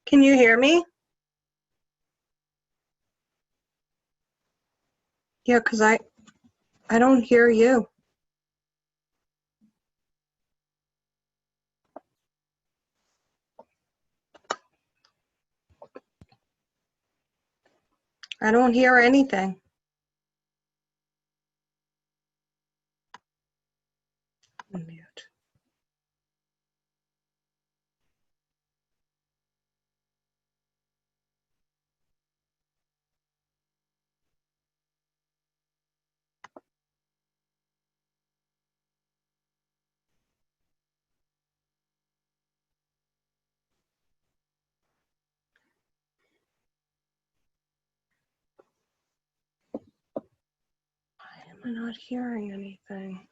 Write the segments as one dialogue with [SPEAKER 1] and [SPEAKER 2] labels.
[SPEAKER 1] Can you hear me? Yeah, because I don't hear you. I don't hear anything. Mute. Why am I not hearing anything?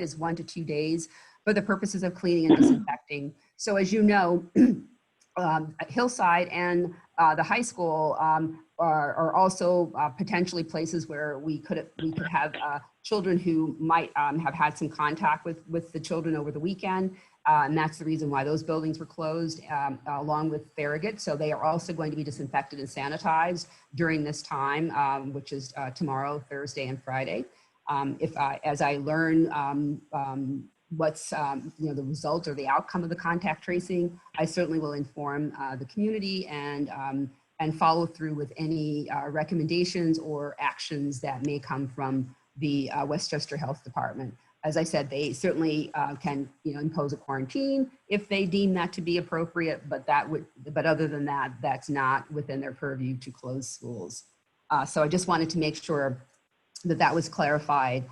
[SPEAKER 2] is 1 to 2 days for the purposes of cleaning and disinfecting. So as you know, Hillside and the high school are also potentially places where we could have children who might have had some contact with the children over the weekend. And that's the reason why those buildings were closed, along with Farragut. So they are also going to be disinfected and sanitized during this time, which is tomorrow, Thursday, and Friday. As I learn what's the result or the outcome of the contact tracing, I certainly will inform the community and follow through with any recommendations or actions that may come from the Westchester Health Department. As I said, they certainly can impose a quarantine if they deem that to be appropriate, but other than that, that's not within their purview to close schools. So I just wanted to make sure that was clarified.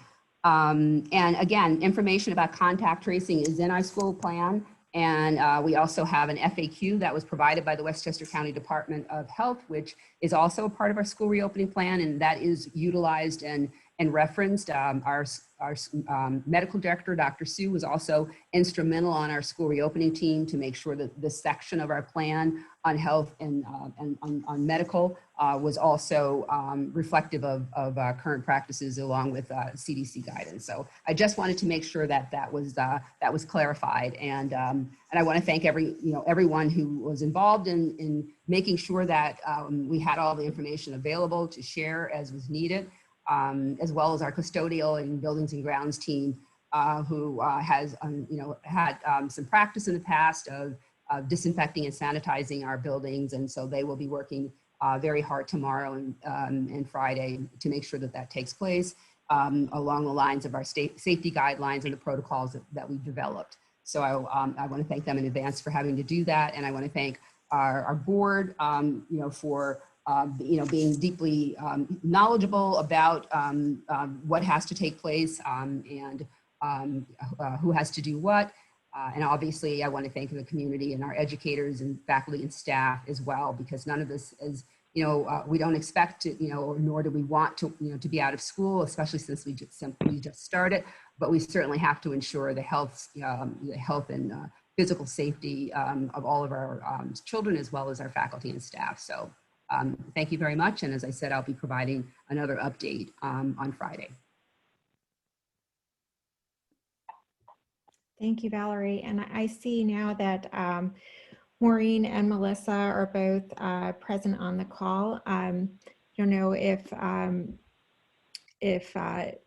[SPEAKER 2] And again, information about contact tracing is in our school plan. And we also have an FAQ that was provided by the Westchester County Department of Health, which is also a part of our school reopening plan, and that is utilized and referenced. Our medical director, Dr. Sue, was also instrumental on our school reopening team to make sure that this section of our plan on health and on medical was also reflective of current practices along with CDC guidance. So I just wanted to make sure that was clarified, and I want to thank everyone who was involved in making sure that we had all the information available to share as was needed. As well as our custodial and buildings and grounds team, who has had some practice in the past of disinfecting and sanitizing our buildings, and so they will be working very hard tomorrow and Friday to make sure that takes place along the lines of our safety guidelines and the protocols that we've developed. So I want to thank them in advance for having to do that, and I want to thank our board, for being deeply knowledgeable about what has to take place and who has to do what. And obviously, I want to thank the community and our educators and faculty and staff as well, because none of this is, we don't expect to, nor do we want to, to be out of school, especially since we just started. But we certainly have to ensure the health and physical safety of all of our children, as well as our faculty and staff. So. Thank you very much. And as I said, I'll be providing another update on Friday.
[SPEAKER 3] Thank you, Valerie. And I see now that Maureen and Melissa are both present on the call. I don't know if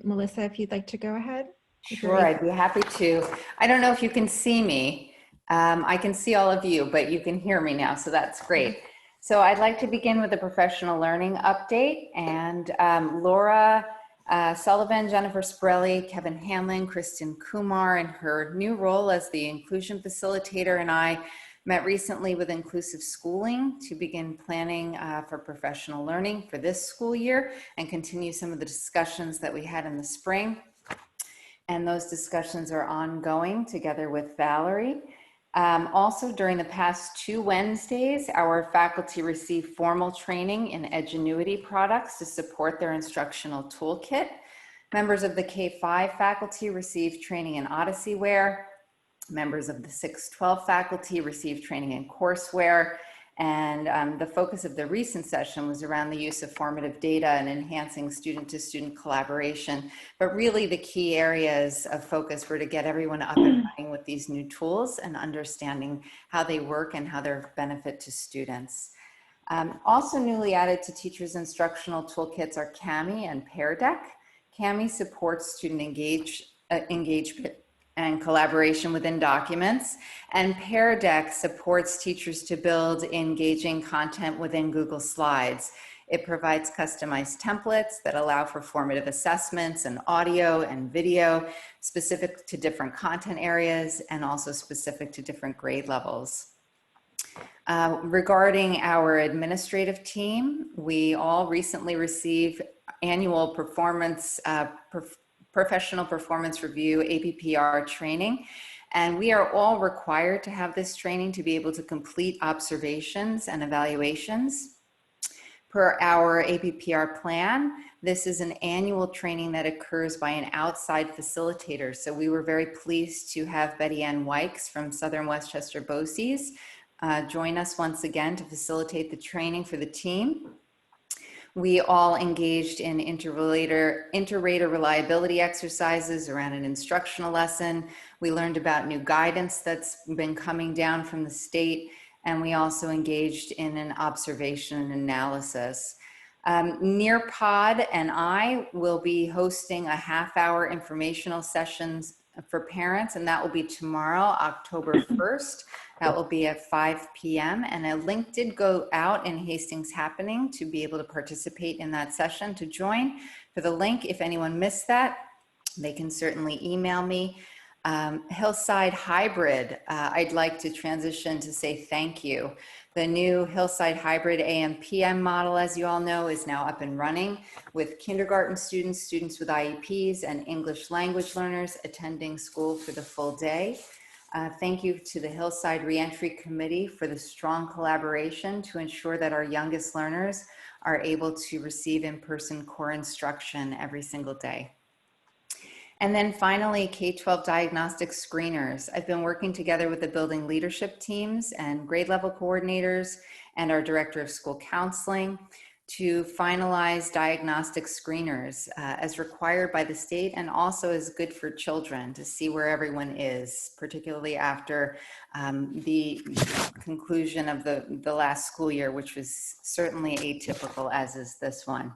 [SPEAKER 3] Melissa, if you'd like to go ahead.
[SPEAKER 4] Sure, I'd be happy to. I don't know if you can see me. I can see all of you, but you can hear me now, so that's great. So I'd like to begin with a professional learning update, and Laura Sullivan, Jennifer Sprelli, Kevin Hanlon, Kristen Kumar in her new role as the inclusion facilitator, and I met recently with Inclusive Schooling to begin planning for professional learning for this school year and continue some of the discussions that we had in the spring. And those discussions are ongoing together with Valerie. Also, during the past 2 Wednesdays, our faculty received formal training in Edgenuity products to support their instructional toolkit. Members of the K-5 faculty received training in Odysseyware. Members of the 6-12 faculty received training in courseware. And the focus of the recent session was around the use of formative data and enhancing student-to-student collaboration. But really the key areas of focus were to get everyone up and running with these new tools and understanding how they work and how they're of benefit to students. Also newly added to teachers' instructional toolkits are Kami and Pear Deck. Kami supports student engagement and collaboration within documents, and Pear Deck supports teachers to build engaging content within Google Slides. It provides customized templates that allow for formative assessments and audio and video specific to different content areas and also specific to different grade levels. Regarding our administrative team, we all recently received annual professional performance review, APPR training, and we are all required to have this training to be able to complete observations and evaluations. Per our APPR plan, This is an annual training that occurs by an outside facilitator. So we were very pleased to have Betty Ann Wykes from Southern Westchester BOCES join us once again to facilitate the training for the team. We all engaged in inter-rater reliability exercises around an instructional lesson. We learned about new guidance that's been coming down from the state, and we also engaged in an observation and analysis. Nearpod and I will be hosting a half-hour informational sessions for parents, and that will be tomorrow, October 1st. That will be at 5 p.m. And a link did go out in Hastings Happening to be able to participate in that session, to join. For the link, if anyone missed that, they can certainly email me. Hillside Hybrid, I'd like to transition to say thank you. The new Hillside Hybrid AM/PM model, as you all know, is now up and running with kindergarten students, students with IEPs, and English language learners attending school for the full day. Thank you to the Hillside Reentry Committee for the strong collaboration to ensure that our youngest learners are able to receive in-person core instruction every single day. And then finally, K-12 diagnostic screeners. I've been working together with the building leadership teams and grade level coordinators and our director of school counseling to finalize diagnostic screeners as required by the state, and also as good for children to see where everyone is, particularly after the conclusion of the last school year, which was certainly atypical, as is this one.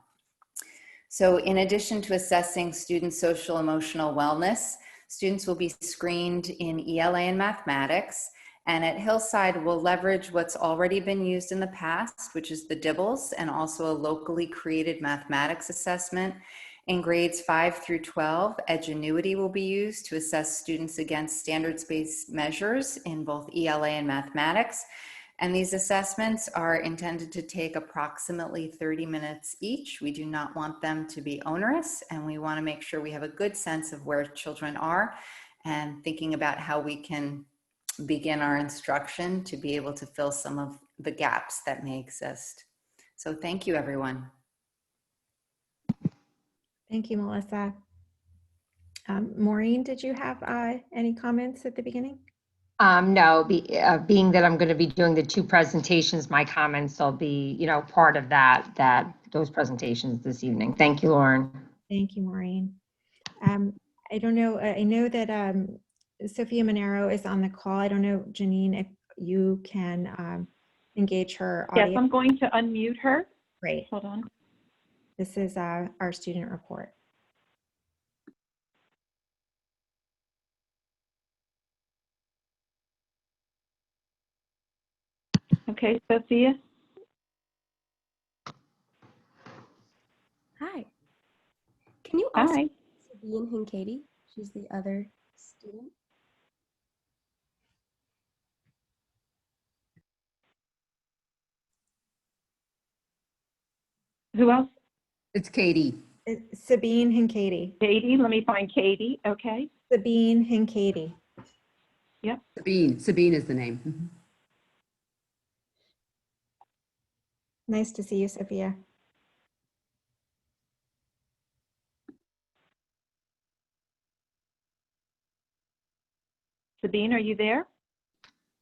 [SPEAKER 4] So in addition to assessing student social emotional wellness, students will be screened in ELA and mathematics. And at Hillside, we'll leverage what's already been used in the past, which is the DIBELS, and also a locally created mathematics assessment. In grades 5 through 12, Edgenuity will be used to assess students against standards-based measures in both ELA and mathematics. And these assessments are intended to take approximately 30 minutes each. We do not want them to be onerous, and we want to make sure we have a good sense of where children are and thinking about how we can begin our instruction to be able to fill some of the gaps that may exist. So thank you, everyone.
[SPEAKER 3] Thank you, Melissa. Maureen, did you have any comments at the beginning?
[SPEAKER 5] No, being that I'm going to be doing the two presentations, my comments will be, part of those presentations this evening. Thank you, Lauren.
[SPEAKER 3] Thank you, Maureen. I don't know, I know that Sophia Monero is on the call. I don't know, Janine, if you can engage her audio.
[SPEAKER 6] Yes, I'm going to unmute her.
[SPEAKER 3] Great.
[SPEAKER 6] Hold on.
[SPEAKER 3] This is our student report.
[SPEAKER 6] Okay, Sophia.
[SPEAKER 7] Hi. Can you also
[SPEAKER 6] Hi.
[SPEAKER 7] Sabine Hinkady? She's the other student.
[SPEAKER 6] Who else?
[SPEAKER 2] It's Katie.
[SPEAKER 3] It's Sabine Hinkady.
[SPEAKER 6] Katie. Let me find Katie. Okay.
[SPEAKER 3] Sabine Hinkady.
[SPEAKER 6] Yep.
[SPEAKER 2] Sabine is the name. Mhm.
[SPEAKER 3] Nice to see you, Sophia.
[SPEAKER 6] Sabine, are you there?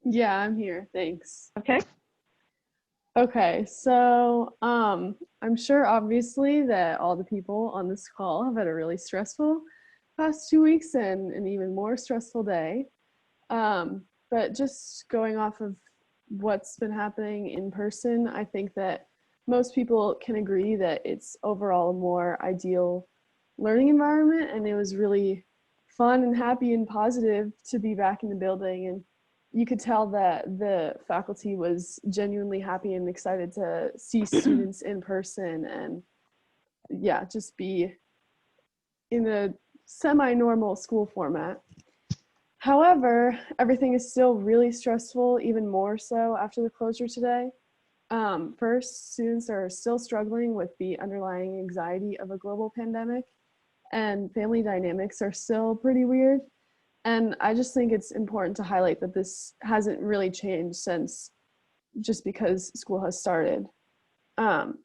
[SPEAKER 8] Yeah, I'm here. Thanks.
[SPEAKER 6] Okay.
[SPEAKER 8] Okay, so I'm sure obviously that all the people on this call have had a really stressful past 2 weeks and an even more stressful day. But just going off of what's been happening in person, I think that most people can agree that it's overall a more ideal learning environment, and it was really fun and happy and positive to be back in the building. And you could tell that the faculty was genuinely happy and excited to see students in person and yeah, just be in a semi-normal school format. However, everything is still really stressful, even more so after the closure today. First, students are still struggling with the underlying anxiety of a global pandemic, and family dynamics are still pretty weird. And I just think it's important to highlight that this hasn't really changed since just because school has started.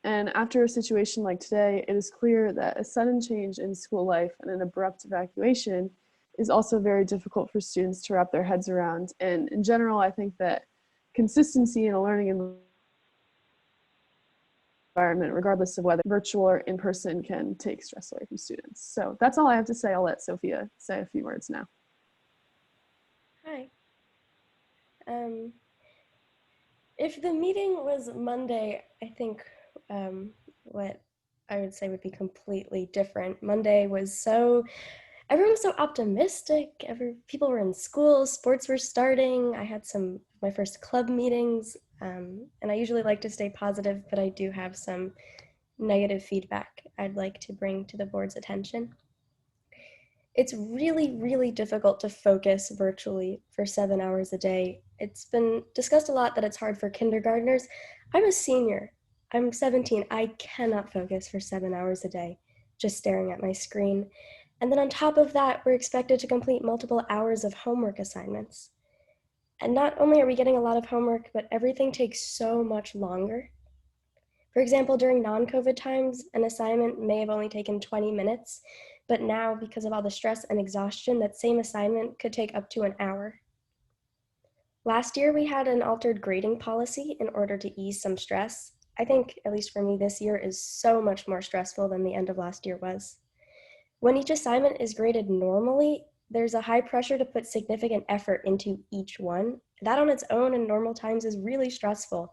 [SPEAKER 8] And after a situation like today, it is clear that a sudden change in school life and an abrupt evacuation is also very difficult for students to wrap their heads around. And in general, I think that consistency in a learning environment, regardless of whether virtual or in person, can take stress away from students. So that's all I have to say. I'll let Sophia say a few words now.
[SPEAKER 9] Hi. If the meeting was Monday, I think what I would say would be completely different. Monday was everyone was so optimistic. People were in school, sports were starting. I had my first club meetings, and I usually like to stay positive, but I do have some negative feedback I'd like to bring to the board's attention. It's really, really difficult to focus virtually for 7 hours a day. It's been discussed a lot that it's hard for kindergartners. I'm a senior. I'm 17. I cannot focus for 7 hours a day just staring at my screen. And then on top of that, we're expected to complete multiple hours of homework assignments. And not only are we getting a lot of homework, but everything takes so much longer. For example, during non-COVID times, an assignment may have only taken 20 minutes, but now, because of all the stress and exhaustion, that same assignment could take up to an hour. Last year, we had an altered grading policy in order to ease some stress. I think, at least for me, this year is so much more stressful than the end of last year was. When each assignment is graded normally, there's a high pressure to put significant effort into each one. That on its own in normal times is really stressful.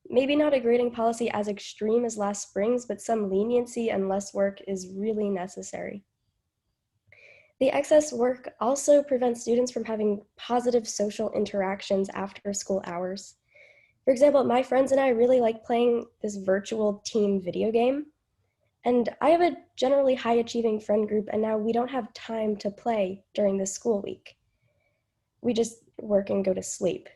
[SPEAKER 9] Maybe not a grading policy as extreme as last spring's, but some leniency and less work is really necessary. The excess work also prevents students from having positive social interactions after school hours. For example, my friends and I really like playing this virtual team video game. And I have a generally high-achieving friend group, and now we don't have time to play during the school week. We just work and go to sleep.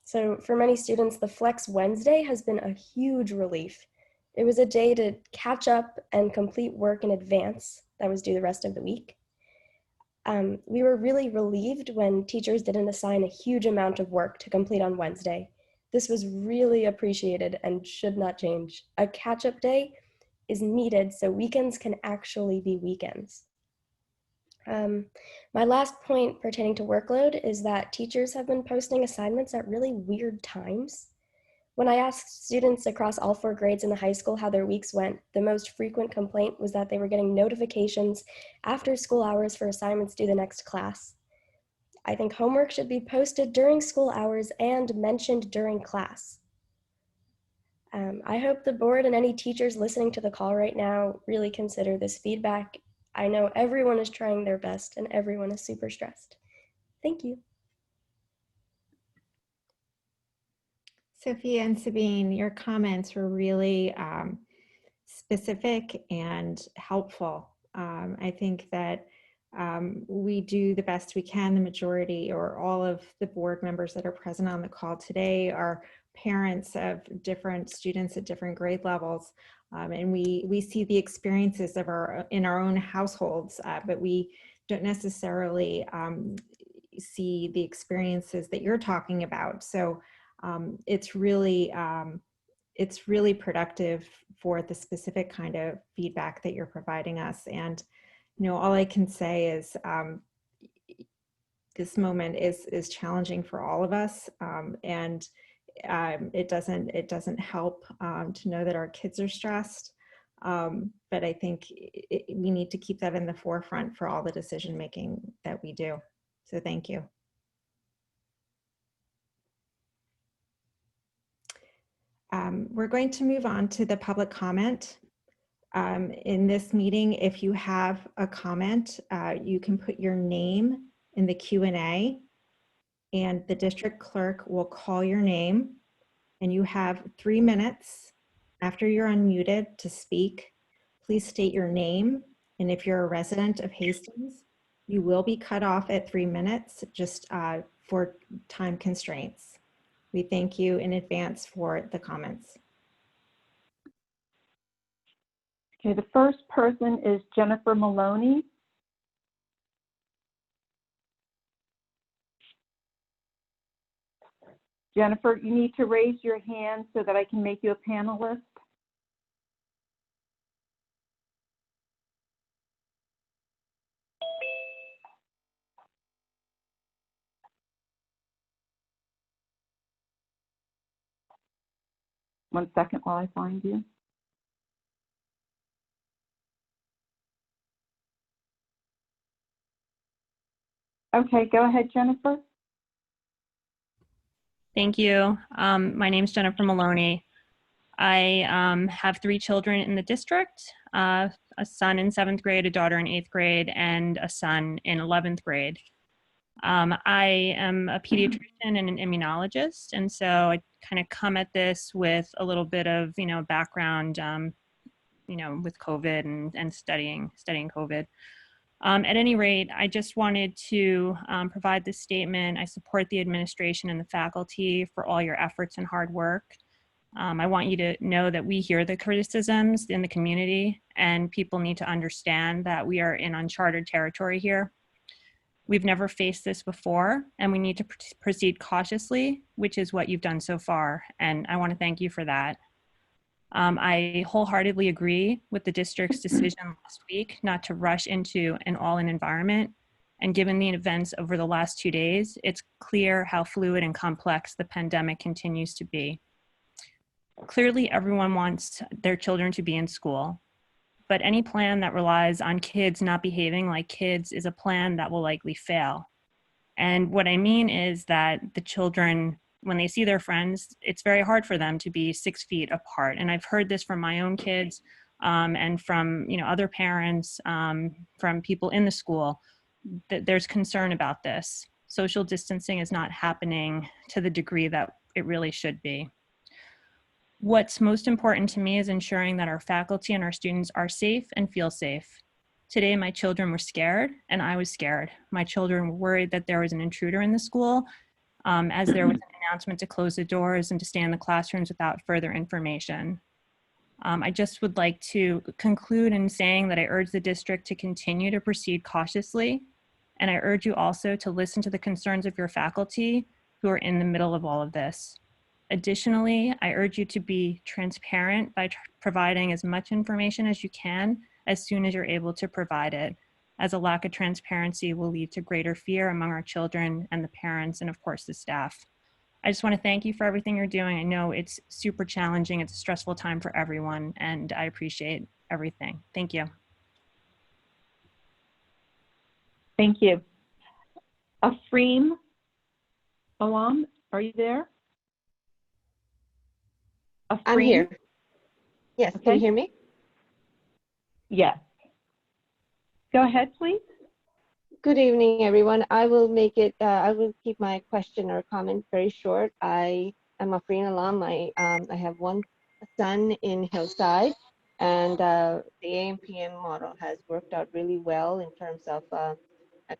[SPEAKER 9] So for many students, the Flex Wednesday has been a huge relief. It was a day to catch up and complete work in advance that was due the rest of the week. We were really relieved when teachers didn't assign a huge amount of work to complete on Wednesday. This was really appreciated and should not change. A catch-up day is needed so weekends can actually be weekends. My last point pertaining to workload is that teachers have been posting assignments at really weird times. When I asked students across all 4 grades in the high school how their weeks went, the most frequent complaint was that they were getting notifications after school hours for assignments due the next class. I think homework should be posted during school hours and mentioned during class. I hope the board and any teachers listening to the call right now really consider this feedback. I know everyone is trying their best and everyone is super stressed. Thank you.
[SPEAKER 3] Sophia and Sabine, your comments were really specific and helpful. I think that we do the best we can. The majority or all of the board members that are present on the call today are parents of different students at different grade levels. And we see the experiences of in our own households, but we don't necessarily see the experiences that you're talking about. So it's really productive for the specific kind of feedback that you're providing us. And all I can say is this moment is challenging for all of us, and it doesn't help to know that our kids are stressed. But I think we need to keep that in the forefront for all the decision making that we do. So thank you. We're going to move on to the public comment. In this meeting, if you have a comment, you can put your name in the Q&A, and the district clerk will call your name, and you have 3 minutes after you're unmuted to speak. Please state your name, and if you're a resident of Hastings, you will be cut off at 3 minutes just for time constraints. We thank you in advance for the comments.
[SPEAKER 6] Okay, the first person is Jennifer Maloney. Jennifer, you need to raise your hand so that I can make you a panelist. One second while I find you. Okay, go ahead, Jennifer.
[SPEAKER 10] Thank you. My name's Jennifer Maloney. I have 3 children in the district, a son in 7th grade, a daughter in 8th grade, and a son in 11th grade. I am a pediatrician and an immunologist, and so I kind of come at this with a little bit of, background, with COVID and studying COVID. At any rate, I just wanted to provide this statement. I support the administration and the faculty for all your efforts and hard work. I want you to know that we hear the criticisms in the community, and people need to understand that we are in uncharted territory here. We've never faced this before, and we need to proceed cautiously, which is what you've done so far, and I want to thank you for that. I wholeheartedly agree with the district's decision last week not to rush into an all-in environment, and given the events over the last 2 days, it's clear how fluid and complex the pandemic continues to be. Clearly, everyone wants their children to be in school, but any plan that relies on kids not behaving like kids is a plan that will likely fail. And what I mean is that the children, when they see their friends, it's very hard for them to be 6 feet apart. And I've heard this from my own kids and from other parents, from people in the school, that there's concern about this. Social distancing is not happening to the degree that it really should be. What's most important to me is ensuring that our faculty and our students are safe and feel safe. Today, my children were scared, and I was scared. My children were worried that there was an intruder in the school, as there was an announcement to close the doors and to stay in the classrooms without further information. I just would like to conclude in saying that I urge the district to continue to proceed cautiously, and I urge you also to listen to the concerns of your faculty who are in the middle of all of this. Additionally, I urge you to be transparent by providing as much information as you can as soon as you're able to provide it, as a lack of transparency will lead to greater fear among our children and the parents and of course the staff. I just want to thank you for everything you're doing. I know it's super challenging. It's a stressful time for everyone, and I appreciate everything. Thank you.
[SPEAKER 6] Thank you. Afreem Alam, are you there?
[SPEAKER 11] I'm here. Yes,
[SPEAKER 6] Okay.
[SPEAKER 11] can you hear me?
[SPEAKER 6] Yes. Go ahead, please.
[SPEAKER 11] Good evening, everyone. I will keep my question or comment very short. I am a free alum. I have one son in Hillside, and the AM/PM model has worked out really well in terms of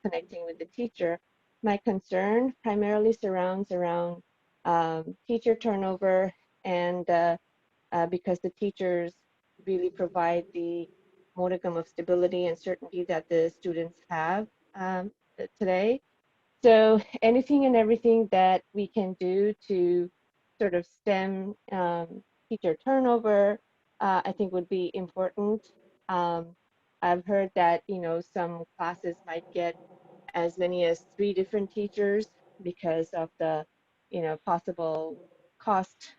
[SPEAKER 11] connecting with the teacher. My concern primarily surrounds around teacher turnover, and because the teachers really provide the modicum of stability and certainty that the students have today. So anything and everything that we can do to sort of stem teacher turnover, I think would be important. I've heard that, some classes might get as many as 3 different teachers because of the, possible cost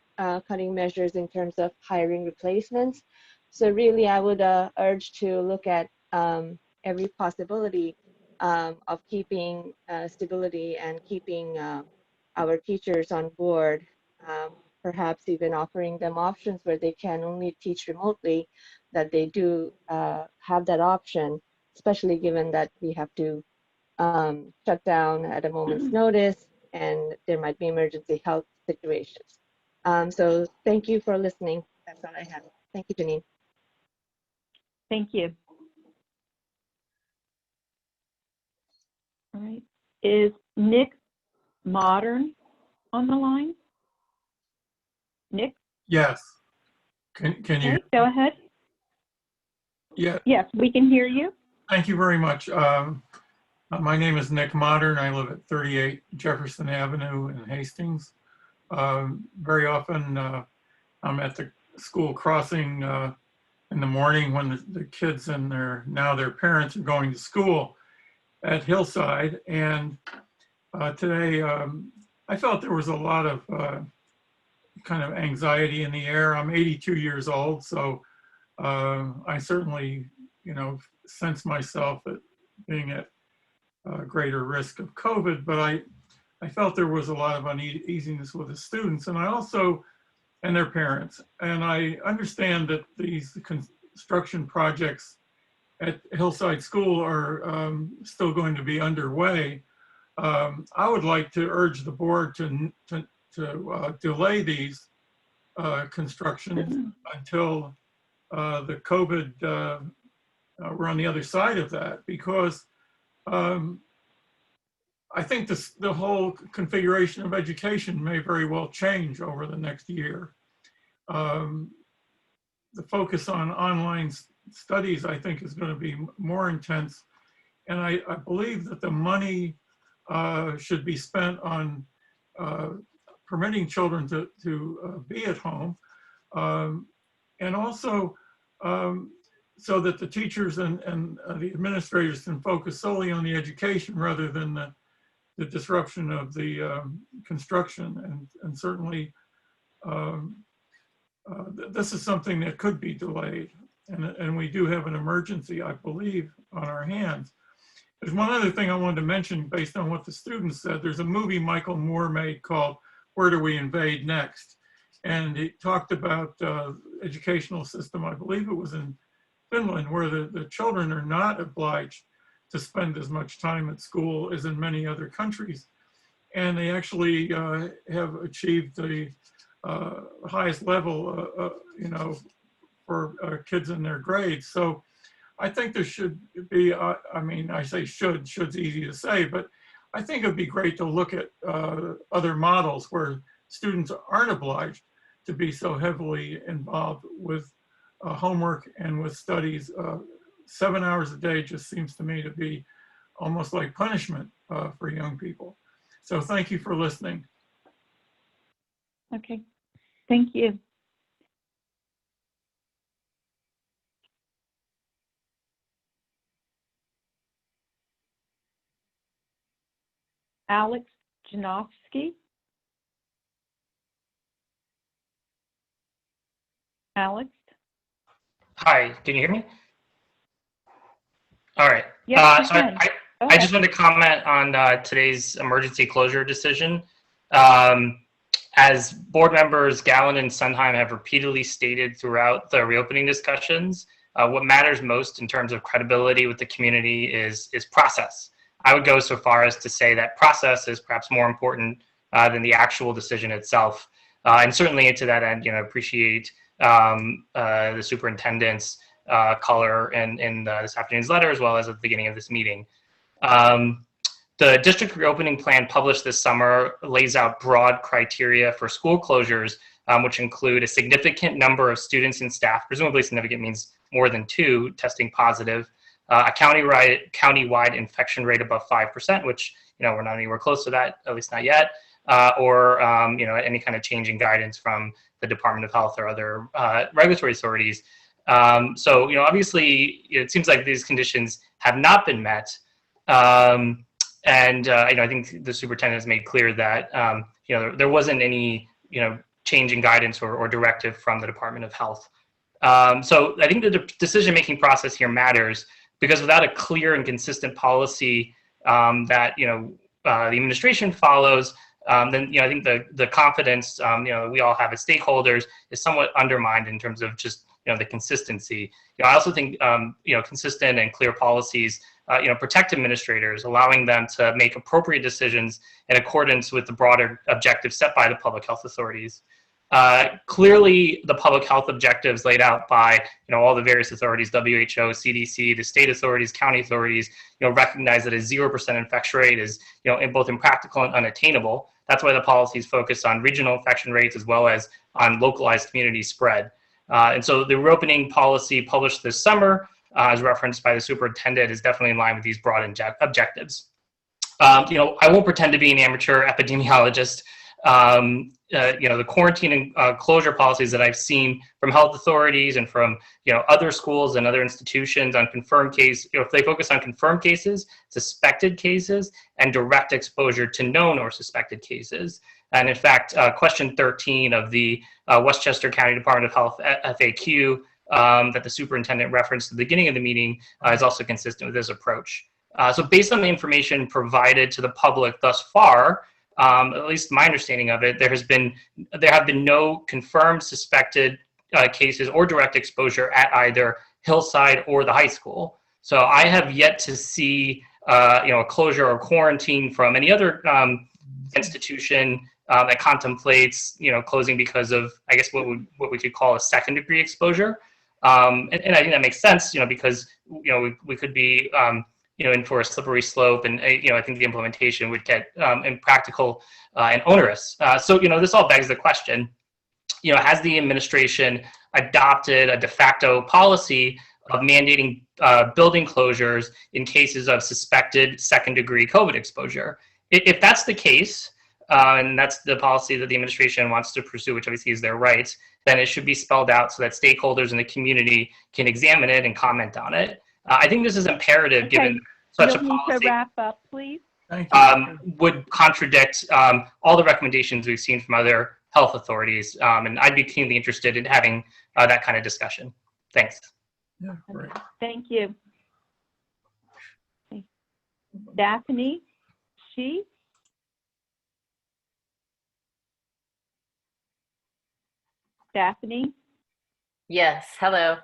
[SPEAKER 11] cutting measures in terms of hiring replacements. So really, I would urge to look at every possibility of keeping stability and keeping our teachers on board, perhaps even offering them options where they can only teach remotely, that they do have that option, especially given that we have to shut down at a moment's notice and there might be emergency health situations. So thank you for listening. That's all I have. Thank you, Janine.
[SPEAKER 6] Thank you. All right. Is Nick Modern on the line? Nick?
[SPEAKER 12] Yes. Can you?
[SPEAKER 6] Okay, go ahead.
[SPEAKER 12] Yeah.
[SPEAKER 6] Yes, we can hear you.
[SPEAKER 12] Thank you very much. My name is Nick Modern. I live at 38 Jefferson Avenue in Hastings. Very often I'm at the school crossing in the morning when the kids and their parents are going to school at Hillside. And today I felt there was a lot of kind of anxiety in the air. I'm 82 years old, so I certainly, sense myself at being at greater risk of COVID, but I felt there was a lot of uneasiness with the students and their parents. And I understand that these construction projects at Hillside School are still going to be underway. I would like to urge the board to delay these constructions until the COVID, we're on the other side of that, because I think the whole configuration of education may very well change over the next year. The focus on online studies, I think, is going to be more intense. And I believe that the money should be spent on permitting children to be at home. And also so that the teachers and the administrators can focus solely on the education rather than the disruption of the construction. And certainly this is something that could be delayed. And we do have an emergency, I believe, on our hands. There's one other thing I wanted to mention based on what the students said. There's a movie Michael Moore made called Where Do We Invade Next? And he talked about educational system, I believe it was in Finland, where the children are not obliged to spend as much time at school as in many other countries. And they actually have achieved the highest level, for kids in their grades. So I think there should be, I say should's easy to say, but I think it'd be great to look at other models where students aren't obliged to be so heavily involved with homework and with studies. 7 hours a day just seems to me to be almost like punishment for young people. So thank you for listening.
[SPEAKER 6] Okay, thank you. Alex Janowski. Alex?
[SPEAKER 13] Hi, can you hear me? All right.
[SPEAKER 6] Yes,
[SPEAKER 13] So I just wanted to comment on today's emergency closure decision. As board members Gallen and Sondheim have repeatedly stated throughout the reopening discussions, what matters most in terms of credibility with the community is process. I would go so far as to say that process is perhaps more important than the actual decision itself. And certainly to that end, appreciate the superintendent's color in this afternoon's letter, as well as at the beginning of this meeting. The district reopening plan published this summer lays out broad criteria for school closures, which include a significant number of students and staff, presumably significant means more than 2, testing positive, a county-wide infection rate above 5%, which we're not anywhere close to that, at least not yet, or any kind of change in guidance from the Department of Health or other regulatory authorities. So obviously it seems like these conditions have not been met, and I think the superintendent has made clear that there wasn't any change in guidance or directive from the Department of Health. So I think the decision-making process here matters, because without a clear and consistent policy that the administration follows, then I think the confidence we all have as stakeholders is somewhat undermined in terms of just the consistency. I also think consistent and clear policies protect administrators, allowing them to make appropriate decisions in accordance with the broader objectives set by the public health authorities. Clearly, the public health objectives laid out by all the various authorities, WHO, CDC, the state authorities, county authorities, recognize that a 0% infection rate is both impractical and unattainable. That's why the policies focus on regional infection rates as well as on localized community spread. And so the reopening policy published this summer, as referenced by the superintendent, is definitely in line with these broad objectives. I won't pretend to be an amateur epidemiologist, the quarantine and closure policies that I've seen from health authorities and from other schools and other institutions on confirmed case, if they focus on confirmed cases, suspected cases, and direct exposure to known or suspected cases. And in fact, question 13 of the Westchester County Department of Health FAQ that the superintendent referenced at the beginning of the meeting is also consistent with this approach. So based on the information provided to the public thus far, at least my understanding of it, there have been no confirmed suspected cases or direct exposure at either Hillside or the high school. So I have yet to see a closure or quarantine from any other institution that contemplates closing because of, I guess, what we could call a second degree exposure. And I think that makes sense, because we could be in for a slippery slope, and I think the implementation would get impractical and onerous. So this all begs the question: has the administration adopted a de facto policy of mandating building closures in cases of suspected second degree COVID exposure? If that's the case, and that's the policy that the administration wants to pursue, which obviously is their right, then it should be spelled out so that stakeholders in the community can examine it and comment on it. I think this is imperative given such a
[SPEAKER 6] You'll need to
[SPEAKER 13] policy
[SPEAKER 6] wrap up, please.
[SPEAKER 13] would contradict all the recommendations we've seen from other health authorities. And I'd be keenly interested in having that kind of discussion. Thanks.
[SPEAKER 12] Yeah, great.
[SPEAKER 6] Thank you. Daphne, she? Daphne?
[SPEAKER 14] Yes, hello.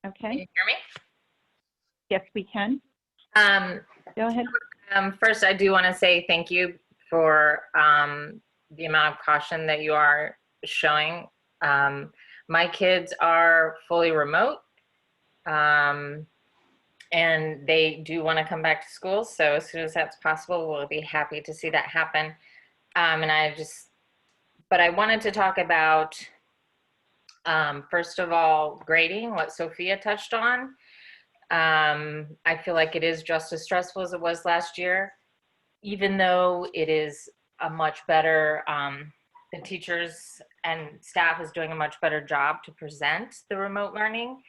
[SPEAKER 6] Okay.
[SPEAKER 14] Can you hear me?
[SPEAKER 6] Yes, we can. Go ahead.
[SPEAKER 14] First, I do want to say thank you for the amount of caution that you are showing. My kids are fully remote, and they do want to come back to school. So as soon as that's possible, we'll be happy to see that happen. But I wanted to talk about, first of all, grading, what Sophia touched on. I feel like it is just as stressful as it was last year, even though it is a much better, the teachers and staff is doing a much better job to present the remote learning.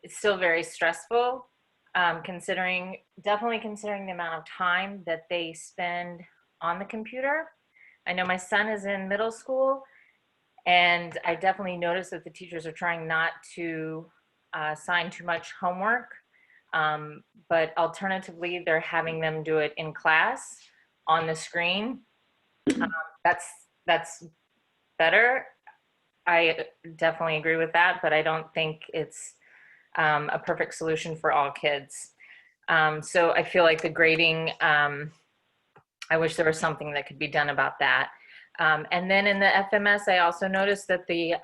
[SPEAKER 14] It's still very stressful, definitely considering the amount of time that they spend on the computer. I know my son is in middle school, and I definitely noticed that the teachers are trying not to assign too much homework. But alternatively, they're having them do it in class on the screen. That's better. I definitely agree with that, but I don't think it's a perfect solution for all kids. So I feel like the grading, I wish there was something that could be done about that. And then in the FMS, I also noticed that the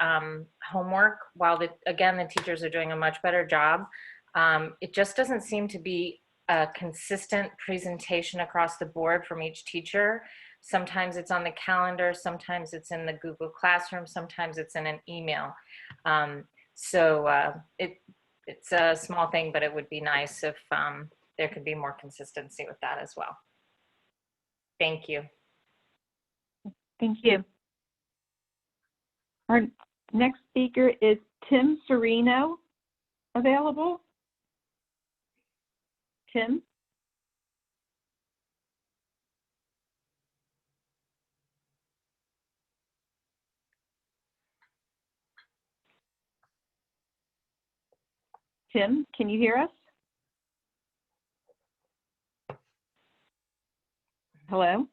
[SPEAKER 14] homework, while again, the teachers are doing a much better job, it just doesn't seem to be a consistent presentation across the board from each teacher. Sometimes it's on the calendar, sometimes it's in the Google Classroom, sometimes it's in an email. It's a small thing, but it would be nice if there could be more consistency with that as well. Thank you.
[SPEAKER 6] Thank you. Our next speaker is Tim Serino. Available? Tim? Tim, can you hear us? Hello?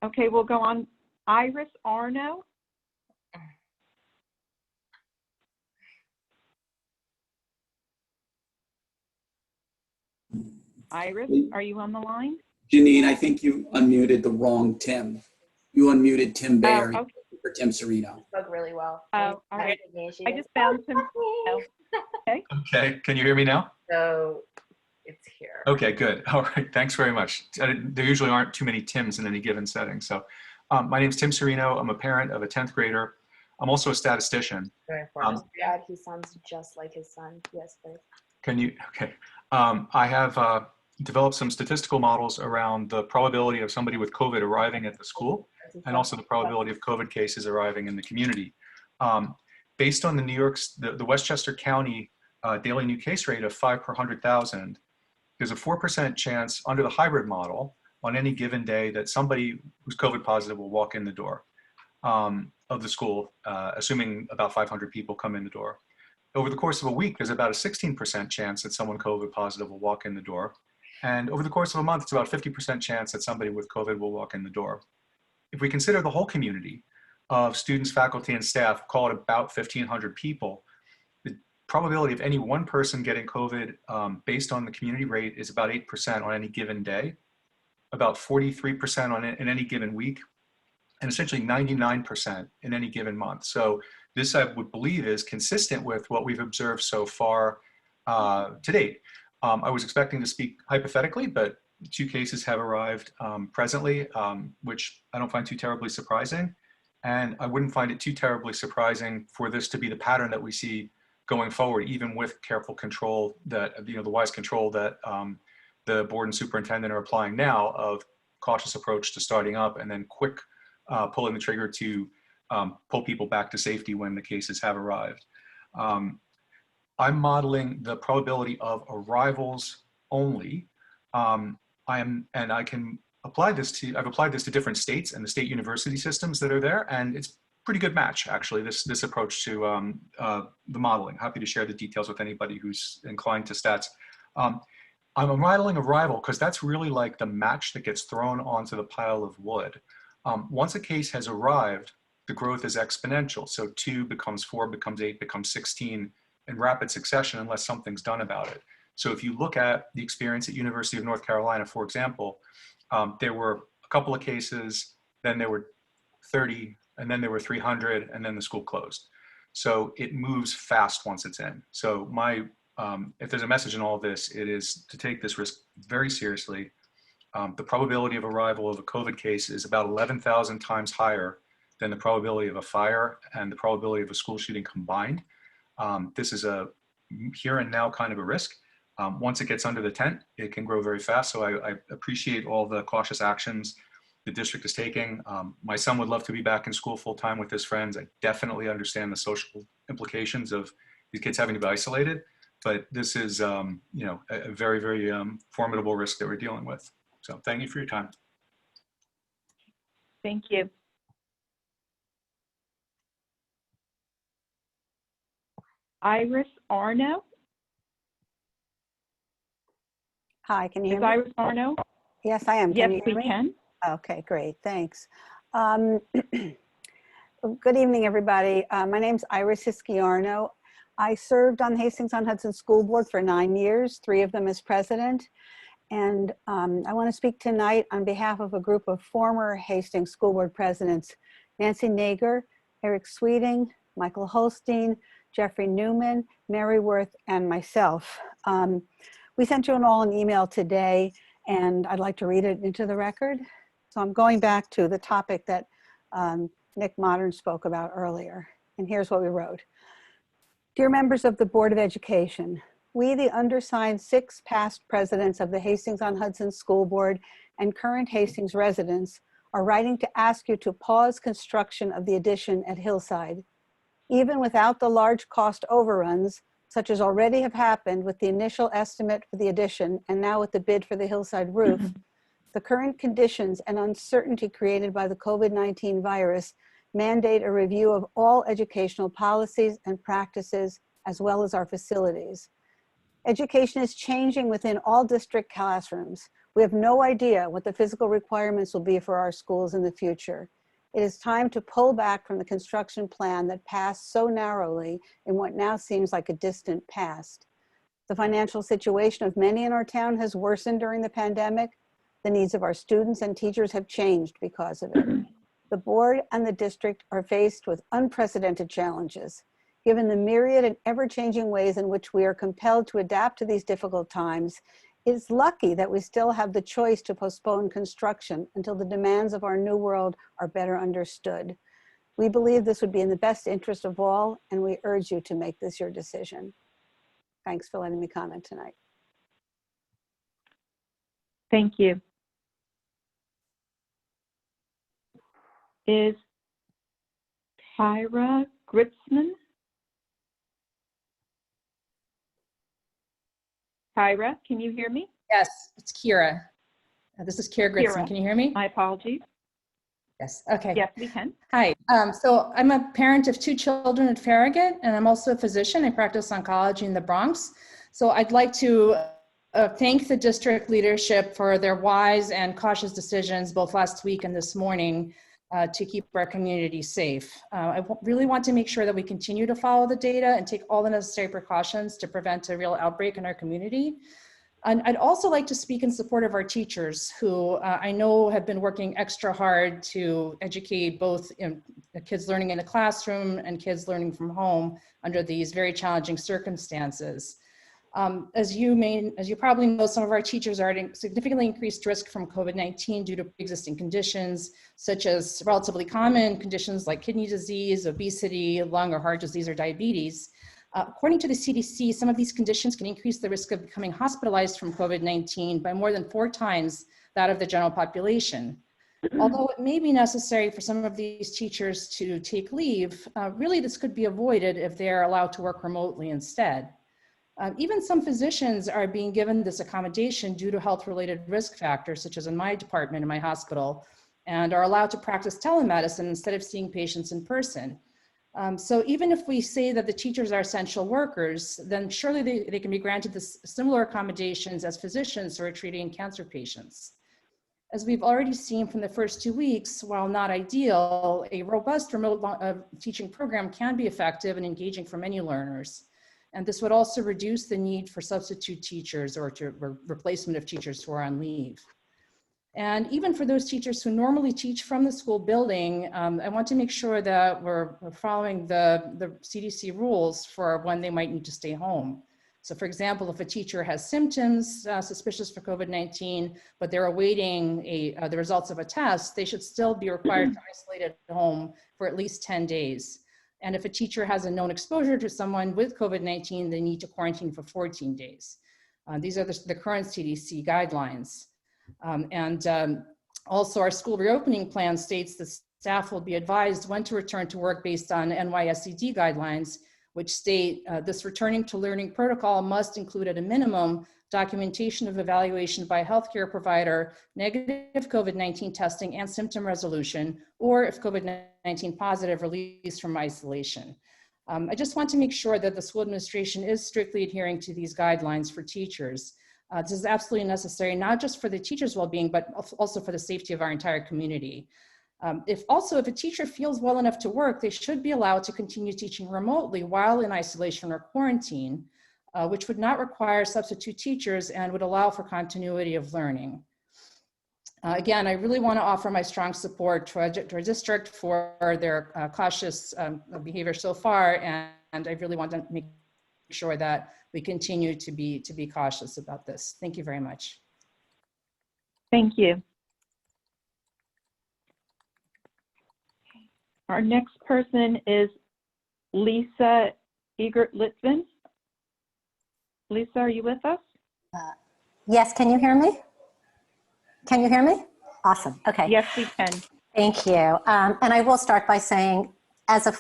[SPEAKER 6] Okay, we'll go on. Iris Arno. Iris, are you on the line?
[SPEAKER 15] Janine, I think you unmuted the wrong Tim. You unmuted Tim Bayer
[SPEAKER 6] okay.
[SPEAKER 15] for Tim Serino.
[SPEAKER 14] Spoke really well.
[SPEAKER 6] Oh, all right. I just found Tim. Okay.
[SPEAKER 16] Okay, can you hear me now?
[SPEAKER 14] So it's here.
[SPEAKER 16] Okay, good. All right, thanks very much. There usually aren't too many Tims in any given setting. So my name is Tim Serino. I'm a parent of a 10th grader. I'm also a statistician.
[SPEAKER 14] Very important.
[SPEAKER 7] He sounds just like his son. Yes, please.
[SPEAKER 16] Can you, okay. I have developed some statistical models around the probability of somebody with COVID arriving at the school and also the probability of COVID cases arriving in the community. Based on the Westchester County daily new case rate of 5 per 100,000, there's a 4% chance under the hybrid model on any given day that somebody who's COVID positive will walk in the door of the school, assuming about 500 people come in the door. Over the course of a week, there's about a 16% chance that someone COVID positive will walk in the door. And over the course of a month, it's about a 50% chance that somebody with COVID will walk in the door. If we consider the whole community of students, faculty, and staff, call it about 1,500 people, the probability of any one person getting COVID based on the community rate is about 8% on any given day, about 43% in any given week, and essentially 99% in any given month. So this, I would believe, is consistent with what we've observed so far to date. I was expecting to speak hypothetically, but 2 cases have arrived presently, which I don't find too terribly surprising. And I wouldn't find it too terribly surprising for this to be the pattern that we see going forward, even with careful control that, the wise control that the board and superintendent are applying now of cautious approach to starting up and then quick pulling the trigger to pull people back to safety when the cases have arrived. I'm modeling the probability of arrivals only. I can apply this to, I've applied this to different states and the state university systems that are there, and it's pretty good match, actually, this approach to the modeling. Happy to share the details with anybody who's inclined to stats. I'm modeling arrival because that's really like the match that gets thrown onto the pile of wood. Once a case has arrived, the growth is exponential. So 2 becomes 4, becomes 8, becomes 16 in rapid succession unless something's done about it. So if you look at the experience at University of North Carolina, for example, there were a couple of cases, then there were 30, and then there were 300, and then the school closed. So it moves fast once it's in. So if there's a message in all of this, it is to take this risk very seriously. The probability of arrival of a COVID case is about 11,000 times higher than the probability of a fire and the probability of a school shooting combined. This is a here and now kind of a risk. Once it gets under the tent, it can grow very fast. So I appreciate all the cautious actions the district is taking. My son would love to be back in school full time with his friends. I definitely understand the social implications of these kids having to be isolated, but this is a very, very formidable risk that we're dealing with. So thank you for your time.
[SPEAKER 6] Thank you. Iris Arno.
[SPEAKER 17] Hi, can you hear
[SPEAKER 6] Is
[SPEAKER 17] me?
[SPEAKER 6] Iris Arno?
[SPEAKER 17] Yes, I am.
[SPEAKER 6] Yes,
[SPEAKER 17] Can you
[SPEAKER 6] we
[SPEAKER 17] hear me?
[SPEAKER 6] can.
[SPEAKER 17] Okay, great. Thanks. Good evening, everybody. My name's Iris Hischiarno. I served on the Hastings-on-Hudson School Board for 9 years, 3 of them as president. And I want to speak tonight on behalf of a group of former Hastings School Board presidents, Nancy Nager, Eric Sweeting, Michael Holstein, Jeffrey Newman, Mary Worth, and myself. We sent you all an email today, and I'd like to read it into the record. So I'm going back to the topic that Nick Modern spoke about earlier. And here's what we wrote. Dear members of the Board of Education, we, the undersigned 6 past presidents of the Hastings-on-Hudson School Board and current Hastings residents, are writing to ask you to pause construction of the addition at Hillside. Even without the large cost overruns, such as already have happened with the initial estimate for the addition and now with the bid for the Hillside roof, the current conditions and uncertainty created by the COVID-19 virus mandate a review of all educational policies and practices, as well as our facilities. Education is changing within all district classrooms. We have no idea what the physical requirements will be for our schools in the future. It is time to pull back from the construction plan that passed so narrowly in what now seems like a distant past. The financial situation of many in our town has worsened during the pandemic. The needs of our students and teachers have changed because of it. The board and the district are faced with unprecedented challenges. Given the myriad and ever-changing ways in which we are compelled to adapt to these difficult times, it's lucky that we still have the choice to postpone construction until the demands of our new world are better understood. We believe this would be in the best interest of all, and we urge you to make this your decision. Thanks for letting me comment tonight.
[SPEAKER 6] Thank you. Is Tyra Gritzman? Tyra, can you hear me?
[SPEAKER 18] Yes, it's Kira. This is Kira Gritzman.
[SPEAKER 6] Kira.
[SPEAKER 18] Can you hear me?
[SPEAKER 6] My apologies.
[SPEAKER 18] Yes. Okay.
[SPEAKER 6] Yes, we can.
[SPEAKER 18] Hi. So I'm a parent of 2 children at Farragut, and I'm also a physician. I practice oncology in the Bronx. So I'd like to thank the district leadership for their wise and cautious decisions both last week and this morning to keep our community safe. I really want to make sure that we continue to follow the data and take all the necessary precautions to prevent a real outbreak in our community. And I'd also like to speak in support of our teachers who I know have been working extra hard to educate both kids learning in the classroom and kids learning from home under these very challenging circumstances. As you probably know, some of our teachers are at significantly increased risk from COVID-19 due to existing conditions, such as relatively common conditions like kidney disease, obesity, lung or heart disease, or diabetes. According to the CDC, some of these conditions can increase the risk of becoming hospitalized from COVID-19 by more than 4 times that of the general population. Although it may be necessary for some of these teachers to take leave, really this could be avoided if they're allowed to work remotely instead. Even some physicians are being given this accommodation due to health-related risk factors, such as in my department in my hospital, and are allowed to practice telemedicine instead of seeing patients in person. So even if we say that the teachers are essential workers, then surely they can be granted this similar accommodations as physicians who are treating cancer patients. As we've already seen from the first 2 weeks, while not ideal, a robust remote teaching program can be effective and engaging for many learners. And this would also reduce the need for substitute teachers or replacement of teachers who are on leave. And even for those teachers who normally teach from the school building, I want to make sure that we're following the CDC rules for when they might need to stay home. So for example, if a teacher has symptoms suspicious for COVID-19, but they're awaiting the results of a test, they should still be required to isolate at home for at least 10 days. And if a teacher has a known exposure to someone with COVID-19, they need to quarantine for 14 days. These are the current CDC guidelines. Also our school reopening plan states that staff will be advised when to return to work based on NYSCD guidelines, which state this returning to learning protocol must include at a minimum documentation of evaluation by a healthcare provider, negative COVID-19 testing and symptom resolution, or if COVID-19 positive, release from isolation. I just want to make sure that the school administration is strictly adhering to these guidelines for teachers. This is absolutely necessary, not just for the teachers' well-being, but also for the safety of our entire community. If a teacher feels well enough to work, they should be allowed to continue teaching remotely while in isolation or quarantine, which would not require substitute teachers and would allow for continuity of learning. Again, I really want to offer my strong support to our district for their cautious behavior so far, and I really want to make sure that we continue to be cautious about this. Thank you very much.
[SPEAKER 6] Thank you. Our next person is Lisa Egert-Litvin. Lisa, are you with us?
[SPEAKER 19] Yes, can you hear me? Can you hear me? Awesome, okay.
[SPEAKER 6] Yes, we can.
[SPEAKER 19] Thank you. And I will start by saying, as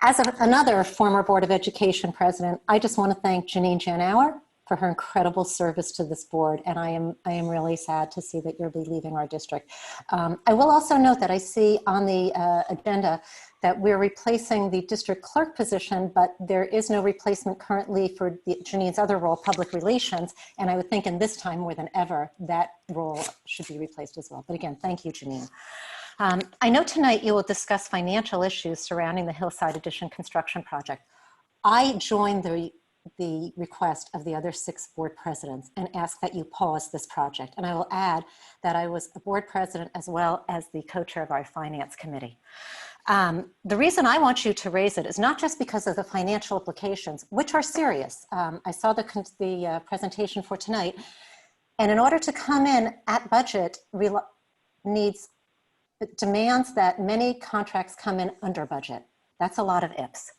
[SPEAKER 19] another former Board of Education president, I just want to thank Janine Janauer for her incredible service to this board, and I am really sad to see that you'll be leaving our district. I will also note that I see on the agenda that we're replacing the district clerk position, but there is no replacement currently for Janine's other role, public relations, and I would think in this time more than ever, that role should be replaced as well. But again, thank you, Janine. I know tonight you will discuss financial issues surrounding the Hillside Addition construction project. I joined the request of the other 6 board presidents and ask that you pause this project. And I will add that I was a board president as well as the co-chair of our finance committee. The reason I want you to raise it is not just because of the financial implications, which are serious. I saw the presentation for tonight, and in order to come in at budget, demands that many contracts come in under budget. That's a lot of ifs.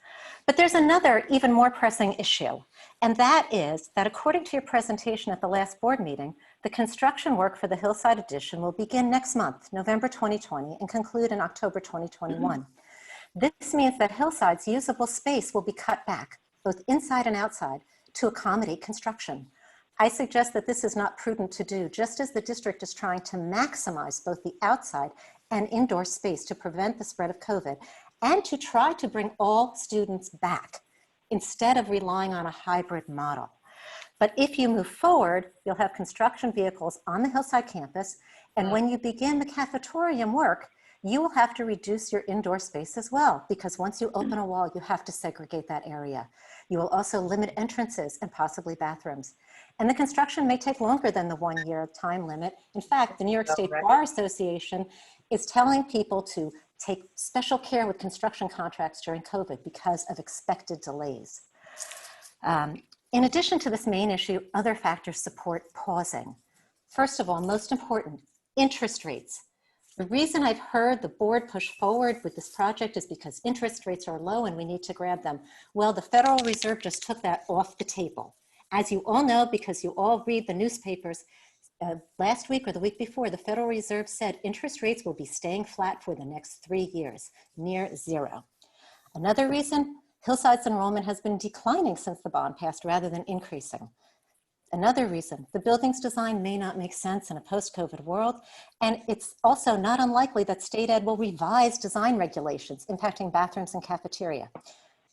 [SPEAKER 19] But there's another even more pressing issue, and that is that according to your presentation at the last board meeting, the construction work for the Hillside addition will begin next month, November 2020, and conclude in October 2021. This means that Hillside's usable space will be cut back, both inside and outside, to accommodate construction. I suggest that this is not prudent to do, just as the district is trying to maximize both the outside and indoor space to prevent the spread of COVID, and to try to bring all students back instead of relying on a hybrid model. But if you move forward, you'll have construction vehicles on the Hillside campus, and when you begin the cafetorium work, you will have to reduce your indoor space as well, because once you open a wall, you have to segregate that area. You will also limit entrances and possibly bathrooms. And the construction may take longer than the 1 year time limit. In fact, the New York State Bar Association is telling people to take special care with construction contracts during COVID because of expected delays. In addition to this main issue, other factors support pausing. First of all, most important, interest rates. The reason I've heard the board push forward with this project is because interest rates are low and we need to grab them. Well, the Federal Reserve just took that off the table. As you all know, because you all read the newspapers, last week or the week before, the Federal Reserve said interest rates will be staying flat for the next 3 years, near zero. Another reason, Hillside's enrollment has been declining since the bond passed rather than increasing. Another reason, the building's design may not make sense in a post-COVID world, and it's also not unlikely that state ed will revise design regulations impacting bathrooms and cafeteria.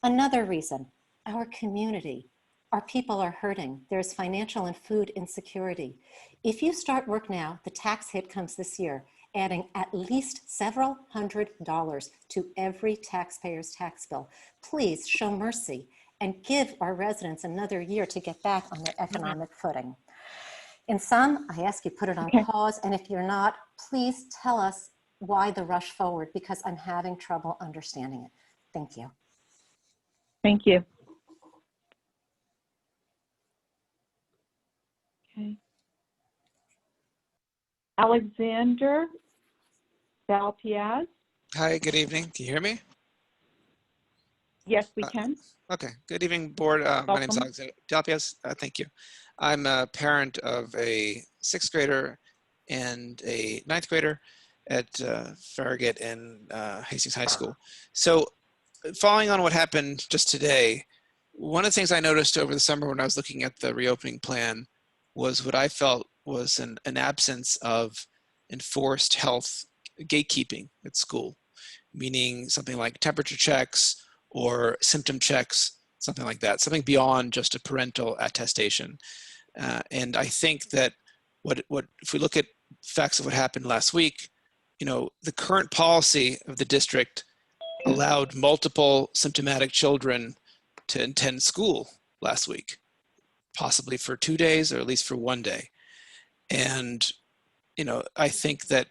[SPEAKER 19] Another reason, our community, our people are hurting. There's financial and food insecurity. If you start work now, the tax hit comes this year, adding at least several $100s to every taxpayer's tax bill. Please show mercy and give our residents another year to get back on their economic footing. In sum, I ask you put it on pause, and if you're not, please tell us why the rush forward, because I'm having trouble understanding it. Thank you.
[SPEAKER 6] Thank you. Okay. Alexander Valpiaz.
[SPEAKER 20] Hi, good evening. Can you hear me?
[SPEAKER 6] Yes, we can.
[SPEAKER 20] Okay, good evening, board. My name is Alexander Valpiaz. Thank you. I'm a parent of a 6th grader and a 9th grader at Farragut and Hastings High School. So following on what happened just today, one of the things I noticed over the summer when I was looking at the reopening plan was what I felt was an absence of enforced health gatekeeping at school, meaning something like temperature checks or symptom checks, something like that, something beyond just a parental attestation. And I think that if we look at facts of what happened last week, you know, the current policy of the district allowed multiple symptomatic children to attend school last week, possibly for 2 days or at least for 1 day. And, you know, I think that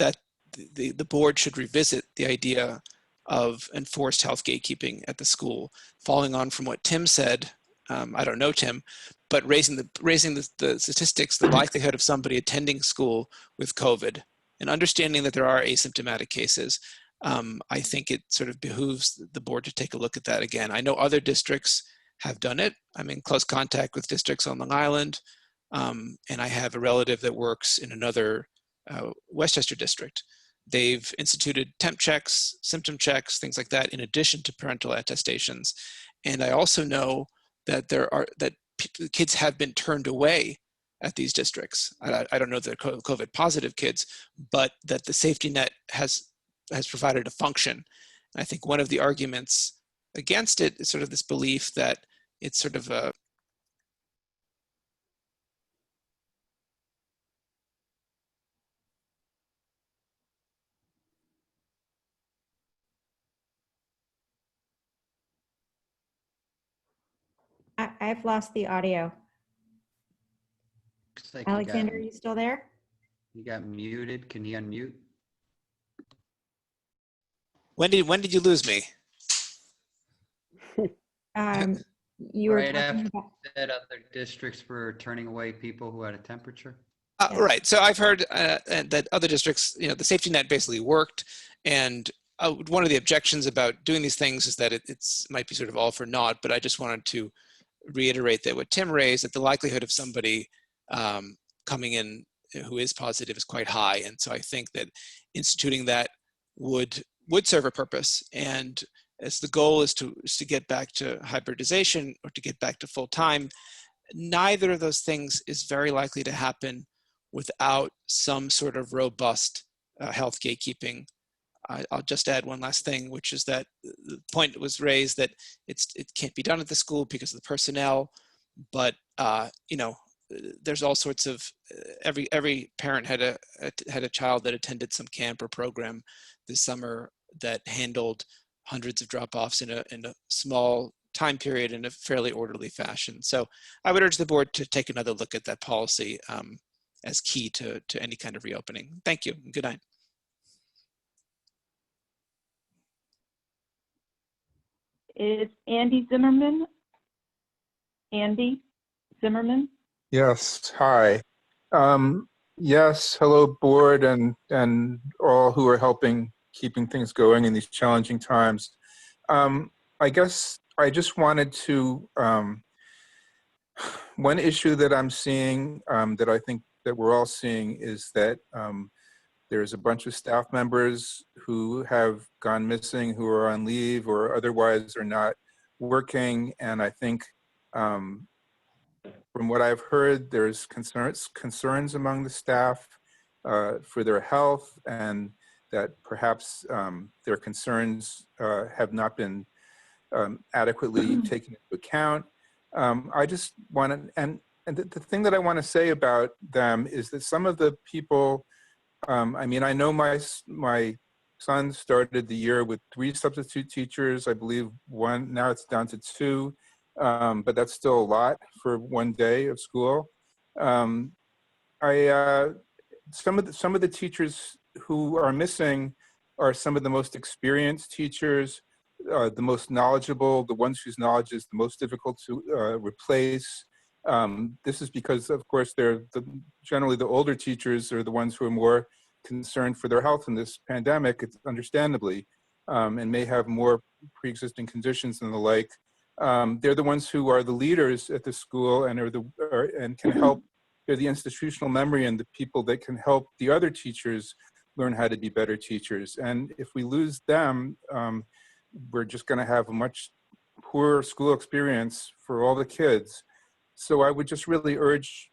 [SPEAKER 20] the board should revisit the idea of enforced health gatekeeping at the school, following on from what Tim said. I don't know Tim, but raising the statistics, the likelihood of somebody attending school with COVID, and understanding that there are asymptomatic cases. I think it sort of behooves the board to take a look at that again. I know other districts have done it. I'm in close contact with districts on Long Island, and I have a relative that works in another Westchester district. They've instituted temp checks, symptom checks, things like that, in addition to parental attestations. And I also know that kids have been turned away at these districts. I don't know if they're COVID positive kids, but that the safety net has provided a function. And I think one of the arguments against it is sort of this belief that it's sort of a
[SPEAKER 3] I've lost the audio.
[SPEAKER 21] Like
[SPEAKER 3] Alexander, are you still there?
[SPEAKER 21] You got muted. Can you unmute?
[SPEAKER 20] When did you lose me?
[SPEAKER 3] You were
[SPEAKER 21] right
[SPEAKER 3] talking
[SPEAKER 21] after
[SPEAKER 3] about,
[SPEAKER 21] that other districts were turning away people who had a temperature.
[SPEAKER 20] Right. So I've heard that other districts, you know, the safety net basically worked, and one of the objections about doing these things is that it's might be sort of all for naught, but I just wanted to reiterate that what Tim raised, that the likelihood of somebody coming in who is positive is quite high. And so I think that instituting that would serve a purpose. And as the goal is to get back to hybridization or to get back to full time, neither of those things is very likely to happen without some sort of robust health gatekeeping. I'll just add one last thing, which is that the point was raised that it can't be done at the school because of the personnel, but you know, there's all sorts of every parent had a child that attended some camp or program this summer that handled hundreds of drop-offs in a small time period in a fairly orderly fashion. So I would urge the board to take another look at that policy as key to any kind of reopening. Thank you. Good night.
[SPEAKER 6] Is Andy Zimmerman? Andy Zimmerman?
[SPEAKER 1] Yes, hi. Yes, hello board and all who are helping keeping things going in these challenging times. I guess I just wanted to, one issue that I'm seeing that I think that we're all seeing is that there's a bunch of staff members who have gone missing, who are on leave or otherwise are not working. And I think from what I've heard, there's concerns among the staff for their health, and that perhaps their concerns have not been adequately taken into account. I just want to, and the thing that I want to say about them is that some of the people, I mean, I know my son started the year with 3 substitute teachers. I believe one, now it's down to 2, but that's still a lot for one day of school. Some of the teachers who are missing are some of the most experienced teachers, the most knowledgeable, the ones whose knowledge is the most difficult to replace. This is because, of course, they're generally the older teachers are the ones who are more concerned for their health in this pandemic, understandably, and may have more pre-existing conditions and the like. They're the ones who are the leaders at the school and and can help. They're the institutional memory and the people that can help the other teachers learn how to be better teachers. And if we lose them, we're just going to have a much poorer school experience for all the kids. So I would just really urge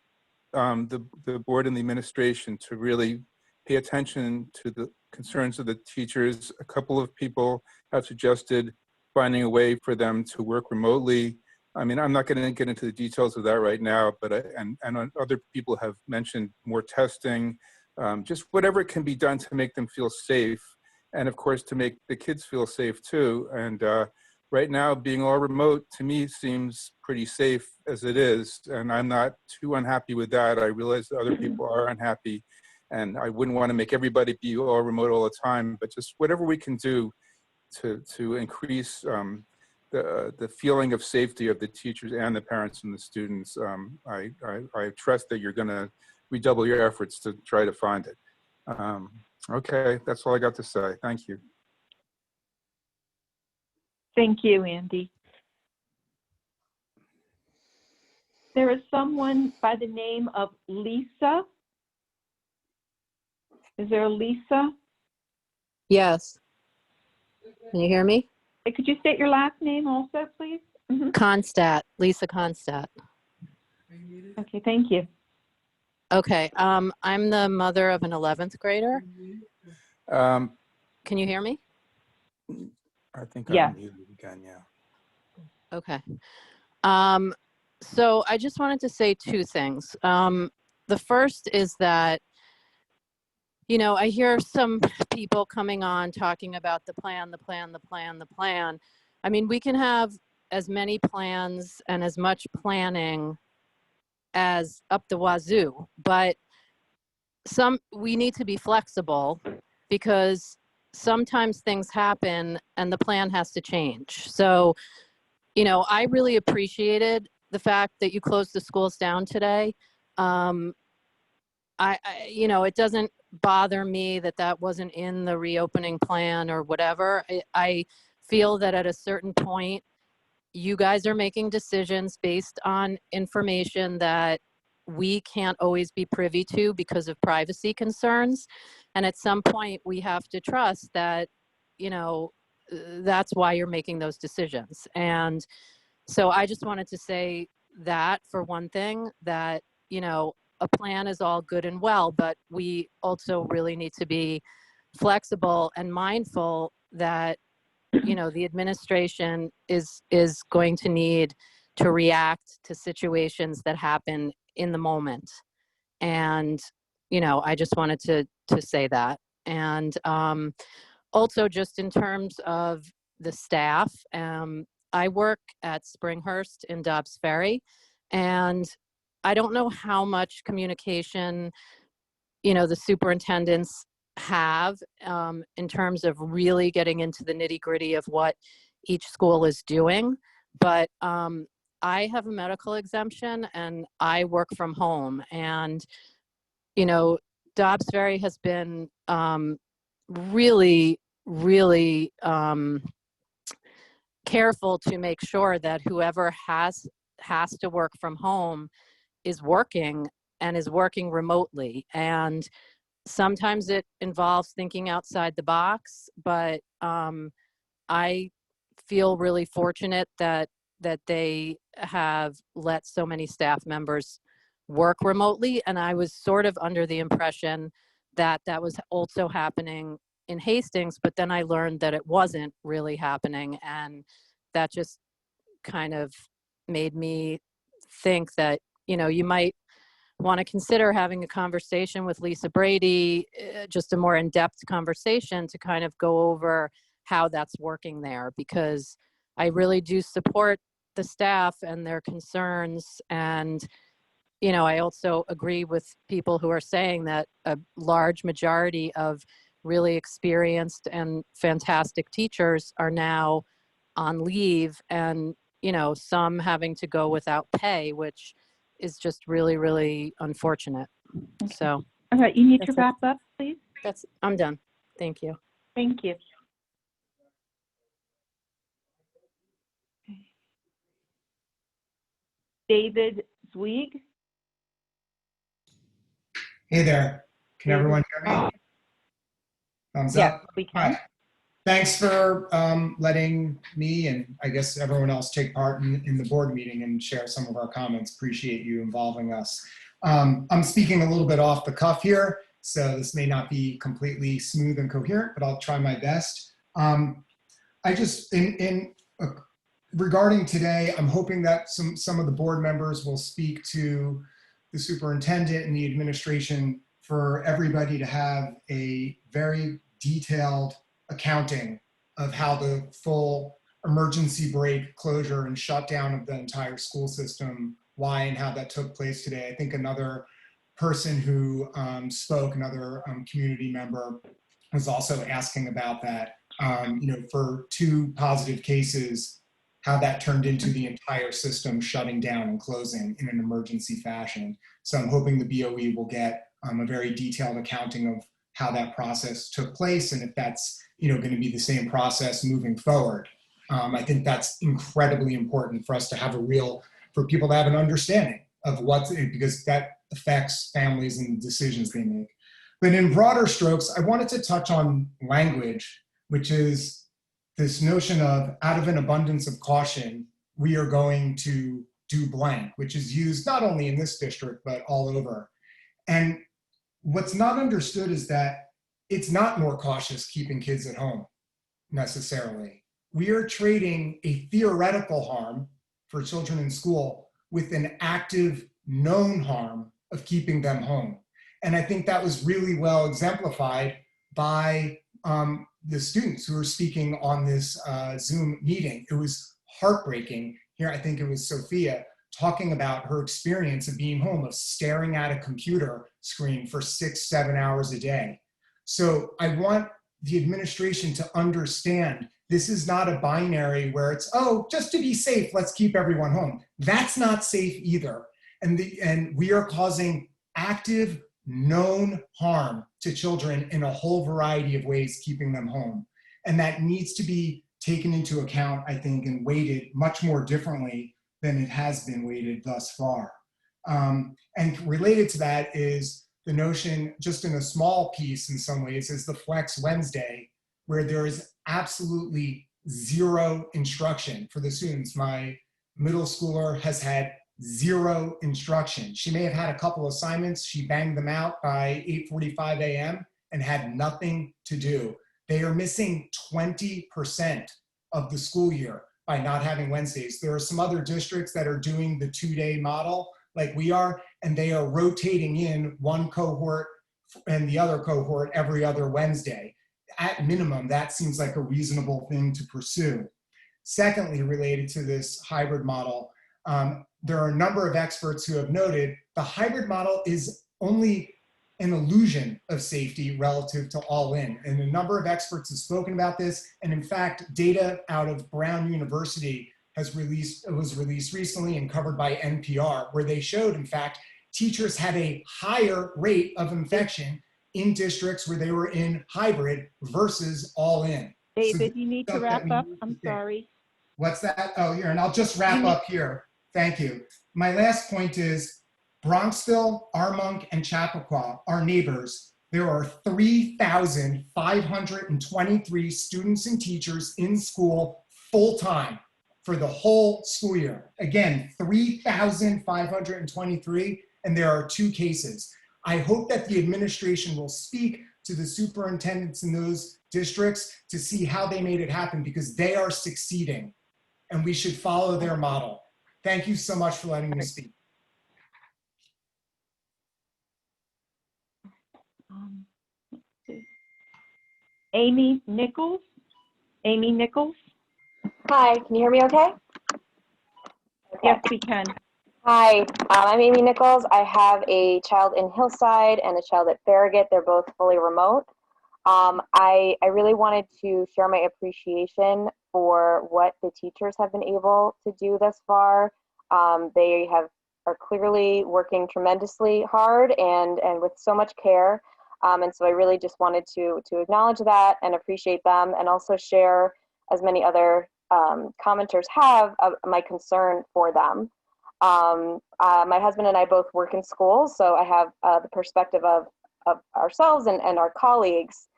[SPEAKER 1] the board and the administration to really pay attention to the concerns of the teachers. A couple of people have suggested finding a way for them to work remotely. I mean, I'm not going to get into the details of that right now, but and other people have mentioned more testing, just whatever can be done to make them feel safe, and of course to make the kids feel safe too. And right now, being all remote to me seems pretty safe as it is, and I'm not too unhappy with that. I realize that other people are unhappy, and I wouldn't want to make everybody be all remote all the time, but just whatever we can do to increase the feeling of safety of the teachers and the parents and the students. I trust that you're going to redouble your efforts to try to find it. Okay, that's all I got to say. Thank you.
[SPEAKER 6] Thank you, Andy. There is someone by the name of Lisa. Is there a Lisa?
[SPEAKER 22] Yes. Can you hear me?
[SPEAKER 6] Could you state your last name also, please?
[SPEAKER 22] Constat, Lisa Constat.
[SPEAKER 6] Okay, thank you.
[SPEAKER 22] Okay, I'm the mother of an 11th grader. Can you hear me?
[SPEAKER 1] I think
[SPEAKER 6] Yeah.
[SPEAKER 1] I'm muted again, yeah.
[SPEAKER 22] Okay. So I just wanted to say 2 things. The first is that, you know, I hear some people coming on talking about the plan. I mean, we can have as many plans and as much planning as up the wazoo, but we need to be flexible because sometimes things happen and the plan has to change. So, you know, I really appreciated the fact that you closed the schools down today. it doesn't bother me that that wasn't in the reopening plan or whatever. I feel that at a certain point, you guys are making decisions based on information that we can't always be privy to because of privacy concerns. And at some point, we have to trust that, that's why you're making those decisions. And so I just wanted to say that, for one thing, that, a plan is all good and well, but we also really need to be flexible and mindful that, the administration is going to need to react to situations that happen in the moment. And, I just wanted to say that. And also, just in terms of the staff, I work at Springhurst in Dobbs Ferry, and I don't know how much communication, the superintendents have in terms of really getting into the nitty gritty of what each school is doing. But I have a medical exemption and I work from home. And, Dobbs Ferry has been really, really careful to make sure that whoever has to work from home is working and is working remotely. And sometimes it involves thinking outside the box, but I feel really fortunate that they have let so many staff members work remotely. And I was sort of under the impression that that was also happening in Hastings, but then I learned that it wasn't really happening. And that just kind of made me think that, you might want to consider having a conversation with Lisa Brady, just a more in-depth conversation to kind of go over how that's working there, because I really do support the staff and their concerns. And, I also agree with people who are saying that a large majority of really experienced and fantastic teachers are now on leave, and, some having to go without pay, which is just really, really unfortunate.
[SPEAKER 6] Okay.
[SPEAKER 22] So.
[SPEAKER 6] All right, you need to wrap up, please.
[SPEAKER 22] I'm done. Thank you.
[SPEAKER 6] Thank you. David Zweig.
[SPEAKER 4] Hey there. Can everyone hear me? Thumbs
[SPEAKER 6] Yes,
[SPEAKER 4] up?
[SPEAKER 6] we can.
[SPEAKER 4] All right. Thanks for letting me and I guess everyone else take part in the board meeting and share some of our comments. Appreciate you involving us. I'm speaking a little bit off the cuff here, so this may not be completely smooth and coherent, but I'll try my best. I just, regarding today, I'm hoping that some of the board members will speak to the superintendent and the administration for everybody to have a very detailed accounting of how the full emergency break closure and shutdown of the entire school system, why and how that took place today. I think another person who spoke, another community member, was also asking about that. For 2 positive cases, how that turned into the entire system shutting down and closing in an emergency fashion. So I'm hoping the BOE will get a very detailed accounting of how that process took place, and if that's going to be the same process moving forward. I think that's incredibly important for us to have for people to have an understanding of because that affects families and the decisions they make. But in broader strokes, I wanted to touch on language, which is this notion of out of an abundance of caution, we are going to do blank, which is used not only in this district, but all over. And what's not understood is that it's not more cautious keeping kids at home necessarily. We are trading a theoretical harm for children in school with an active known harm of keeping them home. And I think that was really well exemplified by the students who were speaking on this Zoom meeting. It was heartbreaking. Here, I think it was Sophia talking about her experience of being home, of staring at a computer screen for 6-7 hours a day. So I want the administration to understand this is not a binary where it's, oh, just to be safe, let's keep everyone home. That's not safe either. And we are causing active known harm to children in a whole variety of ways, keeping them home. And that needs to be taken into account, I think, and weighted much more differently than it has been weighted thus far. And related to that is the notion, just in a small piece in some ways, is the Flex Wednesday, where there is absolutely zero instruction for the students. My middle schooler has had zero instruction. She may have had a couple assignments. She banged them out by 8:45 a.m. and had nothing to do. They are missing 20% of the school year by not having Wednesdays. There are some other districts that are doing the 2-day model like we are, and they are rotating in one cohort and the other cohort every other Wednesday. At minimum, that seems like a reasonable thing to pursue. Secondly, related to this hybrid model, there are a number of experts who have noted the hybrid model is only an illusion of safety relative to all-in. And a number of experts have spoken about this. And in fact, data out of Brown University was released recently and covered by NPR, where they showed, in fact, teachers had a higher rate of infection in districts where they were in hybrid versus all-in.
[SPEAKER 6] David, you need to wrap up. I'm sorry.
[SPEAKER 4] What's that? Oh, here, and I'll just wrap up here. Thank you. My last point is Bronxville, Armonk, and Chappaqua, our neighbors. There are 3,523 students and teachers in school full-time for the whole school year. Again, 3,523, and there are 2 cases. I hope that the administration will speak to the superintendents in those districts to see how they made it happen, because they are succeeding and we should follow their model. Thank you so much for letting me speak.
[SPEAKER 6] Let's see. Amy Nichols. Amy Nichols.
[SPEAKER 2] Hi, can you hear me okay?
[SPEAKER 6] Yes, we can.
[SPEAKER 2] Hi, I'm Amy Nichols. I have a child in Hillside and a child at Farragut. They're both fully remote. I really wanted to share my appreciation for what the teachers have been able to do thus far. They are clearly working tremendously hard and with so much care. And so I really just wanted to acknowledge that and appreciate them, and also share, as many other commenters have, my concern for them. My husband and I both work in schools, so I have the perspective of ourselves and our colleagues.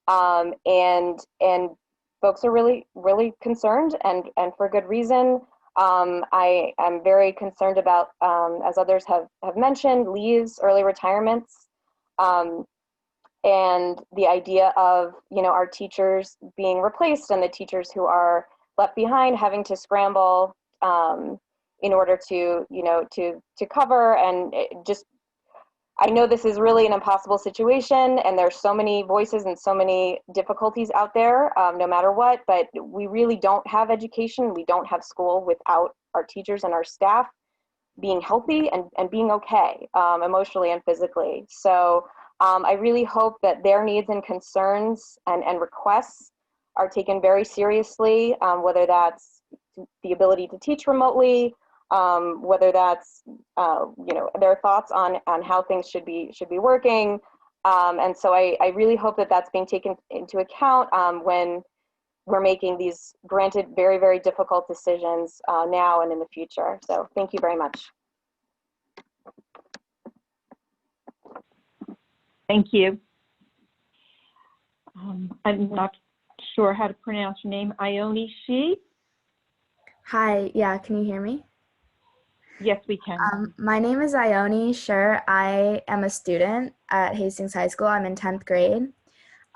[SPEAKER 2] And folks are really, really concerned, and for good reason. I am very concerned about, as others have mentioned, leaves, early retirements, and the idea of, our teachers being replaced and the teachers who are left behind having to scramble in order to cover. And I know this is really an impossible situation, and there's so many voices and so many difficulties out there, no matter what, but we really don't have education. We don't have school without our teachers and our staff being healthy and being okay, emotionally and physically. So I really hope that their needs and concerns and requests are taken very seriously, whether that's the ability to teach remotely, whether that's their thoughts on how things should be working, and so I really hope that that's being taken into account when we're making these, granted, very, very difficult decisions now and in the future. So thank you very much.
[SPEAKER 6] Thank you. I'm not sure how to pronounce your name. Ione Shi.
[SPEAKER 5] Hi, yeah, can you hear me?
[SPEAKER 6] Yes, we can.
[SPEAKER 5] My name is Ione. Sure, I am a student at Hastings High School. I'm in 10th grade.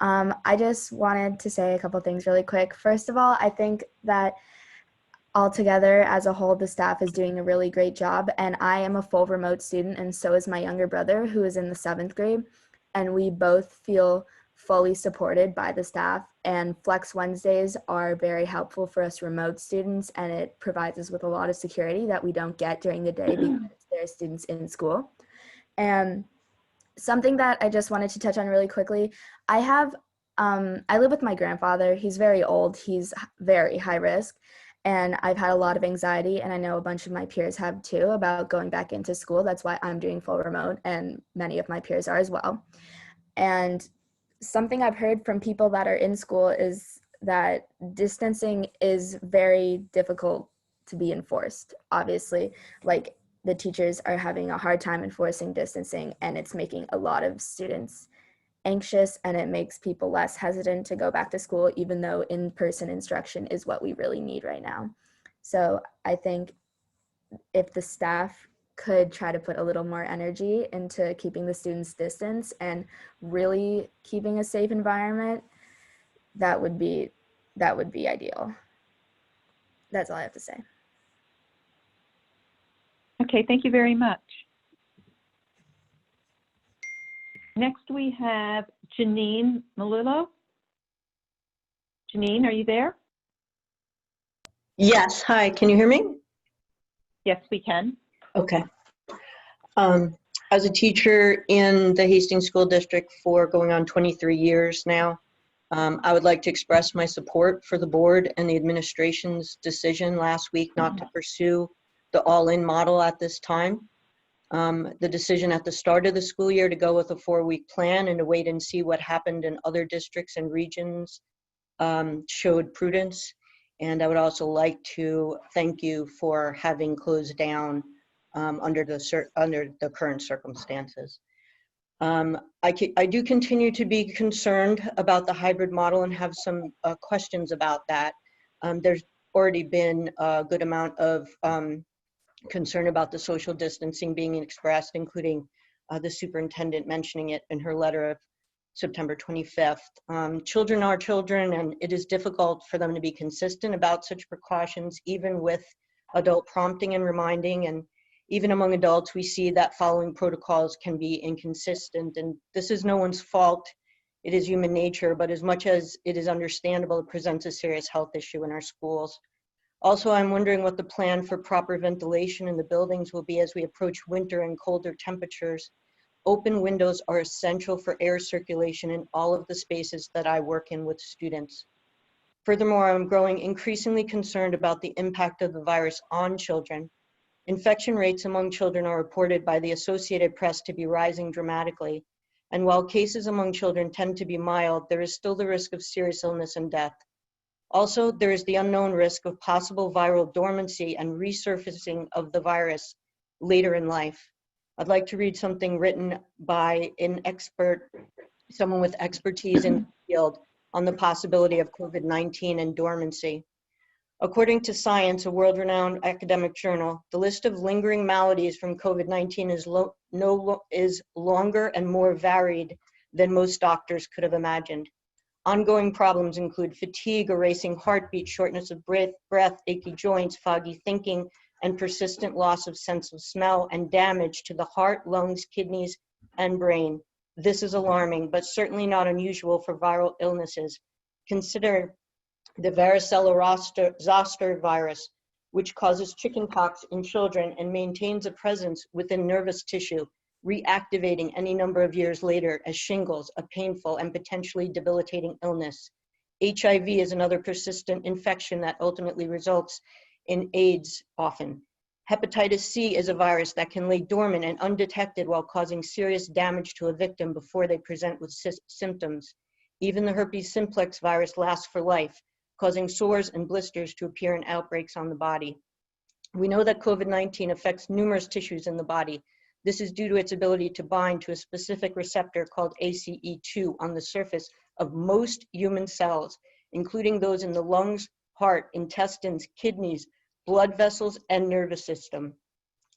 [SPEAKER 5] I just wanted to say a couple things really quick. First of all, I think that altogether as a whole, the staff is doing a really great job, and I am a full remote student, and so is my younger brother, who is in the 7th grade, and we both feel fully supported by the staff, and Flex Wednesdays are very helpful for us remote students, and it provides us with a lot of security that we don't get during the day because there are students in school. And something that I just wanted to touch on really quickly, I live with my grandfather. He's very old, he's very high risk, And I've had a lot of anxiety, and I know a bunch of my peers have too, about going back into school. That's why I'm doing full remote, and many of my peers are as well. And something I've heard from people that are in school is that distancing is very difficult to be enforced. Obviously, like, the teachers are having a hard time enforcing distancing, and it's making a lot of students anxious, and it makes people less hesitant to go back to school, even though in-person instruction is what we really need right now. So I think if the staff could try to put a little more energy into keeping the students distance and really keeping a safe environment, that would be ideal. That's all I have to say.
[SPEAKER 6] Okay, thank you very much. Next, we have Janine Malillo. Janine, are you there?
[SPEAKER 8] Yes, hi, can you hear me?
[SPEAKER 6] Yes, we can.
[SPEAKER 8] Okay. As a teacher in the Hastings School District for going on 23 years now, I would like to express my support for the board and the administration's decision last week not to pursue the all-in model at this time. The decision at the start of the school year to go with a 4-week plan and to wait and see what happened in other districts and regions showed prudence. And I would also like to thank you for having closed down under the current circumstances. I do continue to be concerned about the hybrid model and have some questions about that. There's already been a good amount of concern about the social distancing being expressed, including the superintendent mentioning it in her letter of September 25th. Children are children, and it is difficult for them to be consistent about such precautions, even with adult prompting and reminding. And even among adults, we see that following protocols can be inconsistent. And this is no one's fault. It is human nature, but as much as it is understandable, it presents a serious health issue in our schools. Also, I'm wondering what the plan for proper ventilation in the buildings will be as we approach winter and colder temperatures. Open windows are essential for air circulation in all of the spaces that I work in with students. Furthermore, I'm growing increasingly concerned about the impact of the virus on children. Infection rates among children are reported by the Associated Press to be rising dramatically. And while cases among children tend to be mild, there is still the risk of serious illness and death. Also, there is the unknown risk of possible viral dormancy and resurfacing of the virus later in life. I'd like to read something written by an expert, someone with expertise in the field, on the possibility of COVID-19 and dormancy. According to Science, a world-renowned academic journal, the list of lingering maladies from COVID-19 is longer and more varied than most doctors could have imagined. Ongoing problems include fatigue, a racing heartbeat, shortness of breath, achy joints, foggy thinking, and persistent loss of sense of smell, and damage to the heart, lungs, kidneys, and brain. This is alarming, but certainly not unusual for viral illnesses. Consider the varicella-zoster virus, which causes chickenpox in children and maintains a presence within nervous tissue, reactivating any number of years later as shingles, a painful and potentially debilitating illness. HIV is another persistent infection that ultimately results in AIDS often. Hepatitis C is a virus that can lay dormant and undetected while causing serious damage to a victim before they present with symptoms. Even the herpes simplex virus lasts for life, causing sores and blisters to appear in outbreaks on the body. We know that COVID-19 affects numerous tissues in the body. This is due to its ability to bind to a specific receptor called ACE2 on the surface of most human cells, including those in the lungs, heart, intestines, kidneys, blood vessels, and nervous system.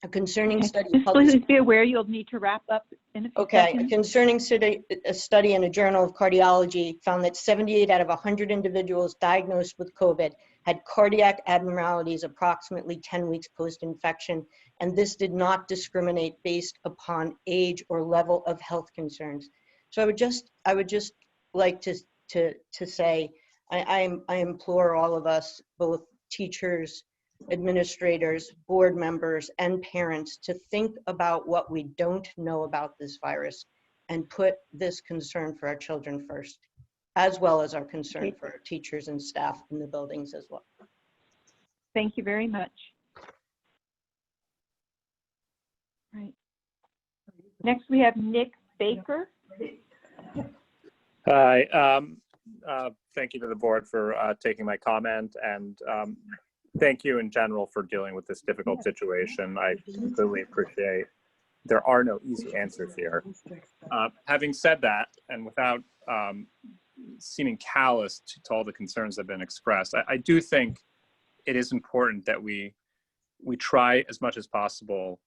[SPEAKER 8] A concerning study published—
[SPEAKER 6] Please be aware you'll need to wrap up in a few seconds.
[SPEAKER 8] A concerning study in a journal of cardiology found that 78 out of 100 individuals diagnosed with COVID had cardiac abnormalities approximately 10 weeks post-infection, and this did not discriminate based upon age or level of health concerns. So I would just like to say, I implore all of us, both teachers, administrators, board members, and parents, to think about what we don't know about this virus and put this concern for our children first, as well as our concern for our teachers and staff in the buildings as well.
[SPEAKER 6] Thank you very much. Right. Next, we have Nick Baker.
[SPEAKER 9] Hi. Thank you to the board for taking my comment, and thank you in general for dealing with this difficult situation. I completely appreciate there are no easy answers here. Having said that, and without seeming callous to all the concerns that have been expressed, I do think it is important that we try as much as possible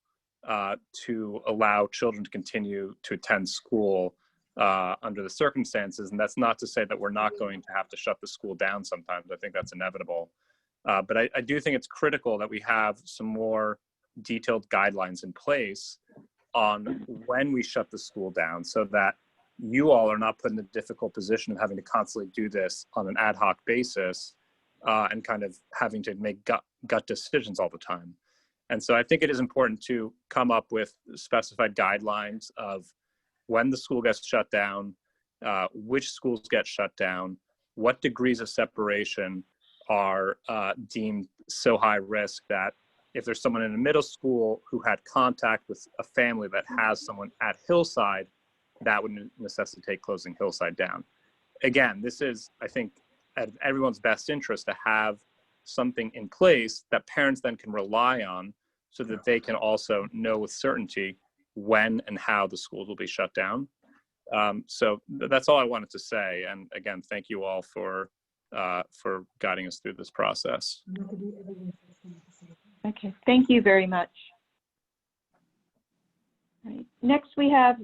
[SPEAKER 9] to allow children to continue to attend school under the circumstances. And that's not to say that we're not going to have to shut the school down sometimes. I think that's inevitable. But I do think it's critical that we have some more detailed guidelines in place on when we shut the school down, so that you all are not put in the difficult position of having to constantly do this on an ad hoc basis and kind of having to make gut decisions all the time. And so I think it is important to come up with specified guidelines of when the school gets shut down, which schools get shut down, what degrees of separation are deemed so high risk that if there's someone in a middle school who had contact with a family that has someone at Hillside, that would necessitate closing Hillside down. Again, this is, I think, at everyone's best interest to have something in place that parents then can rely on so that they can also know with certainty when and how the schools will be shut down. So that's all I wanted to say. And again, thank you all for guiding us through this process.
[SPEAKER 6] Okay, thank you very much. Right. Next, we have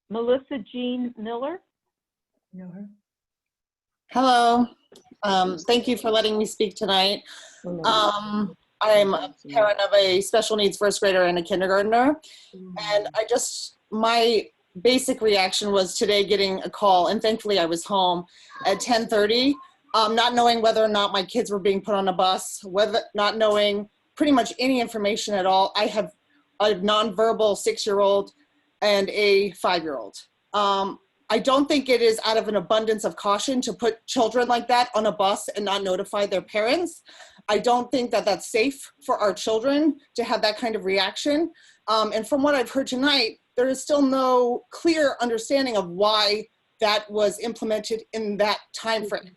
[SPEAKER 6] Melissa Jean Miller.
[SPEAKER 10] Hello. Thank you for letting me speak tonight. I'm a parent of a special needs first grader and a kindergartner. And my basic reaction was today getting a call, and thankfully I was home at 10:30, not knowing whether or not my kids were being put on a bus, not knowing pretty much any information at all. I have a nonverbal 6-year-old and a 5-year-old. I don't think it is out of an abundance of caution to put children like that on a bus and not notify their parents. I don't think that that's safe for our children to have that kind of reaction. And from what I've heard tonight, there is still no clear understanding of why that was implemented in that time frame.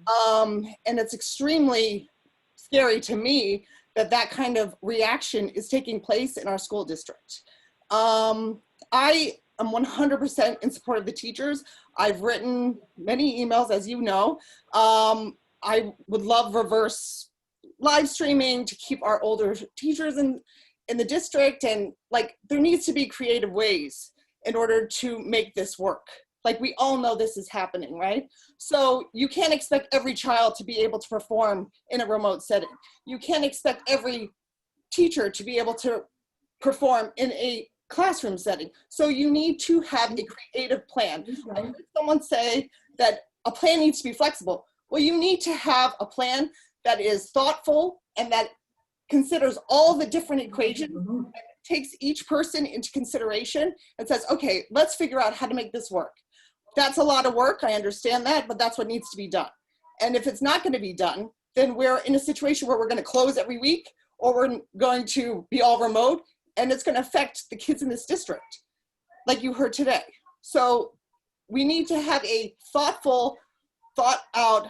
[SPEAKER 10] And it's extremely scary to me that that kind of reaction is taking place in our school district. I am 100% in support of the teachers. I've written many emails, as you know. I would love reverse live streaming to keep our older teachers in the district, and like there needs to be creative ways in order to make this work. Like we all know this is happening, right? So you can't expect every child to be able to perform in a remote setting. You can't expect every teacher to be able to perform in a classroom setting. So you need to have a creative plan. I heard someone say that a plan needs to be flexible. Well, you need to have a plan that is thoughtful and that considers all the different equations, and takes each person into consideration and says, okay, let's figure out how to make this work. That's a lot of work, I understand that, but that's what needs to be done. And if it's not going to be done, then we're in a situation where we're going to close every week, or we're going to be all remote, and it's going to affect the kids in this district, like you heard today. So we need to have a thoughtful, thought out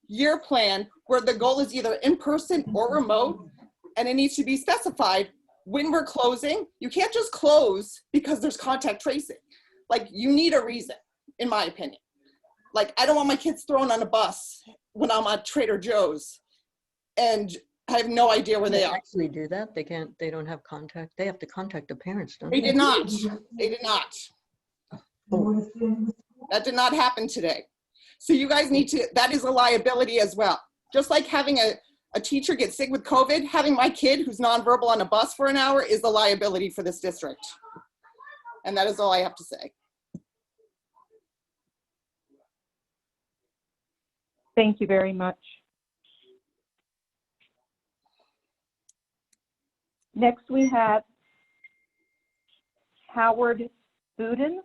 [SPEAKER 10] year plan where the goal is either in person or remote, and it needs to be specified when we're closing. You can't just close because there's contact tracing. Like you need a reason, in my opinion. Like I don't want my kids thrown on a bus when I'm at Trader Joe's and I have no idea where they are.
[SPEAKER 8] Actually do that? They don't have contact. They have to contact the parents, don't they?
[SPEAKER 10] They did not. They did not.
[SPEAKER 8] Oh.
[SPEAKER 10] That did not happen today. So you guys need to, that is a liability as well. Just like having a teacher get sick with COVID, having my kid who's nonverbal on a bus for an hour is a liability for this district. And that is all I have to say.
[SPEAKER 6] Thank you very much. Next, we have Howard Budin.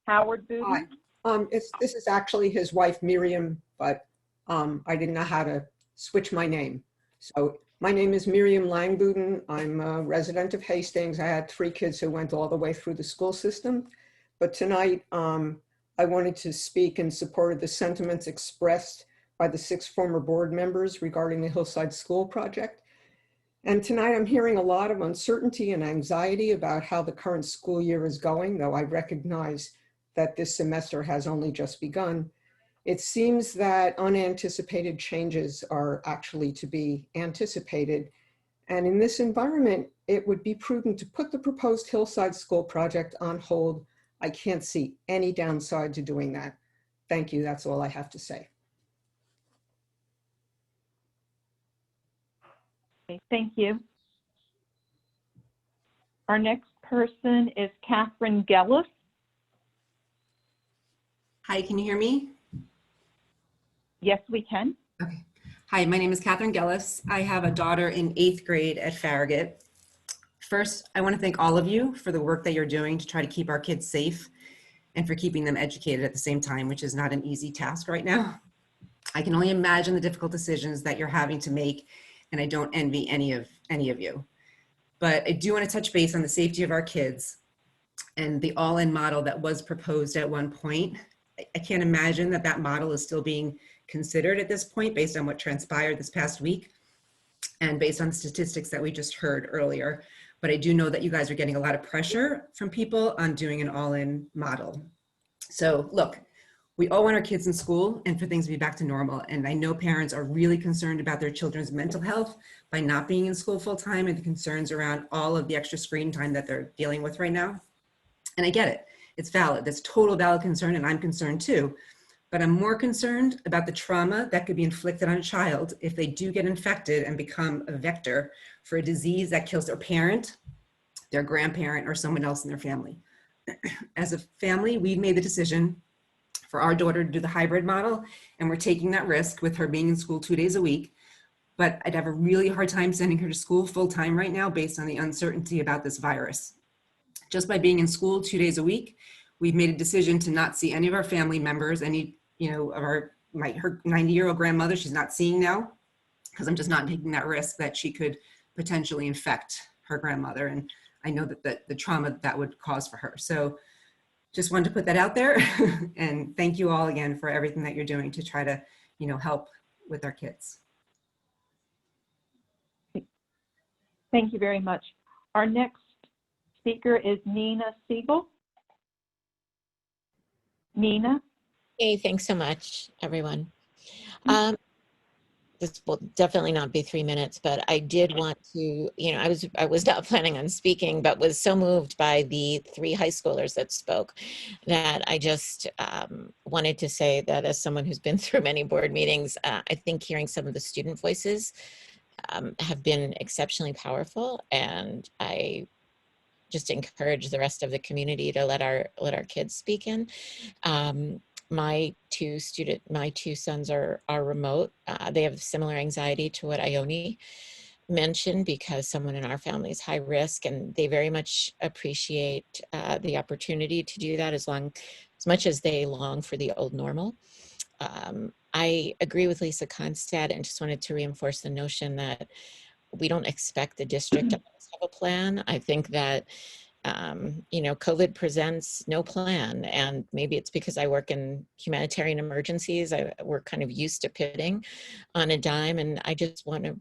[SPEAKER 6] Howard Budin.
[SPEAKER 23] Hi. This is actually his wife, Miriam, but
[SPEAKER 11] I didn't know how to switch my name. So my name is Miriam Langbuden. I'm a resident of Hastings. I had 3 kids who went all the way through the school system. But tonight, I wanted to speak in support of the sentiments expressed by the 6 former board members regarding the Hillside School project. And tonight I'm hearing a lot of uncertainty and anxiety about how the current school year is going, though I recognize that this semester has only just begun. It seems that unanticipated changes are actually to be anticipated. And in this environment, it would be prudent to put the proposed Hillside School project on hold. I can't see any downside to doing that. Thank you. That's all I have to say.
[SPEAKER 6] Okay, thank you. Our next person is Catherine Gellis.
[SPEAKER 13] Hi, can you hear me?
[SPEAKER 6] Yes, we can.
[SPEAKER 13] Okay. Hi, my name is Catherine Gellis. I have a daughter in 8th grade at Farragut. First, I want to thank all of you for the work that you're doing to try to keep our kids safe and for keeping them educated at the same time, which is not an easy task right now. I can only imagine the difficult decisions that you're having to make, and I don't envy any of you. But I do want to touch base on the safety of our kids and the all-in model that was proposed at one point. I can't imagine that that model is still being considered at this point based on what transpired this past week and based on the statistics that we just heard earlier. But I do know that you guys are getting a lot of pressure from people on doing an all-in model. So look, we all want our kids in school and for things to be back to normal. And I know parents are really concerned about their children's mental health by not being in school full time and the concerns around all of the extra screen time that they're dealing with right now. And I get it, it's valid, that's total valid concern, and I'm concerned too. But I'm more concerned about the trauma that could be inflicted on a child if they do get infected and become a vector for a disease that kills their parent, their grandparent, or someone else in their family. As a family, we've made the decision for our daughter to do the hybrid model, and we're taking that risk with her being in school 2 days a week. But I'd have a really hard time sending her to school full time right now based on the uncertainty about this virus. Just by being in school 2 days a week, we've made a decision to not see any of our family members, any, of her 90-year-old grandmother, she's not seeing now, because I'm just not taking that risk that she could potentially infect her grandmother. And I know that the trauma that would cause for her. So just wanted to put that out there. And thank you all again for everything that you're doing to try to, help with our kids.
[SPEAKER 6] Thank you very much. Our next speaker is Nina Siegel. Nina.
[SPEAKER 23] Hey, thanks so much, everyone. This will definitely not be 3 minutes, but I did want to, I was not planning on speaking, but was so moved by the 3 high schoolers that spoke that I just wanted to say that as someone who's been through many board meetings, I think hearing some of the student voices have been exceptionally powerful, and I just encourage the rest of the community to let our kids speak in. My two sons are remote. They have similar anxiety to what Ione mentioned because someone in our family is high risk, and they very much appreciate the opportunity to do that as much as they long for the old normal. I agree with Lisa Konstad and just wanted to reinforce the notion that we don't expect the district to have a plan. I think that COVID presents no plan, and maybe it's because I work in humanitarian emergencies. We're kind of used to pivoting on a dime, and I just want to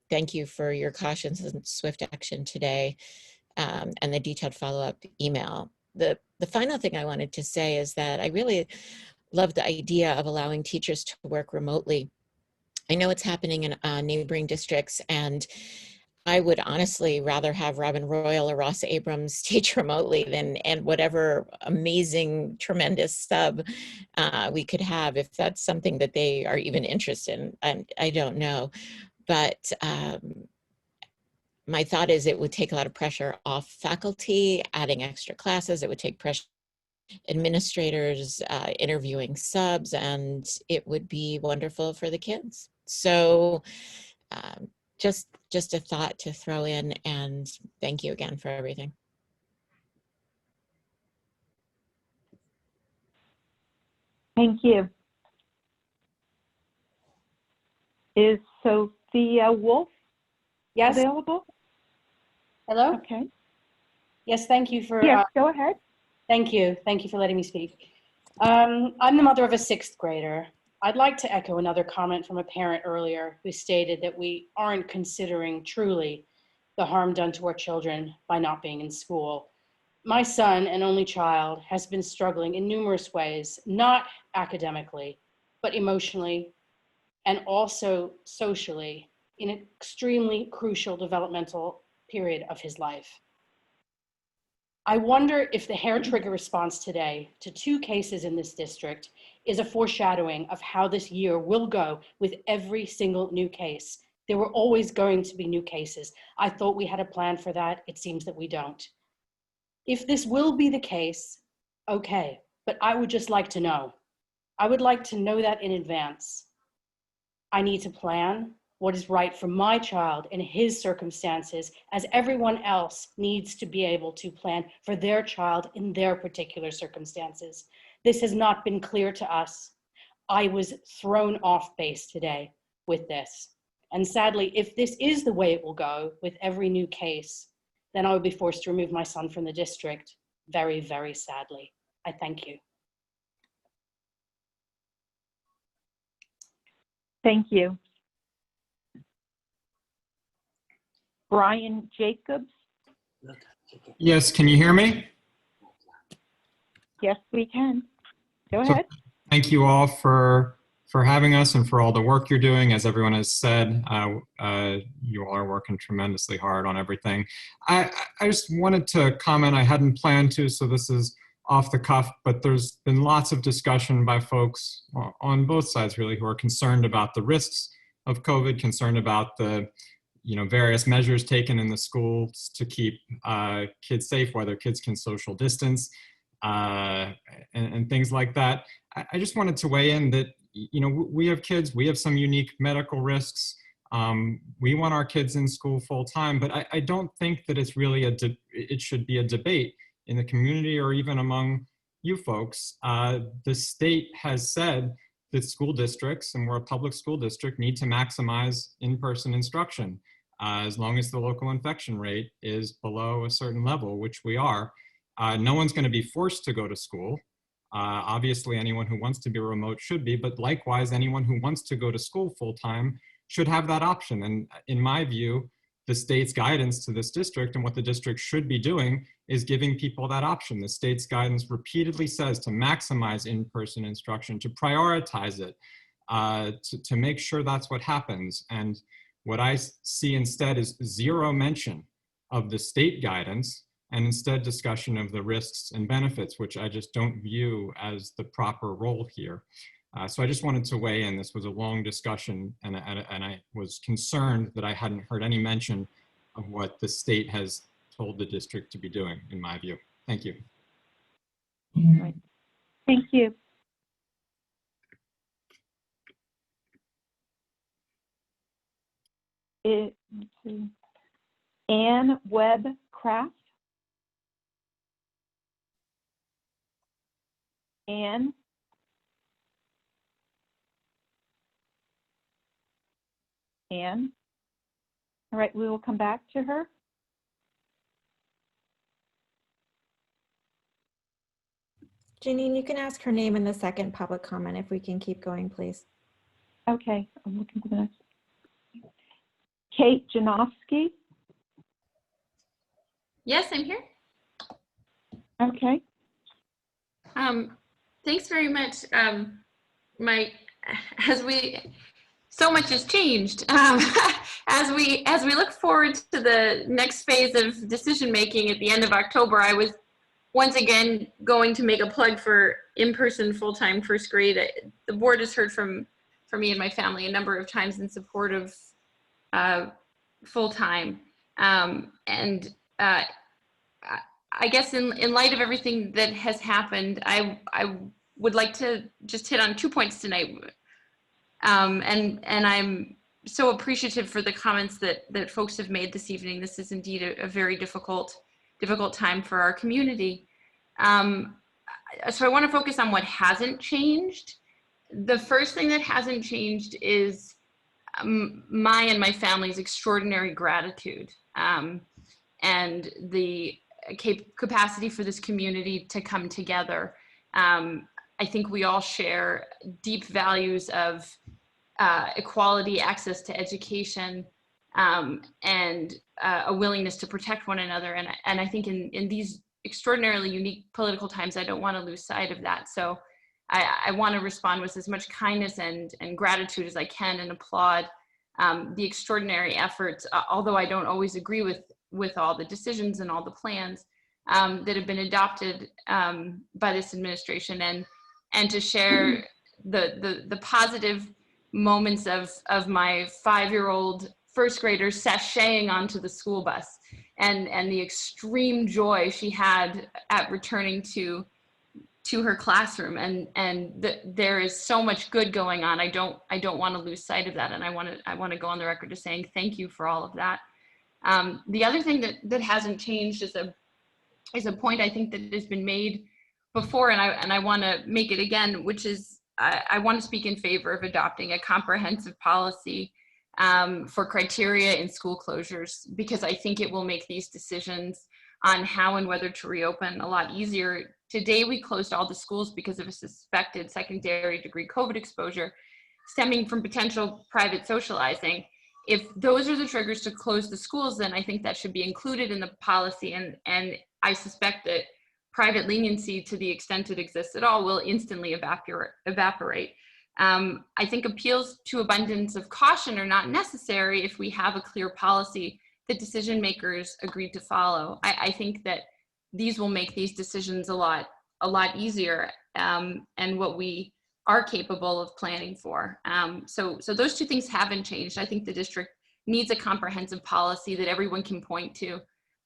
[SPEAKER 23] thank you for your cautions and swift action today, and the detailed follow-up email. The final thing I wanted to say is that I really love the idea of allowing teachers to work remotely. I know it's happening in neighboring districts, and I would honestly rather have Robin Royal or Ross Abrams teach remotely and whatever amazing, tremendous sub we could have, if that's something that they are even interested in. I don't know, but my thought is it would take a lot of pressure off faculty, adding extra classes. It would take pressure administrators interviewing subs, and it would be wonderful for the kids. So just a thought to throw in, and thank you again for everything.
[SPEAKER 6] Thank you. Is Sophia Wolf
[SPEAKER 12] Yes.
[SPEAKER 6] available?
[SPEAKER 12] Hello?
[SPEAKER 6] Okay.
[SPEAKER 12] Yes, thank you for.
[SPEAKER 6] Yes, go ahead.
[SPEAKER 12] Thank you. Thank you for letting me speak. I'm the mother of a 6th grader. I'd like to echo another comment from a parent earlier who stated that we aren't considering truly the harm done to our children by not being in school. My son, an only child, has been struggling in numerous ways, not academically, but emotionally and also socially in an extremely crucial developmental period of his life. I wonder if the hair trigger response today to 2 cases in this district is a foreshadowing of how this year will go with every single new case. There were always going to be new cases. I thought we had a plan for that. It seems that we don't. If this will be the case, okay, but I would just like to know. I would like to know that in advance. I need to plan what is right for my child in his circumstances, as everyone else needs to be able to plan for their child in their particular circumstances. This has not been clear to us. I was thrown off base today with this. And sadly, if this is the way it will go with every new case, then I would be forced to remove my son from the district. Very, very sadly. I thank you.
[SPEAKER 6] Thank you. Brian Jacobs.
[SPEAKER 14] Yes, can you hear me?
[SPEAKER 6] Yes, we can. Go ahead.
[SPEAKER 14] Thank you all for having us and for all the work you're doing. As everyone has said, you all are working tremendously hard on everything. I just wanted to comment, I hadn't planned to, so this is off the cuff, but there's been lots of discussion by folks on both sides really who are concerned about the risks of COVID, concerned about the various measures taken in the schools to keep kids safe, whether kids can social distance and things like that. I just wanted to weigh in that, we have kids, we have some unique medical risks. We want our kids in school full time, but I don't think that it's really it should be a debate in the community or even among you folks. The state has said that school districts, and we're a public school district, need to maximize in-person instruction as long as the local infection rate is below a certain level, which we are. No one's going to be forced to go to school. Obviously, anyone who wants to be remote should be, but likewise, anyone who wants to go to school full-time should have that option. And in my view, the state's guidance to this district and what the district should be doing is giving people that option. The state's guidance repeatedly says to maximize in-person instruction, to prioritize it, to make sure that's what happens. And what I see instead is zero mention of the state guidance and instead discussion of the risks and benefits, which I just don't view as the proper role here. So I just wanted to weigh in. This was a long discussion, and I was concerned that I hadn't heard any mention of what the state has told the district to be doing, in my view. Thank you.
[SPEAKER 6] Right. Thank you. Let's see. Anne Webb Craft. Anne. Anne. All right, we will come back to her.
[SPEAKER 3] Janine, you can ask her name in the second public comment if we can keep going, please.
[SPEAKER 6] Okay, I'm looking for the next. Kate Janowski.
[SPEAKER 15] Yes, I'm here.
[SPEAKER 6] Okay.
[SPEAKER 15] Thanks very much. So much has changed. As we look forward to the next phase of decision making at the end of October, I was once again going to make a plug for in-person full-time first grade. The board has heard from me and my family a number of times in support of full-time. I guess in light of everything that has happened, I would like to just hit on 2 points tonight. And I'm so appreciative for the comments that folks have made this evening. This is indeed a very difficult time for our community. So I want to focus on what hasn't changed. The first thing that hasn't changed is my and my family's extraordinary gratitude and the capacity for this community to come together. I think we all share deep values of equality, access to education, and a willingness to protect one another. And I think in these extraordinarily unique political times, I don't want to lose sight of that. So I want to respond with as much kindness and gratitude as I can, and applaud the extraordinary efforts, although I don't always agree with all the decisions and all the plans that have been adopted by this administration, and to share the positive moments of my 5-year-old first grader sashaying onto the school bus, and the extreme joy she had at returning to her classroom, and there is so much good going on. I don't want to lose sight of that, and I want to go on the record as saying thank you for all of that. The other thing that hasn't changed is a point I think that has been made before, and I want to make it again, which is I want to speak in favor of adopting a comprehensive policy for criteria in school closures, because I think it will make these decisions on how and whether to reopen a lot easier. Today, we closed all the schools because of a suspected secondary degree COVID exposure stemming from potential private socializing. If those are the triggers to close the schools, then I think that should be included in the policy. And I suspect that private leniency, to the extent it exists at all, will instantly evaporate. I think appeals to abundance of caution are not necessary if we have a clear policy that decision makers agreed to follow. I think that these will make these decisions a lot easier, and what we are capable of planning for. So those two things haven't changed. I think the district needs a comprehensive policy that everyone can point to,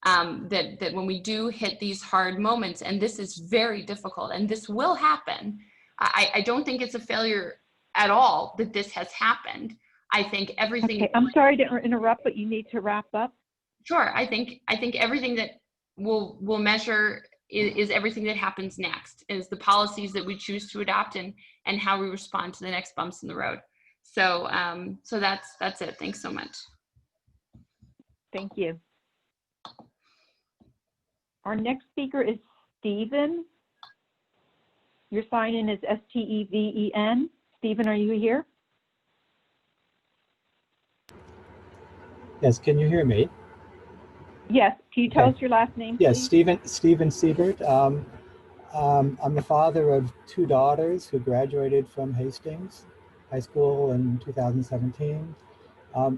[SPEAKER 15] that when we do hit these hard moments, and this is very difficult, and this will happen. I don't think it's a failure at all that this has happened. I think everything.
[SPEAKER 6] Okay, I'm sorry to interrupt, but you need to wrap up.
[SPEAKER 15] Sure. I think everything that we'll measure is everything that happens next, is the policies that we choose to adopt, and how we respond to the next bumps in the road. So so that's it. Thanks so much.
[SPEAKER 6] Thank you. Our next speaker is Stephen. Your sign in is S-T-E-V-E-N. Stephen, are you here?
[SPEAKER 7] Yes, can you hear me?
[SPEAKER 6] Yes, can you tell us your last name,
[SPEAKER 7] Yes,
[SPEAKER 6] please?
[SPEAKER 7] Stephen Siebert. I'm the father of 2 daughters who graduated from Hastings High School in 2017.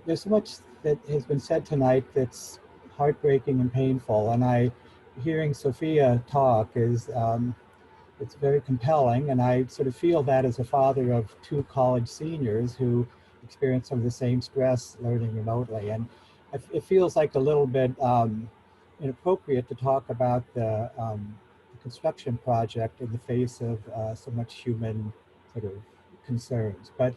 [SPEAKER 7] There's so much that has been said tonight that's heartbreaking and painful, and hearing Sophia talk is it's very compelling, and I sort of feel that as a father of 2 college seniors who experience some of the same stress learning remotely. And it feels like a little bit inappropriate to talk about the construction project in the face of so much human sort of concerns. But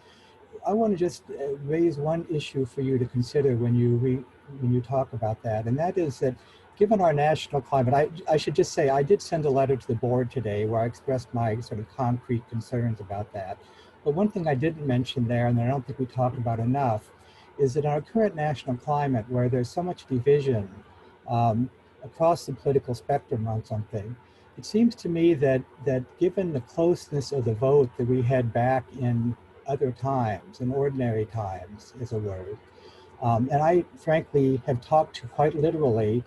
[SPEAKER 7] I want to just raise one issue for you to consider when you talk about that, and that is that given our national climate, I should just say I did send a letter to the board today where I expressed my sort of concrete concerns about that. But one thing I didn't mention there, and I don't think we talk about enough, is that our current national climate, where there's so much division across the political spectrum on something, it seems to me that given the closeness of the vote that we had back in other times, in ordinary times, is a word, and I frankly have talked to quite literally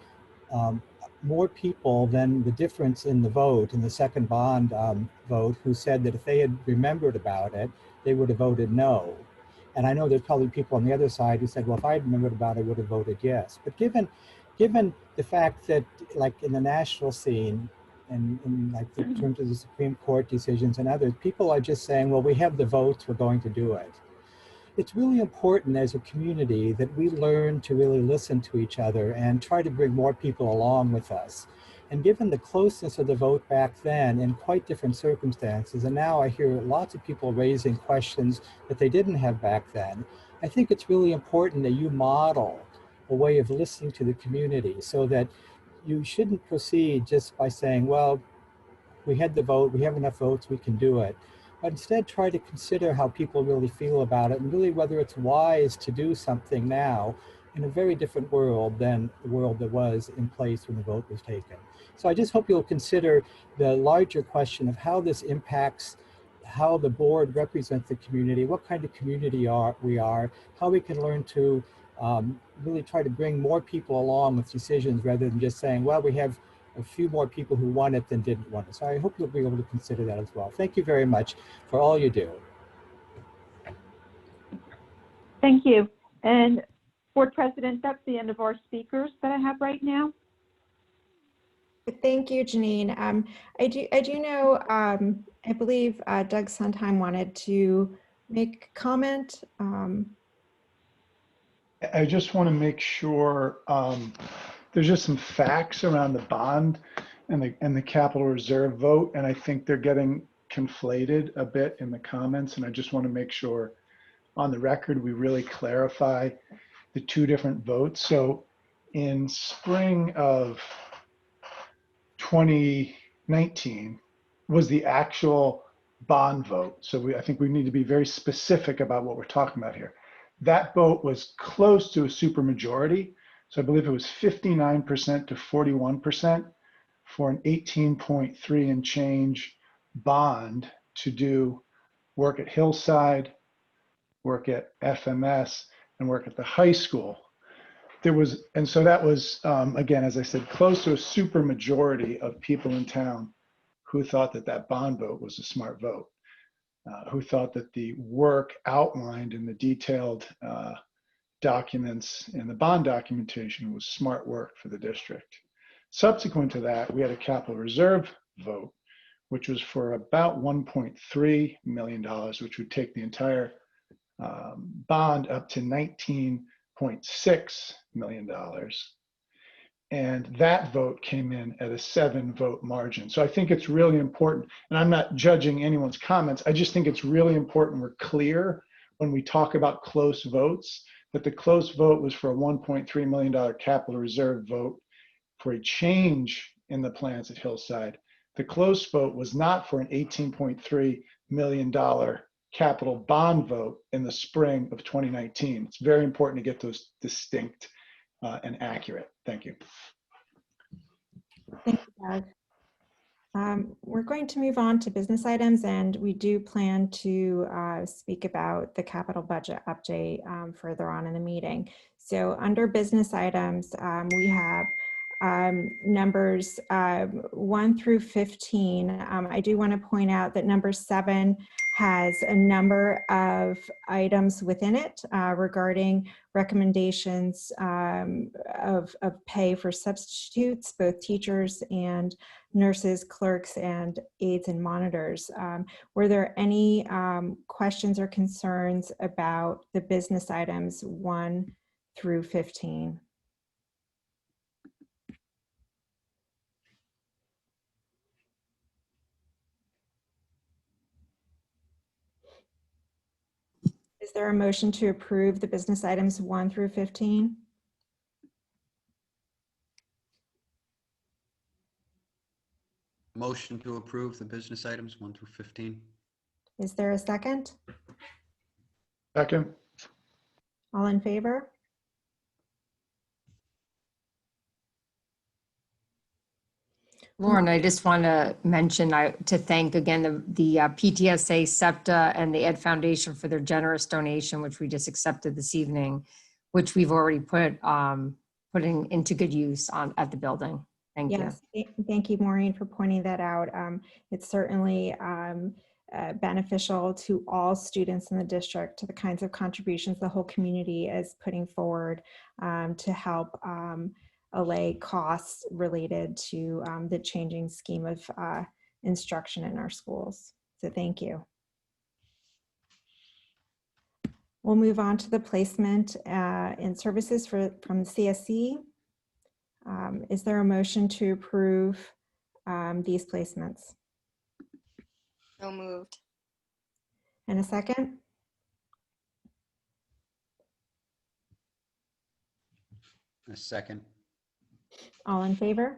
[SPEAKER 7] more people than the difference in the vote, in the second bond vote, who said that if they had remembered about it, they would have voted no. And I know there's probably people on the other side who said, well, if I had remembered about it, I would have voted yes. But given the fact that, like in the national scene, and in terms of the Supreme Court decisions and others, people are just saying, well, we have the votes, we're going to do it. It's really important as a community that we learn to really listen to each other and try to bring more people along with us. And given the closeness of the vote back then in quite different circumstances, and now I hear lots of people raising questions that they didn't have back then, I think it's really important that you model a way of listening to the community so that you shouldn't proceed just by saying, well, we had the vote, we have enough votes, we can do it. but instead try to consider how people really feel about it and really whether it's wise to do something now in a very different world than the world that was in place when the vote was taken. So I just hope you'll consider the larger question of how this impacts how the board represents the community, what kind of community we are, how we can learn to really try to bring more people along with decisions rather than just saying, well, we have a few more people who want it than didn't want it. So I hope you'll be able to consider that as well. Thank you very much for all you do.
[SPEAKER 6] Thank you. And Board President, that's the end of our speakers that I have right now.
[SPEAKER 3] Thank you, Janine. I do know, I believe Doug Sondheim wanted to make a comment.
[SPEAKER 16] I just want to make sure there's just some facts around the bond and the capital reserve vote, and I think they're getting conflated a bit in the comments, and I just want to make sure on the record we really clarify the two different votes. So in spring of 2019 was the actual bond vote. So I think we need to be very specific about what we're talking about here. That vote was close to a supermajority. So I believe it was 59% to 41% for an 18.3 and change bond to do work at Hillside, work at FMS, and work at the high school. And so that was, again, as I said, close to a supermajority of people in town who thought that that bond vote was a smart vote, who thought that the work outlined in the detailed documents and the bond documentation was smart work for the district. Subsequent to that, we had a capital reserve vote, which was for about $1.3 million, which would take the entire bond up to $19.6 million. And that vote came in at a 7-vote margin. So I think it's really important, and I'm not judging anyone's comments, I just think it's really important we're clear when we talk about close votes, that the close vote was for a $1.3 million capital reserve vote for a change in the plans at Hillside. The close vote was not for an $18.3 million capital bond vote in the spring of 2019. It's very important to get those distinct and accurate. Thank you.
[SPEAKER 3] Thank you, Doug. We're going to move on to business items, and we do plan to speak about the capital budget update further on in the meeting. So under business items, we have numbers 1 through 15. I do want to point out that number 7 has a number of items within it regarding recommendations of pay for substitutes, both teachers and nurses, clerks, and aides and monitors. Were there any questions or concerns about the business items 1 through 15? Is there a motion to approve the business items 1 through 15?
[SPEAKER 21] Motion to approve the business items 1 through 15.
[SPEAKER 3] Is there a second?
[SPEAKER 16] Second.
[SPEAKER 3] All in favor?
[SPEAKER 17] Lauren, I just want to mention to thank again the PTSA, SEPTA, and the Ed Foundation for their generous donation, which we just accepted this evening, which we've already putting into good use at the building. Thank you.
[SPEAKER 3] Yes, thank you, Maureen, for pointing that out. It's certainly beneficial to all students in the district, to the kinds of contributions the whole community is putting forward to help allay costs related to the changing scheme of instruction in our schools. So thank you. We'll move on to the placement in services from the CSC. Is there a motion to approve these placements?
[SPEAKER 18] So moved.
[SPEAKER 3] And a second?
[SPEAKER 21] A second.
[SPEAKER 3] All in favor?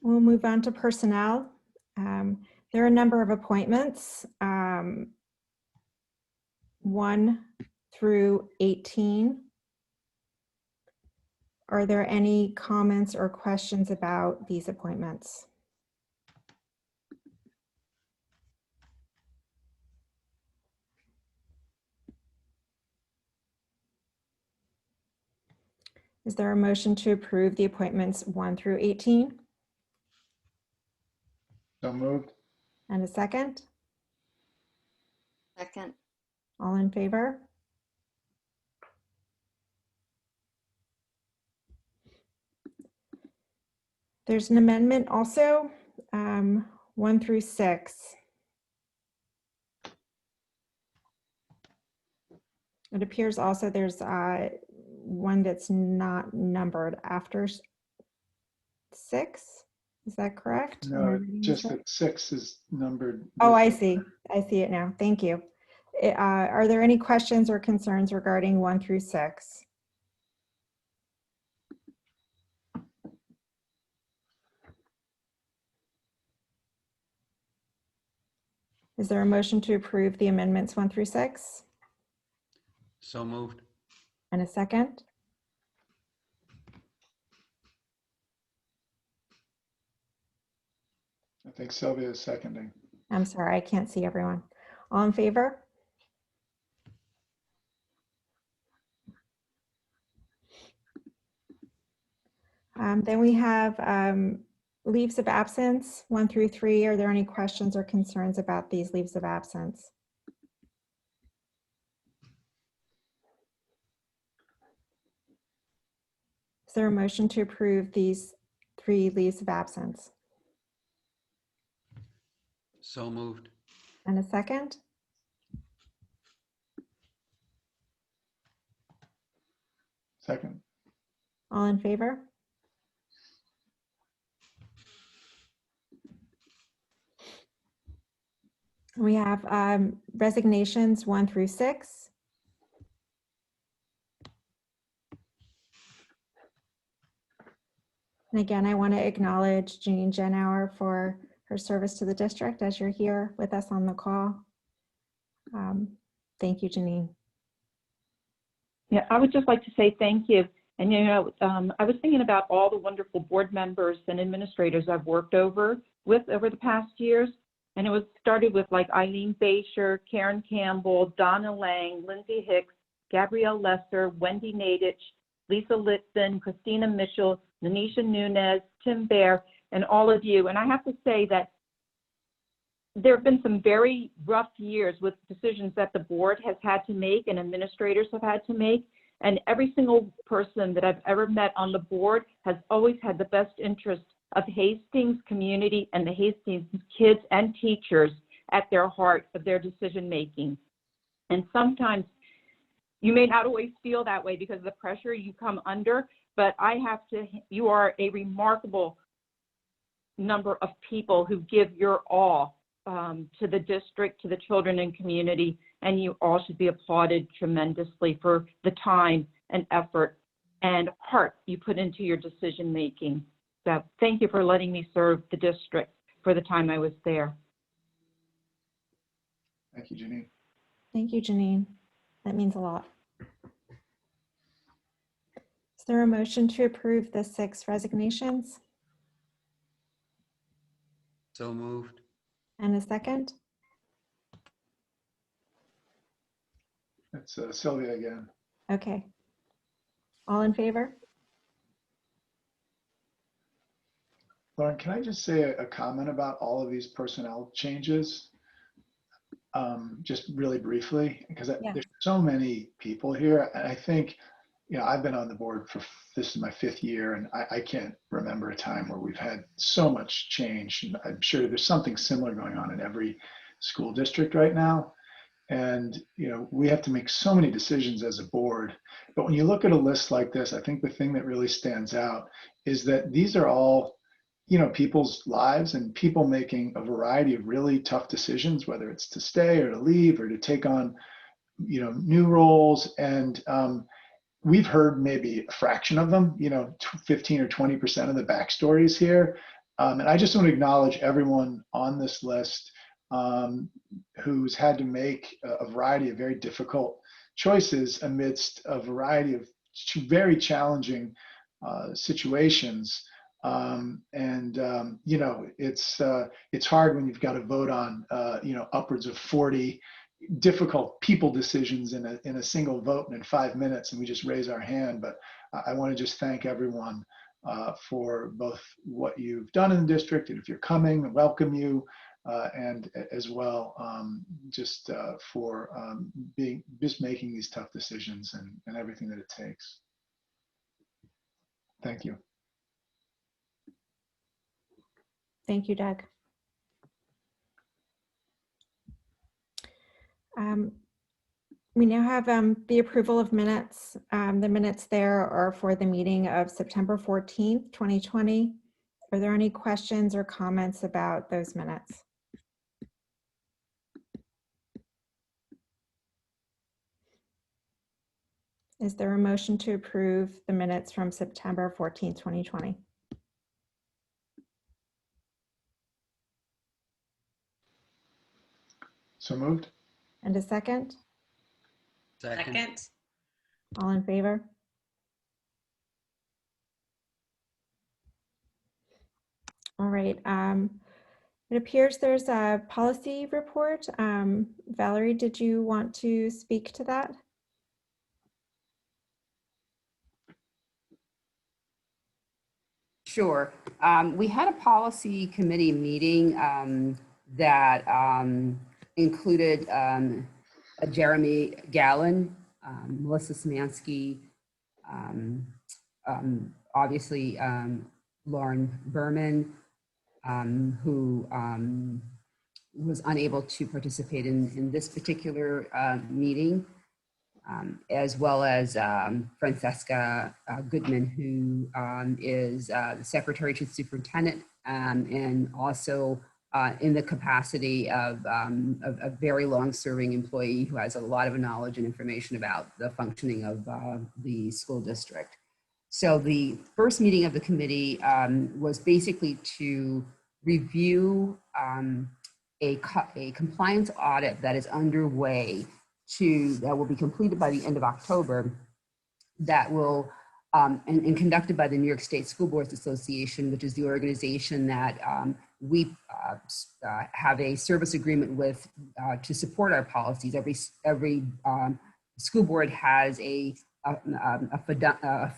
[SPEAKER 3] We'll move on to personnel. There are a number of appointments, 1 through 18. Are there any comments or questions about these appointments? Is there a motion to approve the appointments 1 through 18?
[SPEAKER 16] So moved.
[SPEAKER 3] And a second?
[SPEAKER 18] Second.
[SPEAKER 3] All in favor? There's an amendment also, 1 through 6. It appears also there's one that's not numbered after 6. Is that correct? Am I
[SPEAKER 16] No,
[SPEAKER 3] reading this
[SPEAKER 16] just
[SPEAKER 3] right?
[SPEAKER 16] that 6 is numbered.
[SPEAKER 3] Oh, I see. I see it now. Thank you. Are there any questions or concerns regarding 1 through 6? Is there a motion to approve the amendments 1 through 6?
[SPEAKER 21] So moved.
[SPEAKER 3] And a second?
[SPEAKER 16] I think Sylvia is seconding.
[SPEAKER 3] I'm sorry, I can't see everyone. All in favor? Then we have leaves of absence 1 through 3. Are there any questions or concerns about these leaves of absence? Is there a motion to approve these 3 leaves of absence?
[SPEAKER 21] So moved.
[SPEAKER 3] And a second?
[SPEAKER 16] Second.
[SPEAKER 3] All in favor? We have resignations 1 through 6. And again, I want to acknowledge Janine Genauer for her service to the district as you're here with us on the call. Thank you, Janine.
[SPEAKER 6] Yeah, I would just like to say thank you. And, you know, I was thinking about all the wonderful board members and administrators I've worked with over the past years. And it was started with like Eileen Basher, Karen Campbell, Donna Lang, Lindsay Hicks, Gabrielle Lesser, Wendy Nadich, Lisa Litvin, Christina Mitchell, Nanisha Nunez, Tim Bear, and all of you. And I have to say that there have been some very rough years with decisions that the board has had to make and administrators have had to make. And every single person that I've ever met on the board has always had the best interest of Hastings community and the Hastings kids and teachers at their heart of their decision making. And sometimes you may not always feel that way because of the pressure you come under, but you are a remarkable number of people who give your all to the district, to the children and community, and you all should be applauded tremendously for the time and effort and heart you put into your decision making. So thank you for letting me serve the district for the time I was there.
[SPEAKER 16] Thank you, Janine.
[SPEAKER 3] Thank you, Janine. That means a lot. Is there a motion to approve the 6 resignations?
[SPEAKER 21] So moved.
[SPEAKER 3] And a second?
[SPEAKER 16] It's Sylvia again.
[SPEAKER 3] Okay. All in favor?
[SPEAKER 16] Lauren, can I just say a comment about all of these personnel changes? Just really briefly, because there's so many people here. And I think, you know, I've been on the board for, this is my 5th year, and I can't remember a time where we've had so much change. And I'm sure there's something similar going on in every school district right now. And, you know, we have to make so many decisions as a board. But when you look at a list like this, I think the thing that really stands out is that these are all, you know, people's lives and people making a variety of really tough decisions, whether it's to stay or to leave or to take on, you know, new roles. And we've heard maybe a fraction of them, you know, 15 or 20% of the backstories here. And I just want to acknowledge everyone on this list who's had to make a variety of very difficult choices amidst a variety of very challenging situations. You know, it's hard when you've got to vote on you know, upwards of 40 difficult people decisions in a single vote and in 5 minutes, and we just raise our hand. But I want to just thank everyone for both what you've done in the district, and if you're coming, welcome you, and as well just for making these tough decisions and everything that it takes. Thank you.
[SPEAKER 3] Thank you, Doug. We now have the approval of minutes. The minutes there are for the meeting of September 14th, 2020. Are there any questions or comments about those minutes? Is there a motion to approve the minutes from September 14th, 2020?
[SPEAKER 16] So moved.
[SPEAKER 3] And a second?
[SPEAKER 21] Second.
[SPEAKER 3] All in favor? All right. It appears there's a policy report. Valerie, did you want to speak to that?
[SPEAKER 1] Sure. We had a policy committee meeting that included Jeremy Gallen, Melissa Szymanski, obviously Lauren Berman, who was unable to participate in this particular meeting, as well as Francesca Goodman, who is the secretary to the superintendent, and also in the capacity of a very long-serving employee who has a lot of knowledge and information about the functioning of the school district. So the first meeting of the committee was basically to review a compliance audit that is underway that will be completed by the end of October, that will and conducted by the New York State School Boards Association, which is the organization that we have a service agreement with to support our policies. Every school board has a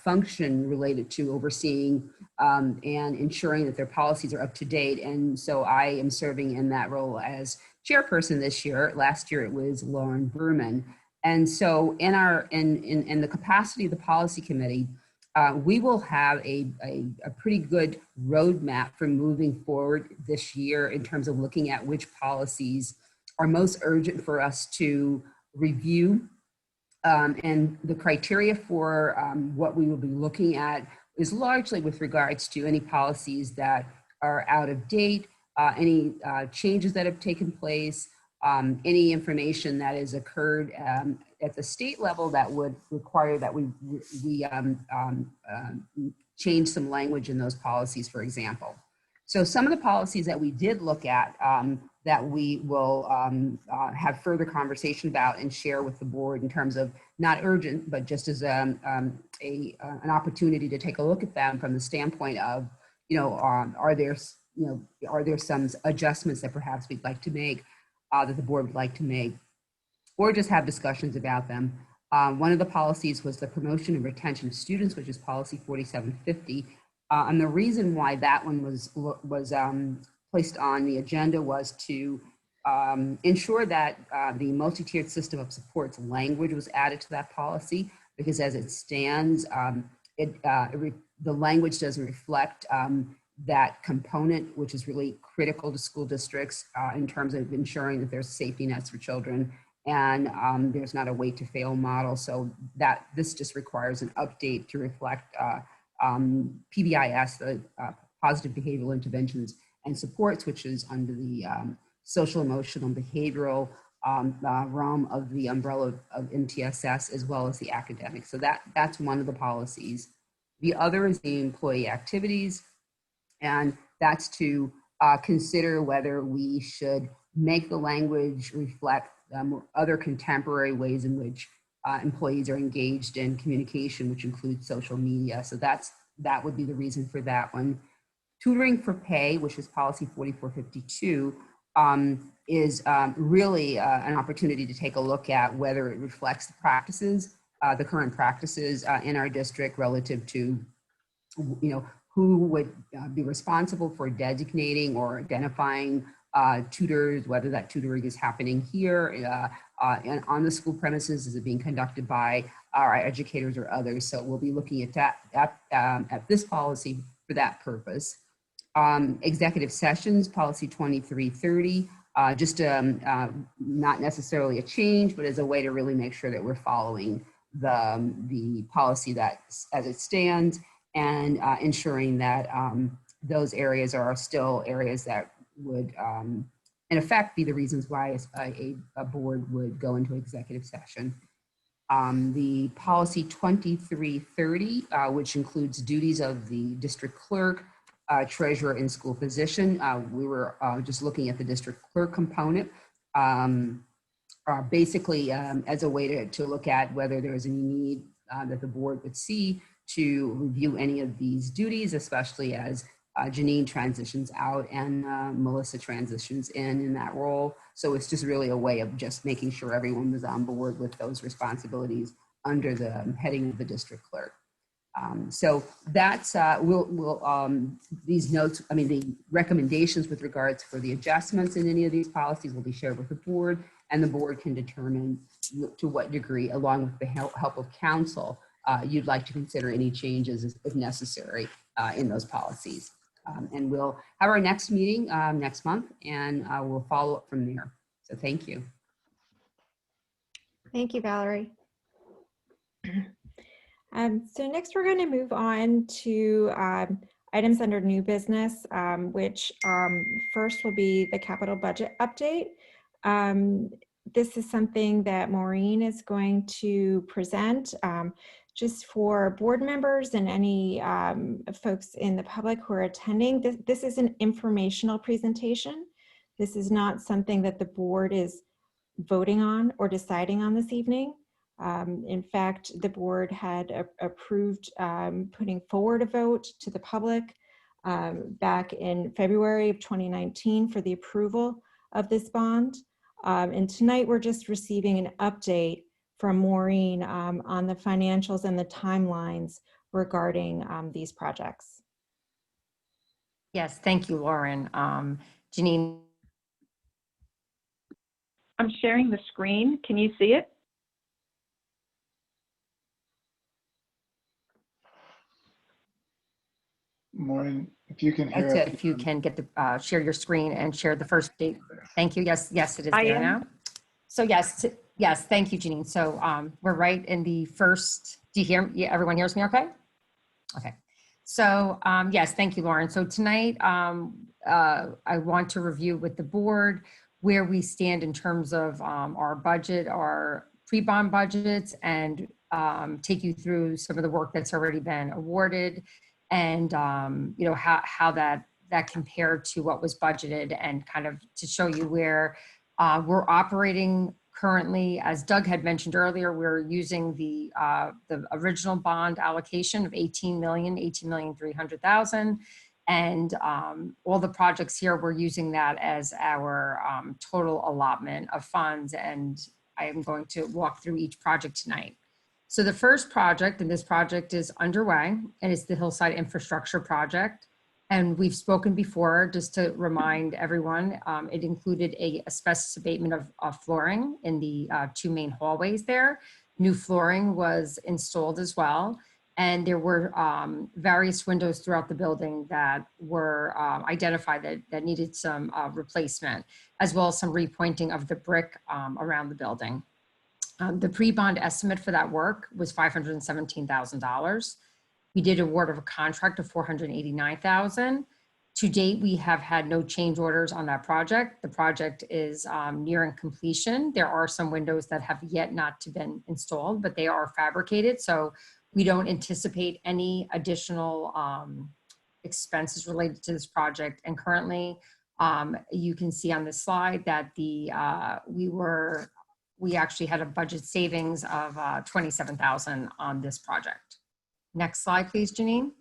[SPEAKER 1] function related to overseeing and ensuring that their policies are up to date. And so I am serving in that role as chairperson this year. Last year it was Lauren Berman. And so in the capacity of the policy committee, we will have a pretty good roadmap for moving forward this year in terms of looking at which policies are most urgent for us to review. And the criteria for what we will be looking at is largely with regards to any policies that are out of date, any changes that have taken place, any information that has occurred at the state level that would require that we change some language in those policies, for example. So some of the policies that we did look at that we will have further conversation about and share with the board in terms of not urgent, but just as an opportunity to take a look at them from the standpoint of, are there some adjustments that perhaps we'd like to make, that the board would like to make, or just have discussions about them. One of the policies was the promotion and retention of students, which is policy 4750. And the reason why that one was placed on the agenda was to ensure that the multi-tiered system of supports language was added to that policy, because as it stands, the language doesn't reflect that component, which is really critical to school districts in terms of ensuring that there's safety nets for children, and there's not a wait to fail model. So that this just requires an update to reflect PBIS, the positive behavioral interventions and supports, which is under the social, emotional, and behavioral realm of the umbrella of MTSS, as well as the academic. So that's one of the policies. The other is the employee activities. And That's to consider whether we should make the language reflect other contemporary ways in which employees are engaged in communication, which includes social media. So that would be the reason for that one. Tutoring for pay, which is policy 4452, is really an opportunity to take a look at whether it reflects the practices, the current practices in our district relative to, who would be responsible for designating or identifying tutors, whether that tutoring is happening here and on the school premises, is it being conducted by our educators or others. So we'll be looking at that at this policy for that purpose. Executive sessions, policy 2330, just not necessarily a change, but as a way to really make sure that we're following the policy that as it stands, and ensuring that those areas are still areas that would, in effect, be the reasons why a board would go into executive session. The policy 2330, which includes duties of the district clerk, treasurer, and school physician. We were just looking at the district clerk component, basically as a way to look at whether there is any need that the board would see to review any of these duties, especially as Janine transitions out and Melissa transitions in that role. So it's just really a way of just making sure everyone was on board with those responsibilities under the heading of the district clerk. So that's, these notes, the recommendations with regards for the adjustments in any of these policies will be shared with the board, and the board can determine to what degree, along with the help of counsel, you'd like to consider any changes if necessary in those policies. And we'll have our next meeting next month, and we'll follow up from there. So thank you.
[SPEAKER 3] Thank you, Valerie. So next we're going to move on to items under new business, which first will be the capital budget update. This is something that Maureen is going to present just for board members and any folks in the public who are attending. This is an informational presentation. This is not something that the board is voting on or deciding on this evening. In fact, the board had approved putting forward a vote to the public back in February of 2019 for the approval of this bond. And tonight we're just receiving an update from Maureen on the financials and the timelines regarding these projects.
[SPEAKER 17] Yes, thank you, Lauren. Janine.
[SPEAKER 6] I'm sharing the screen. Can you see it?
[SPEAKER 16] Maureen, if you can hear
[SPEAKER 17] That's
[SPEAKER 16] us.
[SPEAKER 17] it. If you can get to share your screen and share the first date. Thank you. Yes, it is
[SPEAKER 6] I
[SPEAKER 17] there
[SPEAKER 6] am.
[SPEAKER 17] now. So yes, thank you, Janine. So we're right in the first, do you hear, everyone hears me okay? Okay. So yes, thank you, Lauren. So tonight I want to review with the board where we stand in terms of our budget, our pre-bond budgets, and take you through some of the work that's already been awarded, and how that compared to what was budgeted, and kind of to show you where we're operating currently. As Doug had mentioned earlier, we're using the original bond allocation of $18,300,000, and all the projects here, we're using that as our total allotment of funds, and I am going to walk through each project tonight. So the first project, and this project is underway, and it's the Hillside Infrastructure Project. And we've spoken before, just to remind everyone, it included a asbestos abatement of flooring in the two main hallways there. New flooring was installed as well. And there were various windows throughout the building that were identified that needed some replacement, as well as some repointing of the brick around the building. The pre-bond estimate for that work was $517,000. We did award of a contract of $489,000. To date, we have had no change orders on that project. The project is nearing completion. There are some windows that have yet not to been installed, but they are fabricated. So we don't anticipate any additional expenses related to this project. And currently, you can see on this slide that we actually had a budget savings of $27,000 on this project. Next slide, please, Janine.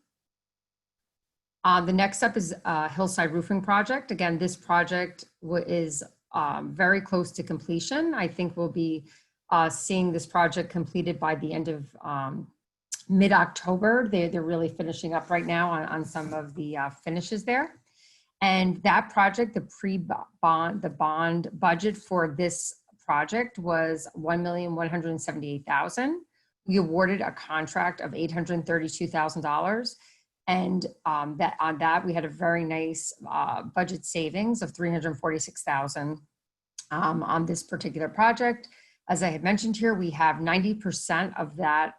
[SPEAKER 17] The next up is Hillside Roofing Project. Again, this project is very close to completion. I think we'll be seeing this project completed by the end of mid-October. They're really finishing up right now on some of the finishes there. And that project, the bond budget for this project was $1,178,000. We awarded a contract of $832,000. And on that, we had a very nice budget savings of $346,000 on this particular project. As I had mentioned here, we have 90% of that.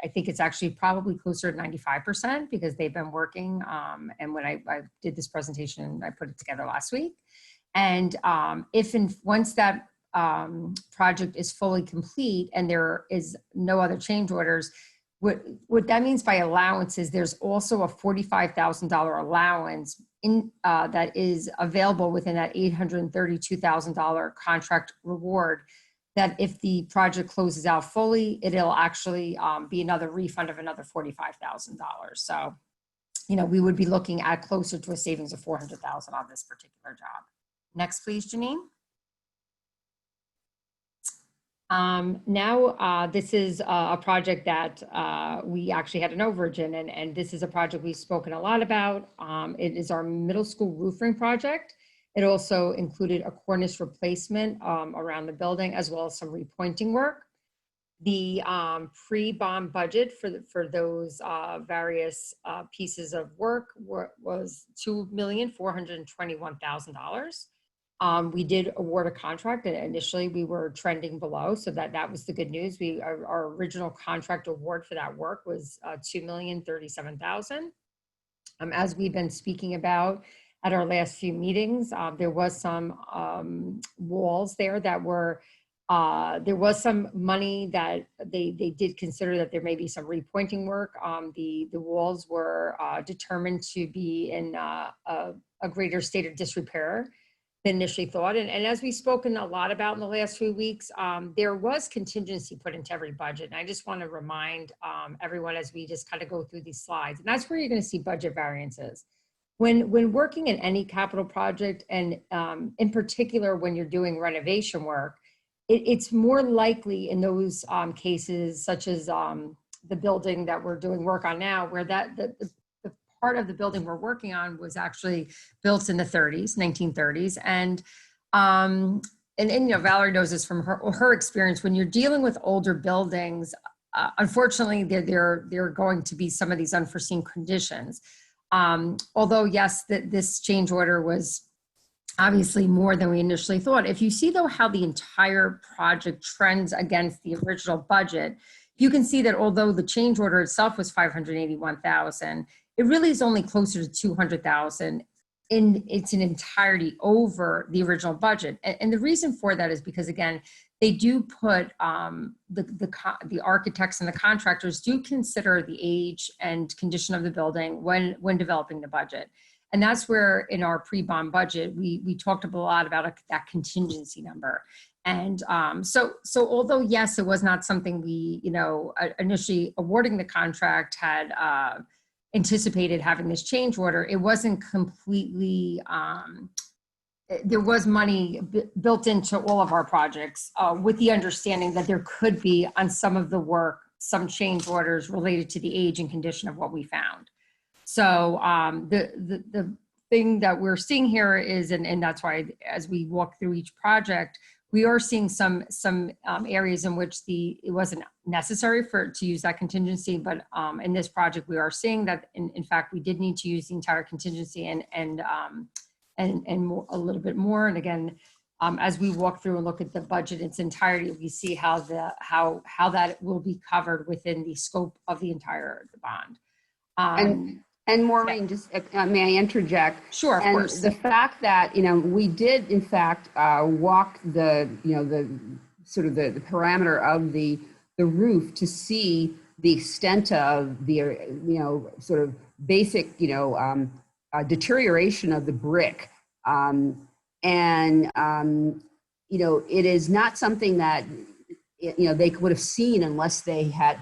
[SPEAKER 17] I think it's actually probably closer to 95% because they've been working. And when I did this presentation, I put it together last week. And once that project is fully complete and there is no other change orders, what that means by allowances, there's also a $45,000 allowance that is available within that $832,000 contract reward, that if the project closes out fully, it'll actually be another refund of another $45,000. So, we would be looking at closer to a savings of $400,000 on this particular job. Next, please, Janine. Now, this is a project that we actually had an overage in, and this is a project we've spoken a lot about. It is our middle school roofing project. It also included a cornice replacement around the building, as well as some repointing work. The pre-bond budget for those various pieces of work was $2,421,000. We did award a contract, and initially we were trending below, so that was the good news. Our original contract award for that work was $2,037,000. As we've been speaking about at our last few meetings, there was some walls there that were, there was some money that they did consider that there may be some repointing work. The walls were determined to be in a greater state of disrepair than initially thought. And as we've spoken a lot about in the last few weeks, there was contingency put into every budget. And I just want to remind everyone as we just kind of go through these slides, and that's where you're going to see budget variances. When working in any capital project, and in particular when you're doing renovation work, it's more likely in those cases, such as the building that we're doing work on now, where the part of the building we're working on was actually built in the 1930s. And Valerie knows this from her experience. When you're dealing with older buildings, unfortunately, there are going to be some of these unforeseen conditions. Although, yes, this change order was obviously more than we initially thought. If you see, though, how the entire project trends against the original budget, you can see that although the change order itself was $581,000, it really is only closer to $200,000 in its entirety over the original budget. And the reason for that is because, again, they do put the architects and the contractors do consider the age and condition of the building when developing the budget. And that's where in our pre-bond budget, we talked a lot about that contingency number. And so although, yes, it was not something we, initially awarding the contract had anticipated having this change order, it wasn't completely, there was money built into all of our projects with the understanding that there could be on some of the work, some change orders related to the age and condition of what we found. So the thing that we're seeing here is, and that's why as we walk through each project, we are seeing some areas in which it wasn't necessary to use that contingency, but in this project we are seeing that in fact we did need to use the entire contingency and more, a little bit more. And again, as we walk through and look at the budget in its entirety, we see how that will be covered within the scope of the entire bond.
[SPEAKER 1] And Maureen, just may I interject?
[SPEAKER 17] Sure, of course.
[SPEAKER 1] The fact that we did in fact walk the sort of the parameter of the roof to see the extent of the sort of basic, deterioration of the brick. It is not something that, they would have seen unless they had,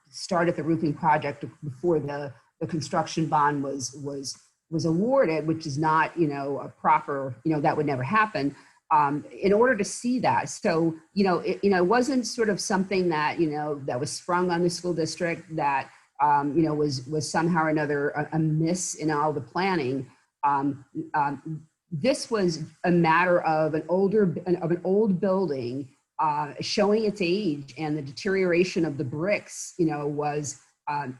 [SPEAKER 1] started the roofing project before the construction bond was awarded, which is not, a proper, that would never happen. In order to see that. So, it wasn't sort of something that, that was sprung on the school district that, was somehow or another a miss in all the planning. This was a matter of an old building showing its age, and the deterioration of the bricks, was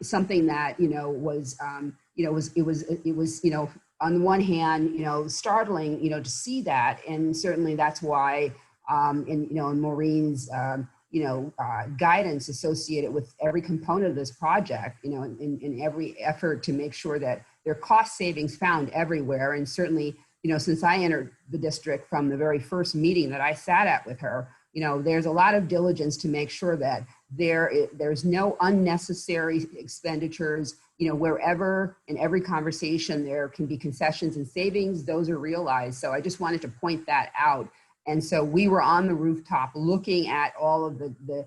[SPEAKER 1] something that, was on the one hand, startling, to see that. And certainly that's why, in Maureen's, guidance associated with every component of this project, in every effort to make sure that there are cost savings found everywhere. And certainly, since I entered the district from the very first meeting that I sat at with her, there's a lot of diligence to make sure that there's no unnecessary expenditures. Wherever in every conversation there can be concessions and savings, those are realized. So I just wanted to point that out. And so we were on the rooftop looking at all of the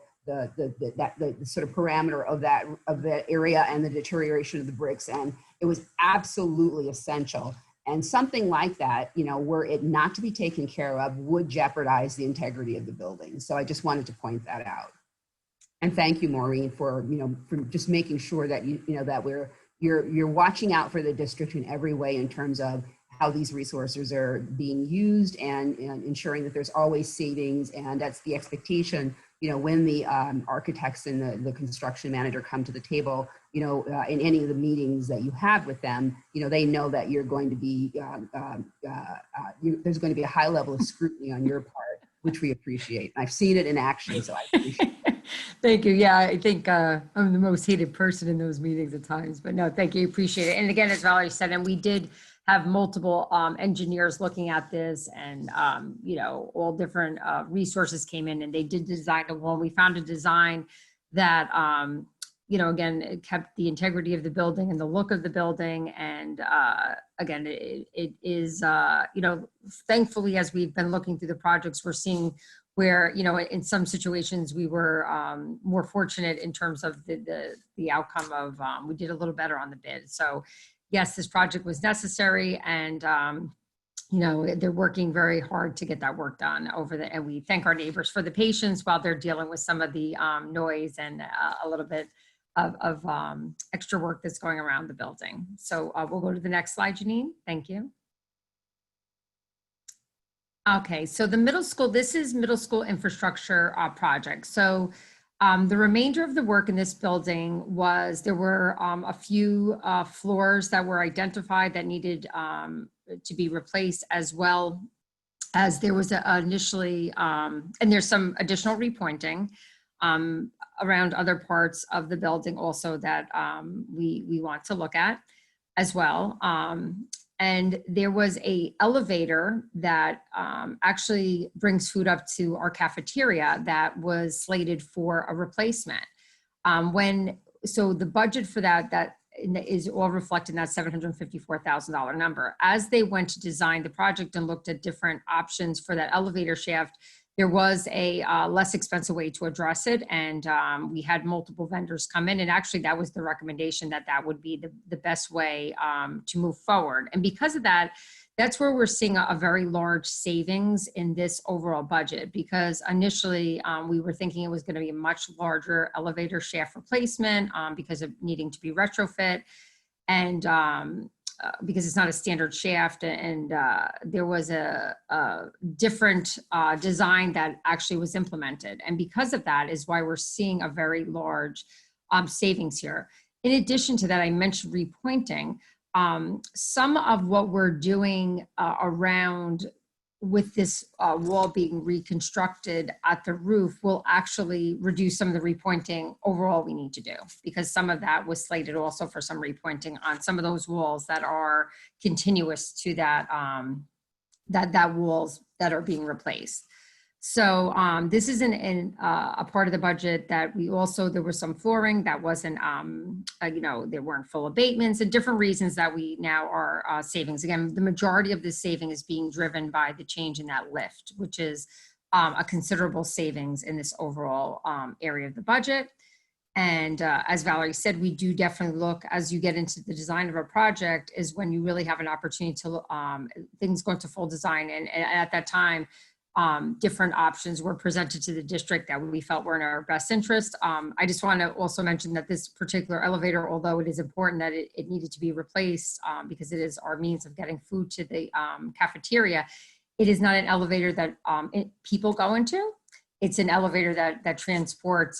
[SPEAKER 1] sort of parameter of that area and the deterioration of the bricks, and it was absolutely essential. And something like that, were it not to be taken care of, would jeopardize the integrity of the building. So I just wanted to point that out. And thank you, Maureen, for for just making sure that that you're watching out for the district in every way in terms of how these resources are being used, and ensuring that there's always savings. And that's the expectation, when the architects and the construction manager come to the table, in any of the meetings that you have with them, they know that you're going to be, there's going to be a high level of scrutiny on your part, which we appreciate. I've seen it in action, so I appreciate it.
[SPEAKER 17] Thank you. Yeah, I think I'm the most hated person in those meetings at times, but no, thank you. Appreciate it. And again, as Valerie said, and we did have multiple engineers looking at this, and all different resources came in, and they did design the wall. We found a design that again, it kept the integrity of the building and the look of the building. And again, it is thankfully, as we've been looking through the projects, we're seeing where in some situations we were more fortunate in terms of the outcome of we did a little better on the bid. So yes, this project was necessary, and they're working very hard to get that work done and we thank our neighbors for the patience while they're dealing with some of the noise and a little bit of extra work that's going around the building. So we'll go to the next slide, Janine. Thank you. Okay, so the middle school, this is middle school infrastructure project. So the remainder of the work in this building there were a few floors that were identified that needed to be replaced, as well as there was initially, and there's some additional repointing around other parts of the building also that we want to look at as well. And there was a elevator that actually brings food up to our cafeteria that was slated for a replacement. So the budget for that is all reflected in that $754,000 number. As they went to design the project and looked at different options for that elevator shaft, there was a less expensive way to address it. And we had multiple vendors come in, and actually that was the recommendation that would be the best way to move forward. And because of that, that's where we're seeing a very large savings in this overall budget, because initially we were thinking it was going to be a much larger elevator shaft replacement because of needing to be retrofit. And because it's not a standard shaft, and there was a different design that actually was implemented. And because of that is why we're seeing a very large savings here. In addition to that, I mentioned repointing. Some of what we're doing around with this wall being reconstructed at the roof will actually reduce some of the repointing overall we need to do, because some of that was slated also for some repointing on some of those walls that are continuous to that walls that are being replaced. So this is a part of the budget that we also, there was some flooring that wasn't, there weren't full abatements and different reasons that we now are savings. Again, the majority of this saving is being driven by the change in that lift, which is a considerable savings in this overall area of the budget. And as Valerie said, we do definitely look, as you get into the design of a project, is when you really have an opportunity to, things go into full design. And at that time, different options were presented to the district that we felt were in our best interest. I just want to also mention that this particular elevator, although it is important that it needed to be replaced because it is our means of getting food to the cafeteria, it is not an elevator that people go into. It's an elevator that transports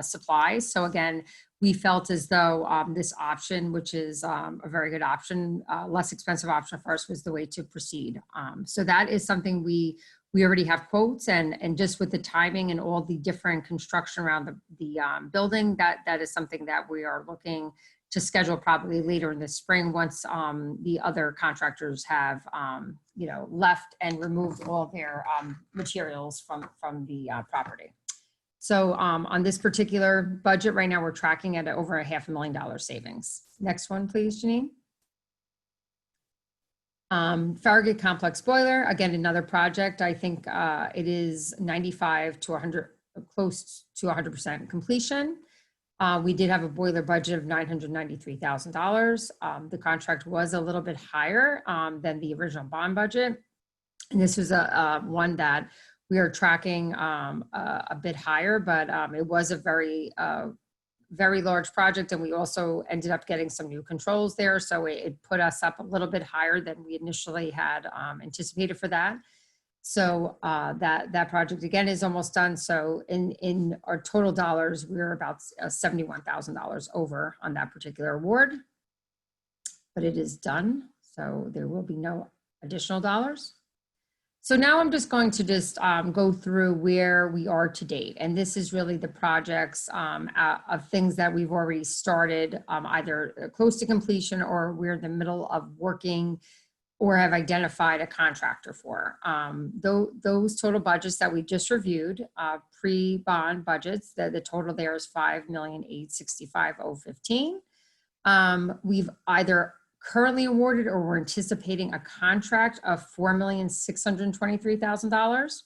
[SPEAKER 17] supplies. So again, we felt as though this option, which is a very good option, less expensive option for us, was the way to proceed. So that is something we already have quotes, and just with the timing and all the different construction around the building, that is something that we are looking to schedule probably later in the spring once the other contractors have left and removed all their materials from the property. So on this particular budget right now, we're tracking at over $500,000 savings. Next one, please, Janine. Farragut Complex Boiler, again, another project. I think it is 95 to 100, close to 100% completion. We did have a boiler budget of $993,000. The contract was a little bit higher than the original bond budget. And this was one that we are tracking a bit higher, but it was a very large project. And we also ended up getting some new controls there. So it put us up a little bit higher than we initially had anticipated for that. So that project again is almost done. So in our total dollars, we're about $71,000 over on that particular award, but it is done. So there will be no additional dollars. So now I'm just going to go through where we are to date. And this is really the projects of things that we've already started, either close to completion or we're in the middle of working or have identified a contractor for. Those total budgets that we just reviewed, pre-bond budgets, the total there is $5,865,015. We've either currently awarded or we're anticipating a contract of $4,623,000.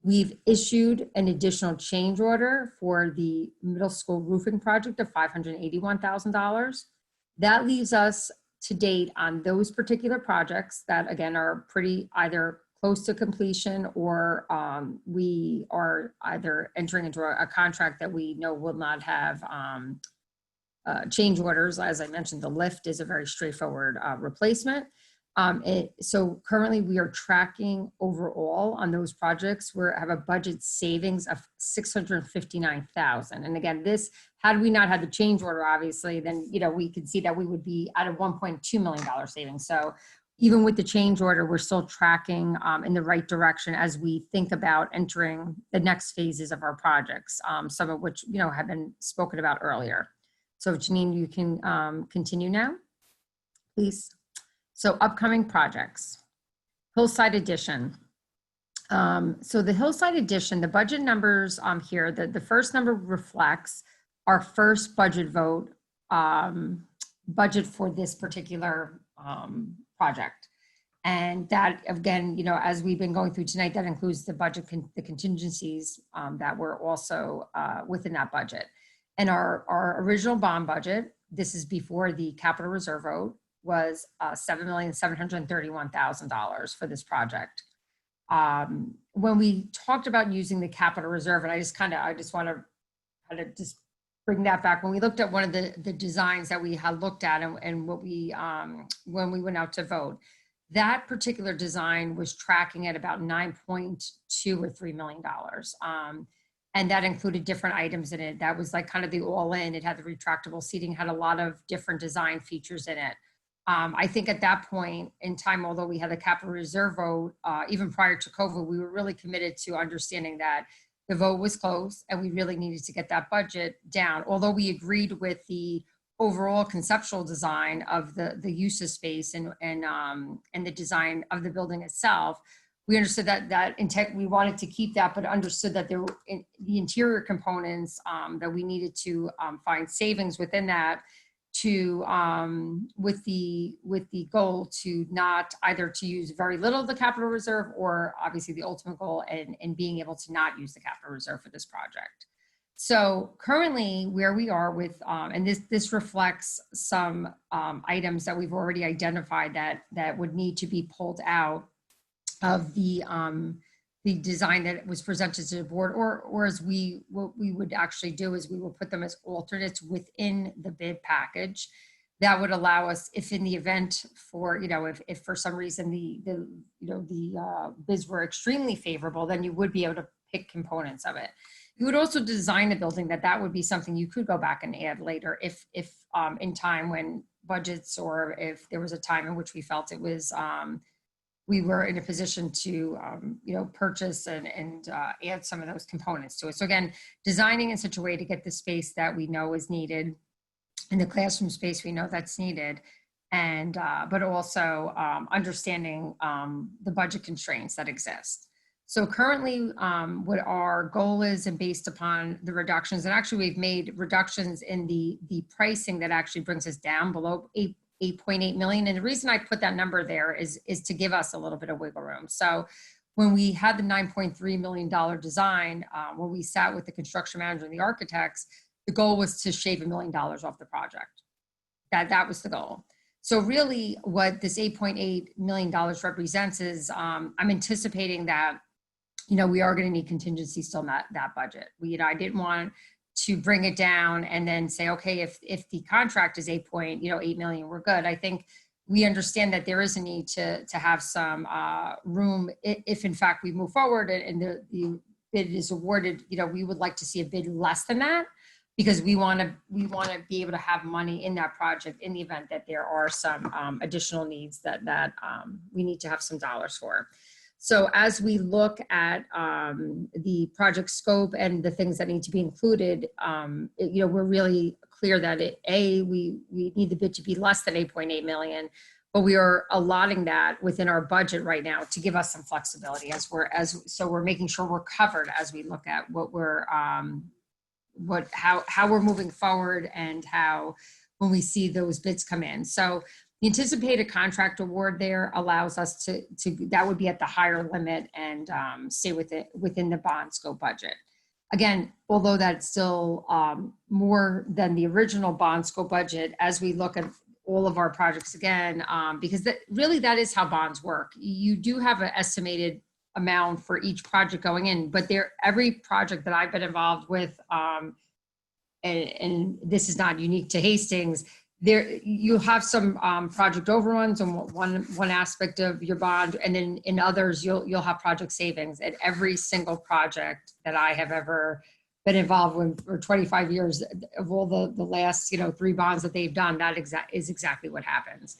[SPEAKER 17] We've issued an additional change order for the middle school roofing project of $581,000. That leaves us to date on those particular projects that again are pretty either close to completion or we are either entering into a contract that we know will not have change orders. As I mentioned, the lift is a very straightforward replacement. So currently we are tracking overall on those projects. We have a budget savings of $659,000. And again, this, had we not had the change order, obviously, then we could see that we would be at a $1.2 million savings. So even with the change order, we're still tracking in the right direction as we think about entering the next phases of our projects, some of which have been spoken about earlier. So Janine, you can continue now, please. So upcoming projects, Hillside Addition. So the Hillside Addition, the budget numbers here, the first number reflects our first budget vote, budget for this particular project. And that, again, as we've been going through tonight, that includes the budget, the contingencies that were also within that budget. And our original bond budget, this is before the capital reserve vote, was $7,731,000 for this project. When we talked about using the capital reserve, and I just want to kind of just bring that back. When we looked at one of the designs that we had looked at and what we, when we went out to vote, that particular design was tracking at about $9.2 or $3 million. And that included different items in it. That was like kind of the all in. It had the retractable seating, had a lot of different design features in it. I think at that point in time, although we had the capital reserve vote, even prior to COVID, we were really committed to understanding that the vote was close and we really needed to get that budget down. Although we agreed with the overall conceptual design of the use of space and the design of the building itself, we understood that intent, we wanted to keep that, but understood that there were the interior components that we needed to find savings within that to with the goal to not either to use very little of the capital reserve, or obviously the ultimate goal and being able to not use the capital reserve for this project. So currently where we are with, and this reflects some items that we've already identified that would need to be pulled out of the design that was presented to the board, or what we would actually do is we will put them as alternates within the bid package. That would allow us, if in the event for, if for some reason the bids were extremely favorable, then you would be able to pick components of it. You would also design the building that would be something you could go back and add later if in time when budgets, or if there was a time in which we felt it was, we were in a position to, purchase and add some of those components to it. So again, designing in such a way to get the space that we know is needed, in the classroom space we know that's needed, and but also understanding the budget constraints that exist. So currently, what our goal is, and based upon the reductions, and actually we've made reductions in the pricing that actually brings us down below 8.8 million. And the reason I put that number there is to give us a little bit of wiggle room. So when we had the $9.3 million design, when we sat with the construction manager and the architects, the goal was to shave $1 million off the project. That was the goal. So really what this $8.8 million represents is I'm anticipating that we are going to need contingency still in that budget. I didn't want to bring it down and then say, okay, if the contract is 8 million, we're good. I think we understand that there is a need to have some room if in fact we move forward and the bid is awarded. We would like to see a bid less than that, because we want to be able to have money in that project in the event that there are some additional needs that we need to have some dollars for. So as we look at the project scope and the things that need to be included, we're really clear that we need the bid to be less than 8.8 million, but we are allotting that within our budget right now to give us some flexibility so we're making sure we're covered as we look at what we're how we're moving forward and how when we see those bids come in. So the anticipated contract award there allows us to that would be at the higher limit and stay within the bond scope budget. Again, although that's still more than the original bond scope budget, as we look at all of our projects again, because that is how bonds work. You do have an estimated amount for each project going in, but every project that I've been involved with, and this is not unique to Hastings, you have some project overruns on one aspect of your bond, and then in others you'll have project savings. At every single project that I have ever been involved with for 25 years, of all the last 3 bonds that they've done, that is exactly what happens.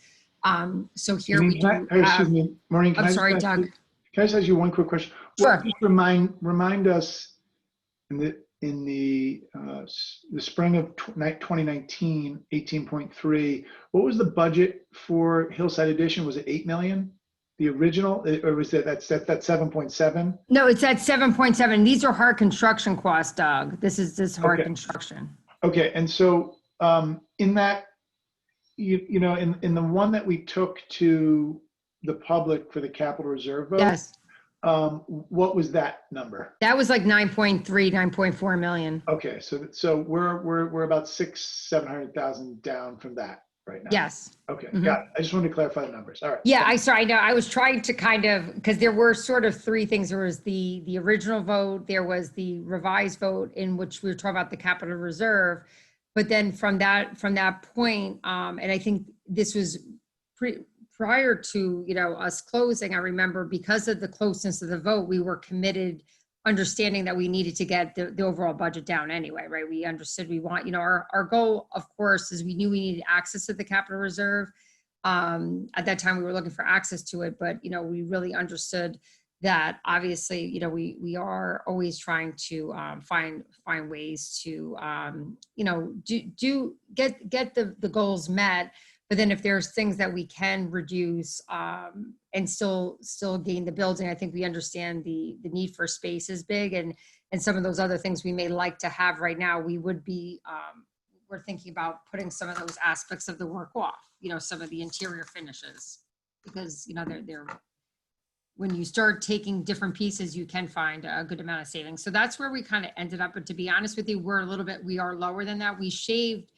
[SPEAKER 17] So here we do have,
[SPEAKER 16] excuse me, Maureen,
[SPEAKER 17] I'm sorry, Doug.
[SPEAKER 16] Can I just ask you one quick question?
[SPEAKER 17] Sure.
[SPEAKER 16] Just remind us in the spring of 2019, 18.3, what was the budget for Hillside Edition? Was it 8 million? The original, or was that's 7.7?
[SPEAKER 17] No, it's at 7.7. These are hard construction costs, Doug. This is hard construction.
[SPEAKER 16] Okay, and so in that, in the one that we took to the public for the capital reserve vote,
[SPEAKER 17] yes.
[SPEAKER 16] What was that number?
[SPEAKER 17] That was like 9.3, 9.4 million.
[SPEAKER 16] Okay, so we're about 600,000-700,000 down from that right now.
[SPEAKER 17] Yes.
[SPEAKER 16] Okay, got it. I just wanted to clarify the numbers. All right.
[SPEAKER 17] Yeah, I know. I was trying to kind of, because there were sort of 3 things. There was the original vote, there was the revised vote in which we were talking about the capital reserve, but then from that point, and I think this was prior to us closing, I remember because of the closeness of the vote, we were committed, understanding that we needed to get the overall budget down anyway, right? We understood we want, our goal, of course, is we knew we needed access to the capital reserve. At that time, we were looking for access to it, but we really understood that obviously, we are always trying to find ways to, get the goals met. But then if there's things that we can reduce and still gain the building, I think we understand the need for space is big, and some of those other things we may like to have right now, we would be, we're thinking about putting some of those aspects of the work off, you know, some of the interior finishes, because, you know, they're when you start taking different pieces, you can find a good amount of savings. So that's where we kind of ended up. But to be honest with you, we are lower than that. We shaved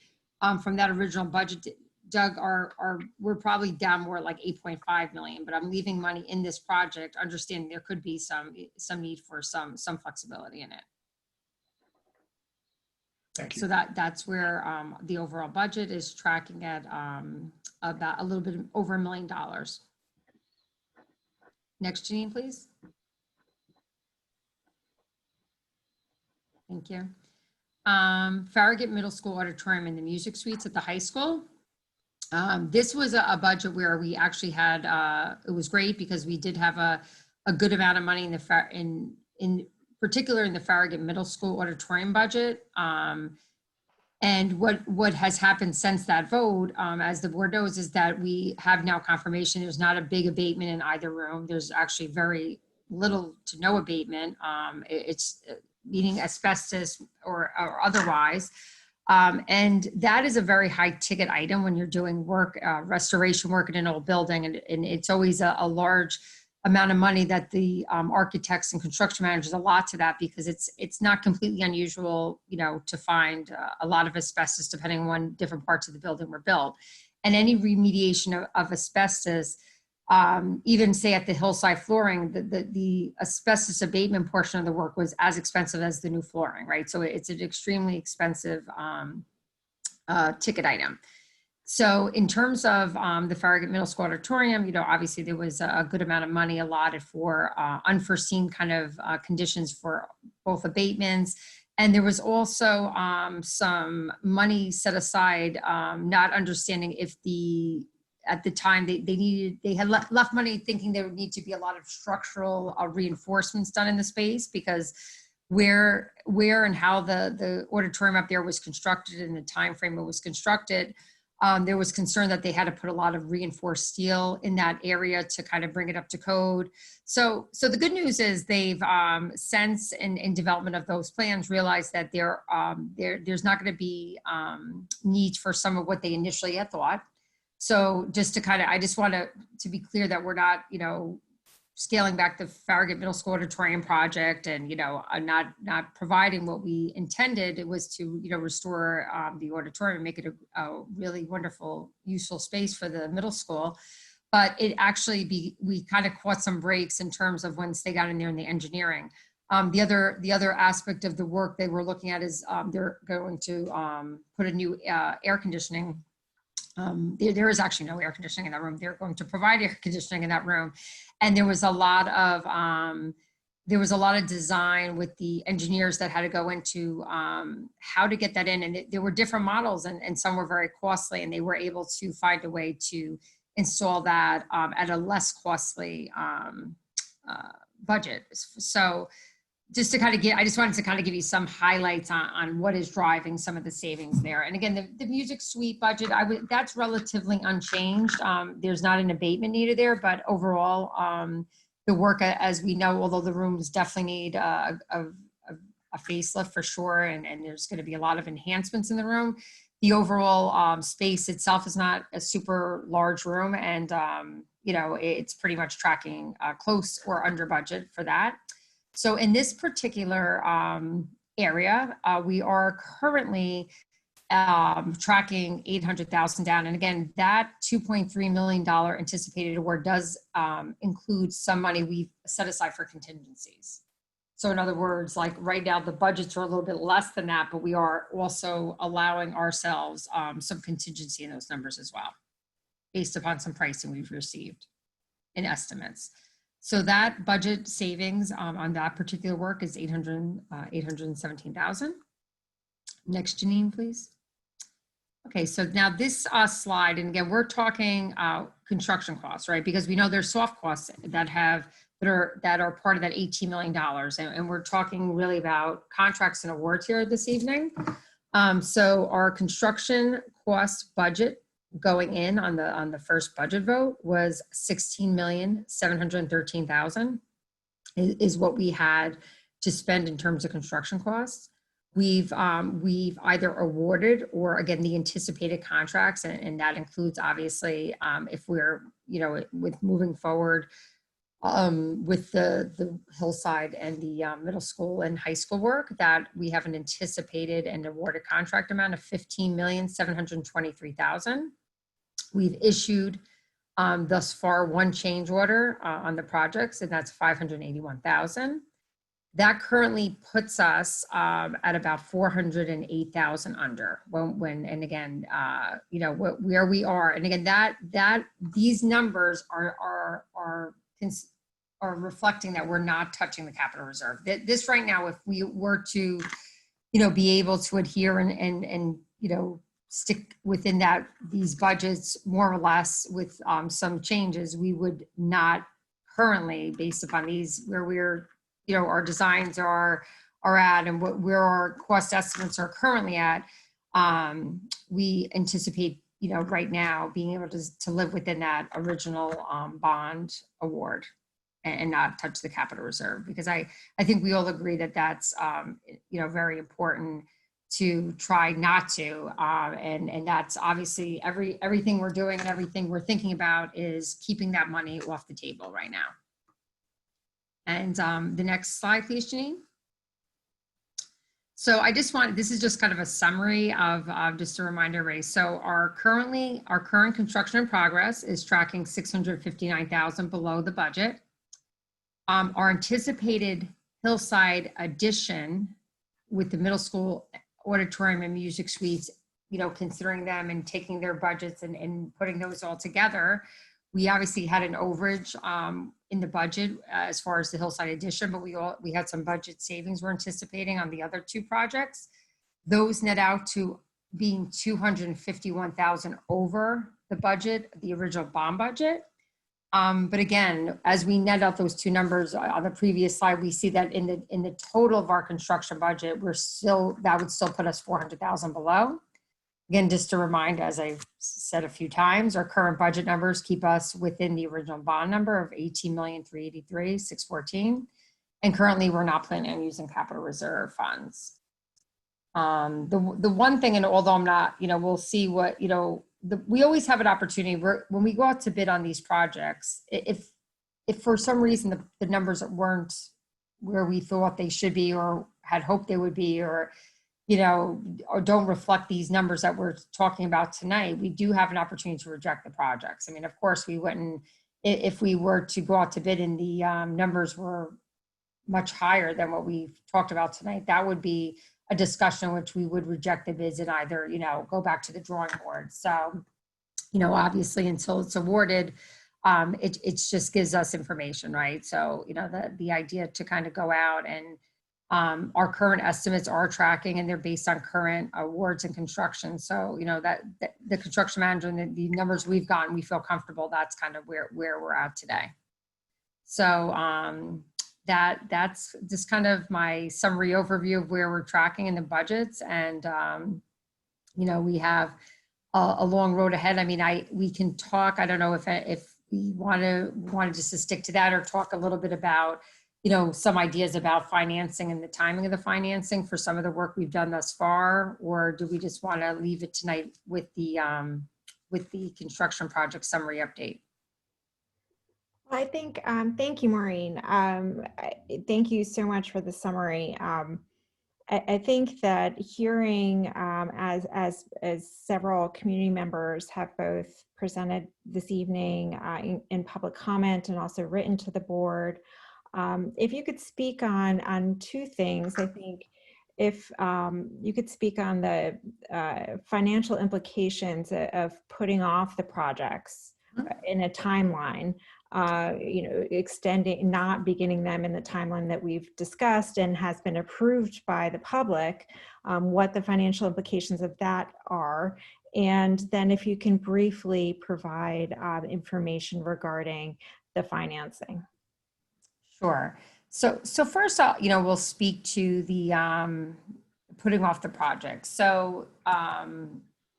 [SPEAKER 17] from that original budget. Doug, we're probably down more like 8.5 million, but I'm leaving money in this project, understanding there could be some need for some flexibility in it.
[SPEAKER 16] Thank you.
[SPEAKER 17] So that's where the overall budget is tracking at about a little bit over $1 million. Next, Janine, please. Thank you. Farragut Middle School Auditorium and the Music Suites at the high school. This was a budget where we actually had, it was great because we did have a good amount of money in particular in the Farragut Middle School auditorium budget. And what has happened since that vote, as the board knows, is that we have now confirmation there's not a big abatement in either room. There's actually very little to no abatement. It's meaning asbestos or otherwise. And that is a very high ticket item when you're doing work, restoration work in an old building. And it's always a large amount of money that the architects and construction managers allot to that, because it's not completely unusual, you know, to find a lot of asbestos depending on when different parts of the building were built. And any remediation of asbestos, even say at the hillside flooring, the asbestos abatement portion of the work was as expensive as the new flooring, right? So it's an extremely expensive ticket item. So in terms of the Farragut Middle School Auditorium, you know, obviously there was a good amount of money allotted for unforeseen kind of conditions for both abatements. And there was also some money set aside, not understanding if at the time they had left money thinking there would need to be a lot of structural reinforcements done in the space, because where and how the auditorium up there was constructed and the time frame it was constructed, there was concern that they had to put a lot of reinforced steel in that area to kind of bring it up to code. So the good news is they've since in development of those plans realized that there's not going to be needs for some of what they initially had thought. So just to kind of, I just want to be clear that we're not, you know, scaling back the Farragut Middle School Auditorium project and, you know, not providing what we intended. It was to, you know, restore the auditorium and make it a really wonderful, useful space for the middle school. But it actually we kind of caught some breaks in terms of once they got in there in the engineering. The other aspect of the work they were looking at is they're going to put a new air conditioning. There is actually no air conditioning in that room. They're going to provide air conditioning in that room. And there was a lot of design with the engineers that had to go into how to get that in. And there were different models and some were very costly, and they were able to find a way to install that at a less costly budget. So just to kind of I just wanted to kind of give you some highlights on what is driving some of the savings there. And again, the music suite budget, that's relatively unchanged. There's not an abatement needed there, but overall, the work, as we know, although the rooms definitely need a facelift for sure, and there's going to be a lot of enhancements in the room. The overall space itself is not a super large room, and you know, it's pretty much tracking close or under budget for that. So in this particular area, we are currently tracking 800,000 down. And again, that $2.3 million anticipated award does include some money we've set aside for contingencies. So in other words, like right now, the budgets are a little bit less than that, but we are also allowing ourselves some contingency in those numbers as well, based upon some pricing we've received in estimates. So that budget savings on that particular work is 817,000. Next, Janine, please. Okay, so now this slide, and again, we're talking construction costs, right? Because we know there's soft costs that are part of that $18 million, and we're talking really about contracts and awards here this evening. So our construction cost budget going in on the first budget vote was 16,713,000 is what we had to spend in terms of construction costs. We've either awarded or again the anticipated contracts, and that includes obviously if we're with moving forward with the hillside and the middle school and high school work, that we have an anticipated and awarded contract amount of 15,723,000. We've issued thus far one change order on the projects, and that's 581,000. That currently puts us at about 408,000 under and again, where we are. And again, that these numbers are reflecting that we're not touching the capital reserve. This right now, if we were to, be able to adhere and stick within these budgets more or less with some changes, we would not currently, based upon these, where we're, our designs are at and where our cost estimates are currently at, we anticipate, right now being able to live within that original bond award and not touch the capital reserve, because I think we all agree that that's, very important to try not to, and that's obviously everything we're doing and everything we're thinking about is keeping that money off the table right now. And the next slide, please, Janine. So this is just kind of a summary of just a reminder, Ray. So our current construction in progress is tracking 659,000 below the budget. Our anticipated hillside addition with the middle school auditorium and music suites, considering them and taking their budgets and putting those all together, we obviously had an overage in the budget as far as the hillside addition, but we had some budget savings we're anticipating on the other two projects. Those net out to being 251,000 over the budget, the original bond budget. But again, as we net out those two numbers on the previous slide, we see that in the total of our construction budget, that would still put us 400,000 below. Again, just to remind, as I've said a few times, our current budget numbers keep us within the original bond number of 18,383,614. And currently we're not planning on using capital reserve funds. The one thing, and although I'm not, we'll see what, we always have an opportunity when we go out to bid on these projects, if for some reason the numbers weren't where we thought they should be or had hoped they would be, or or don't reflect these numbers that we're talking about tonight, we do have an opportunity to reject the projects. I mean, of course, we wouldn't, if we were to go out to bid and the numbers were much higher than what we've talked about tonight, that would be a discussion in which we would reject the bids and either, go back to the drawing board. So, obviously until it's awarded, it just gives us information, right? So, the idea to kind of go out and our current estimates are tracking and they're based on current awards and construction. So, that the construction manager and the numbers we've gotten, we feel comfortable that's kind of where we're at today. So that's just kind of my summary overview of where we're tracking in the budgets. And, we have a long road ahead. I mean, we can talk, I don't know if we wanted just to stick to that or talk a little bit about some ideas about financing and the timing of the financing for some of the work we've done thus far, or do we just want to leave it tonight with the construction project summary update?
[SPEAKER 3] I think, thank you, Maureen. Thank you so much for the summary. I think that hearing as several community members have both presented this evening in public comment and also written to the board, if you could speak on two things, I think if you could speak on the financial implications of putting off the projects in a timeline, extending, not beginning them in the timeline that we've discussed and has been approved by the public, what the financial implications of that are. And then if you can briefly provide information regarding the financing.
[SPEAKER 17] Sure. So first, we'll speak to the putting off the project. So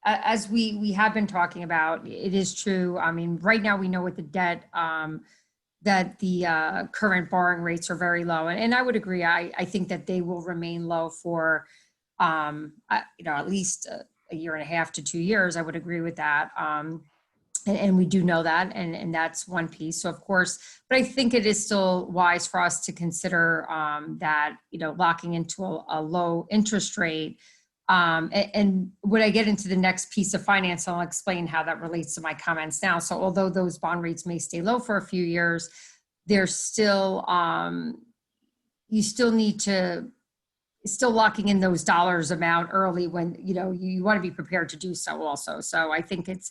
[SPEAKER 17] as we have been talking about, it is true. I mean, right now we know with the debt that the current borrowing rates are very low. And I would agree. I think that they will remain low for, at least a year and a half to 2 years. I would agree with that. And we do know that, and that's one piece. So of course, but I think it is still wise for us to consider that, locking into a low interest rate. And when I get into the next piece of finance, I'll explain how that relates to my comments now. So although those bond rates may stay low for a few years, there's still, you still need to, still locking in those dollars amount early when, you want to be prepared to do so also. So I think it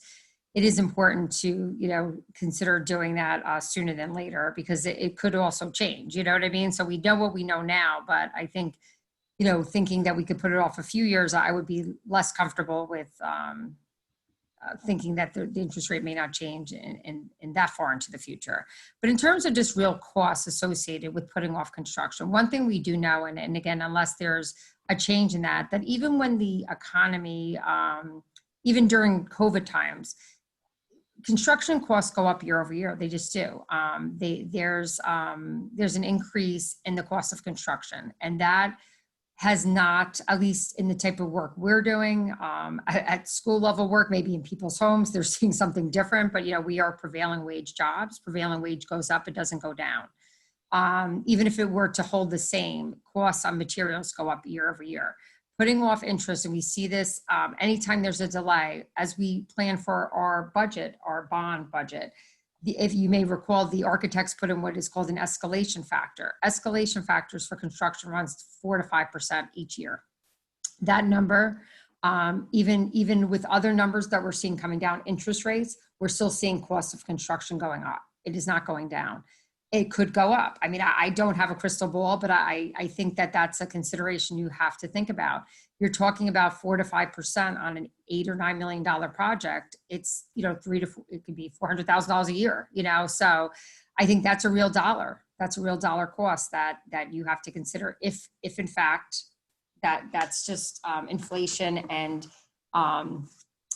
[SPEAKER 17] is important to, consider doing that sooner than later, because it could also change, you know what I mean? So we know what we know now, but I think, thinking that we could put it off a few years, I would be less comfortable with thinking that the interest rate may not change in that far into the future. But in terms of just real costs associated with putting off construction, one thing we do know, and again, unless there's a change in that even when the economy, even during COVID times, construction costs go up year over year. They just do. There's an increase in the cost of construction, and that has not, at least in the type of work we're doing, at school level work, maybe in people's homes, they're seeing something different, but we are prevailing wage jobs. Prevailing wage goes up, it doesn't go down. Even if it were to hold the same, costs on materials go up year over year. Putting off interest, and we see this anytime there's a delay, as we plan for our budget, our bond budget. If you may recall, the architects put in what is called an escalation factor. Escalation factors for construction runs 4 to 5% each year. That number, even with other numbers that we're seeing coming down, interest rates, we're still seeing costs of construction going up. It is not going down. It could go up. I mean, I don't have a crystal ball, but I think that that's a consideration you have to think about. You're talking about 4 to 5% on an $8 or $9 million project. It's, it could be $400,000 a year, so I think that's a real dollar. That's a real dollar cost that you have to consider if in fact that's just inflation. And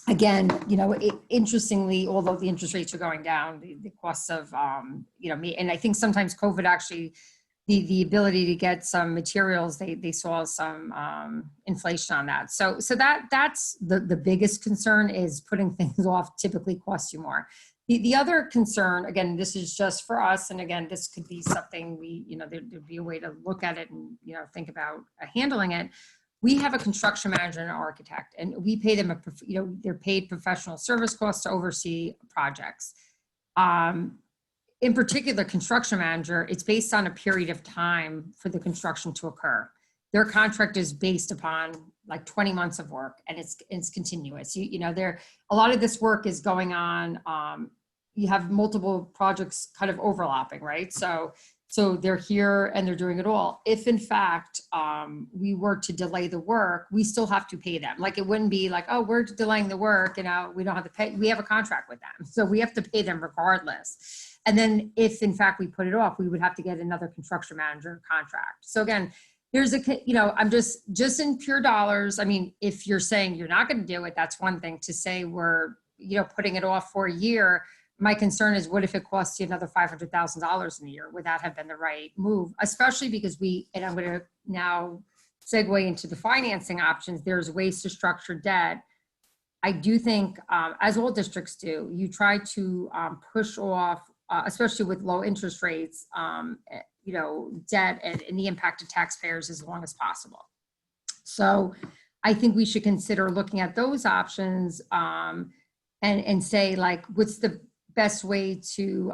[SPEAKER 17] again, interestingly, although the interest rates are going down, the costs of, and I think sometimes COVID actually, the ability to get some materials, they saw some inflation on that. So that's the biggest concern, is putting things off typically costs you more. The other concern, again, this is just for us, and again, this could be something there'd be a way to look at it and, think about handling it. We have a construction manager and an architect, and we pay them they're paid professional service costs to oversee projects. In particular, construction manager, it's based on a period of time for the construction to occur. Their contract is based upon like 20 months of work, and it's continuous. A lot of this work is going on. You have multiple projects kind of overlapping, right? So they're here and they're doing it all. If in fact we were to delay the work, we still have to pay them. Like, it wouldn't be like, oh, we're delaying the work, we don't have to pay. We have a contract with them, so we have to pay them regardless. And then if in fact we put it off, we would have to get another construction manager contract. So again, there's I'm just in pure dollars. I mean, if you're saying you're not going to do it, that's one thing. To say we're putting it off for a year, my concern is, what if it costs you another $500,000 in a year? Would that have been the right move? Especially because and I'm going to now segue into the financing options. There's ways to structure debt. I do think, as all districts do, you try to push off, especially with low interest rates, debt and the impact of taxpayers as long as possible. So I think we should consider looking at those options and say, like, what's the best way to,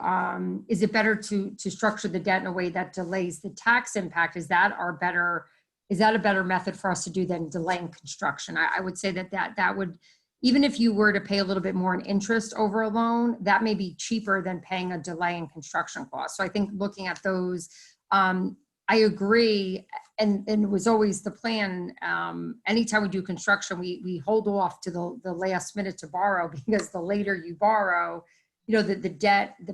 [SPEAKER 17] is it better to structure the debt in a way that delays the tax impact? Is that a better method for us to do than delaying construction? I would say that would, even if you were to pay a little bit more in interest over a loan, that may be cheaper than paying a delay in construction costs. So I think looking at those, I agree. And it was always the plan. Anytime we do construction, we hold off to the last minute to borrow, because the later you borrow, the debt, the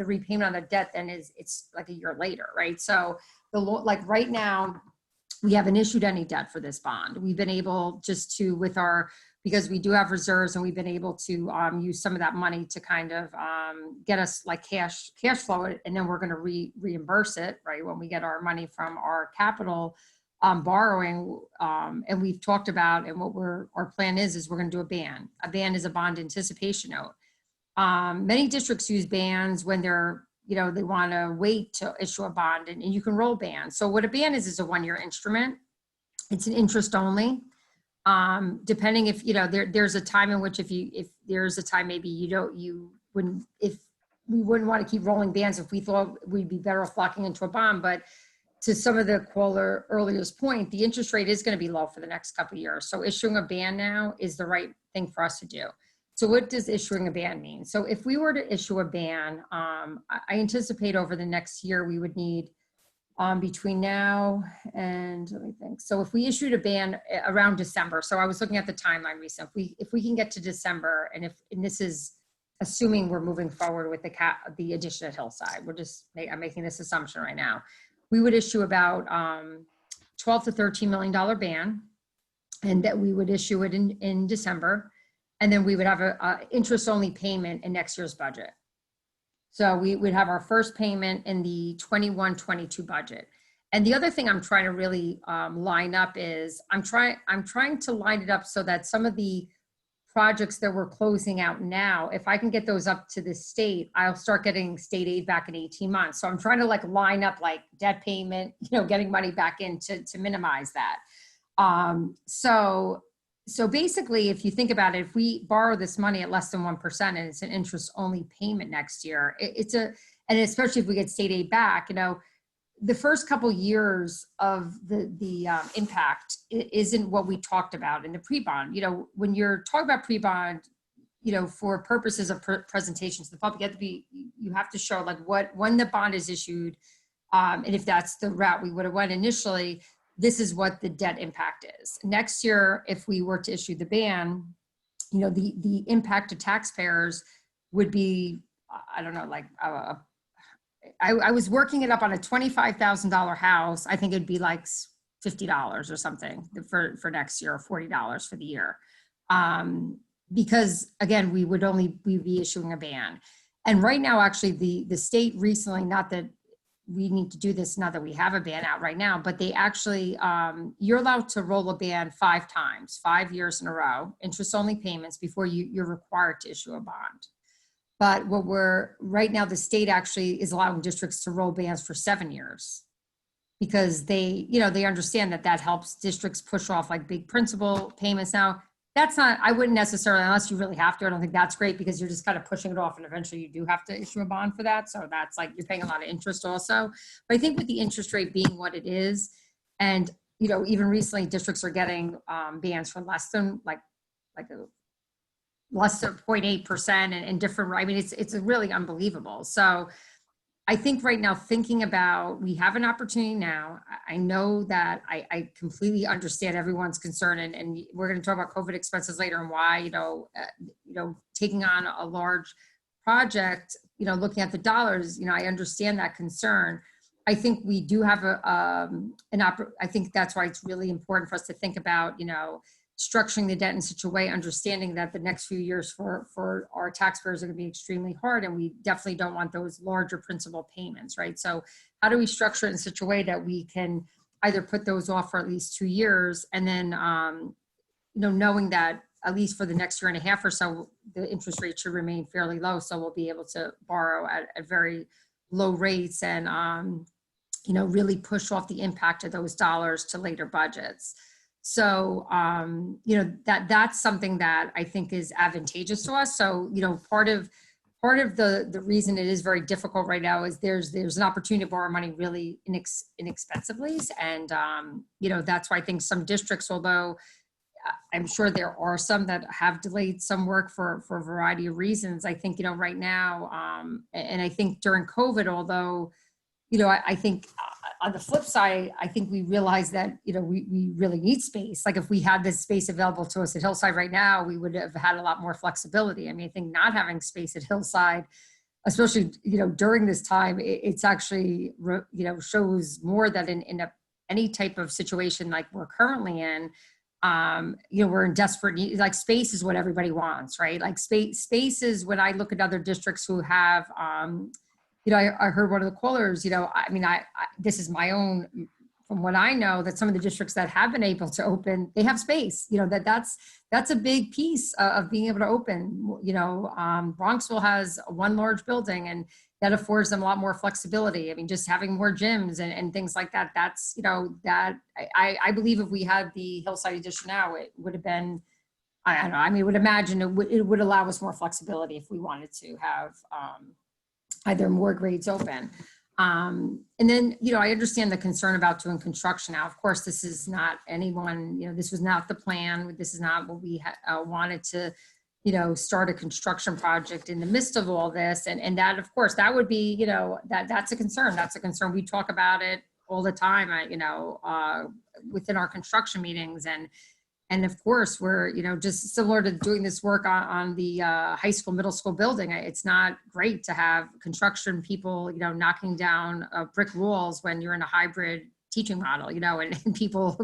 [SPEAKER 17] repayment on the debt, then it's like a year later, right? So like right now, we haven't issued any debt for this bond. We've been able just to, with our because we do have reserves and we've been able to use some of that money to kind of get us like cash flow it, and then we're going to reimburse it, right, when we get our money from our capital borrowing. And we've talked about, and what our plan is we're going to do a ban. A ban is a bond anticipation note. Many districts use bans when they're, they want to wait to issue a bond, and you can roll bans. So what a ban is a 1-year instrument. It's an interest only. Depending if, there's a time in which if there's a time, maybe we wouldn't want to keep rolling bans if we thought we'd be better off locking into a bond. But to some of the caller earlier's point, the interest rate is going to be low for the next couple of years. So issuing a ban now is the right thing for us to do. So what does issuing a ban mean? So if we were to issue a ban, I anticipate over the next year, we would need between now and, let me think. So if we issued a ban around December, so I was looking at the timeline recently, if we can get to December, and this is assuming we're moving forward with the addition at Hillside, I'm making this assumption right now, we would issue about $12 to $13 million ban, and that we would issue it in December. And then we would have a interest-only payment in next year's budget. So we would have our first payment in the 21-22 budget. And the other thing I'm trying to really line up is I'm trying to line it up so that some of the projects that we're closing out now, if I can get those up to the state, I'll start getting state aid back in 18 months. So I'm trying to line up debt payment, getting money back in to minimize that. So basically, if you think about it, if we borrow this money at less than 1% and it's an interest-only payment next year, and especially if we get state aid back, the first couple years of the impact isn't what we talked about in the pre-bond. When you're talking about pre-bond, for purposes of presentation to the public, you have to show when the bond is issued, and if that's the route we would have went initially, this is what the debt impact is. Next year, if we were to issue the ban, the impact to taxpayers would be, I don't know, I was working it up on a $25,000 house. I think it'd be like $50 or something for next year, or $40 for the year. Because again, we'd be issuing a ban. And right now, actually, the state recently, not that we need to do this now that we have a ban out right now, but they actually, you're allowed to roll a ban 5 times, 5 years in a row, interest-only payments before you're required to issue a bond. But right now, the state actually is allowing districts to roll bans for 7 years, because they understand that helps districts push off big principal payments. Now, that's not, I wouldn't necessarily, unless you really have to, I don't think that's great, because you're just kind of pushing it off, and eventually you do have to issue a bond for that. So that's you're paying a lot of interest also. But I think with the interest rate being what it is, and, even recently districts are getting bans for less than less than 0.8% and different, I mean, it's really unbelievable. So I think right now, thinking about, we have an opportunity now. I know that I completely understand everyone's concern, and we're going to talk about COVID expenses later, and why, taking on a large project, looking at the dollars, I understand that concern. I think we do have I think that's why it's really important for us to think about, structuring the debt in such a way, understanding that the next few years for our taxpayers are going to be extremely hard, and we definitely don't want those larger principal payments, right? So how do we structure it in such a way that we can either put those off for at least 2 years, and then, knowing that at least for the next year and a half or so, the interest rate should remain fairly low, so we'll be able to borrow at very low rates, and, really push off the impact of those dollars to later budgets. So, that's something that I think is advantageous to us. So, part of the reason it is very difficult right now is there's an opportunity to borrow money really inexpensively. And, that's why I think some districts, although I'm sure there are some that have delayed some work for a variety of reasons, I think, right now, and I think during COVID, although, I think on the flip side, I think we realize that, we really need space. If we had this space available to us at Hillside right now, we would have had a lot more flexibility. I mean, I think not having space at Hillside, especially, during this time, it's actually, shows more that in any type of situation like we're currently in, We're in desperate need. Like space is what everybody wants, right? Like space is when I look at other districts who have, I heard one of the callers, this is my own, from what I know, that some of the districts that have been able to open, they have space, that's a big piece of being able to open. Bronxville has one large building, and that affords them a lot more flexibility. I mean, just having more gyms and things like that, that's, I believe if we had the Hillside Edition now, it would have been, I don't know, I mean, would imagine it would allow us more flexibility if we wanted to have either more grades open. And then, I understand the concern about doing construction now. Of course, this is not anyone, this was not the plan. This is not what we wanted to, start a construction project in the midst of all this. And that, of course, that would be, that's a concern. That's a concern. We talk about it all the time, within our construction meetings. And of course, we're, just similar to doing this work on the high school, middle school building. It's not great to have construction people, knocking down brick walls when you're in a hybrid teaching model, and people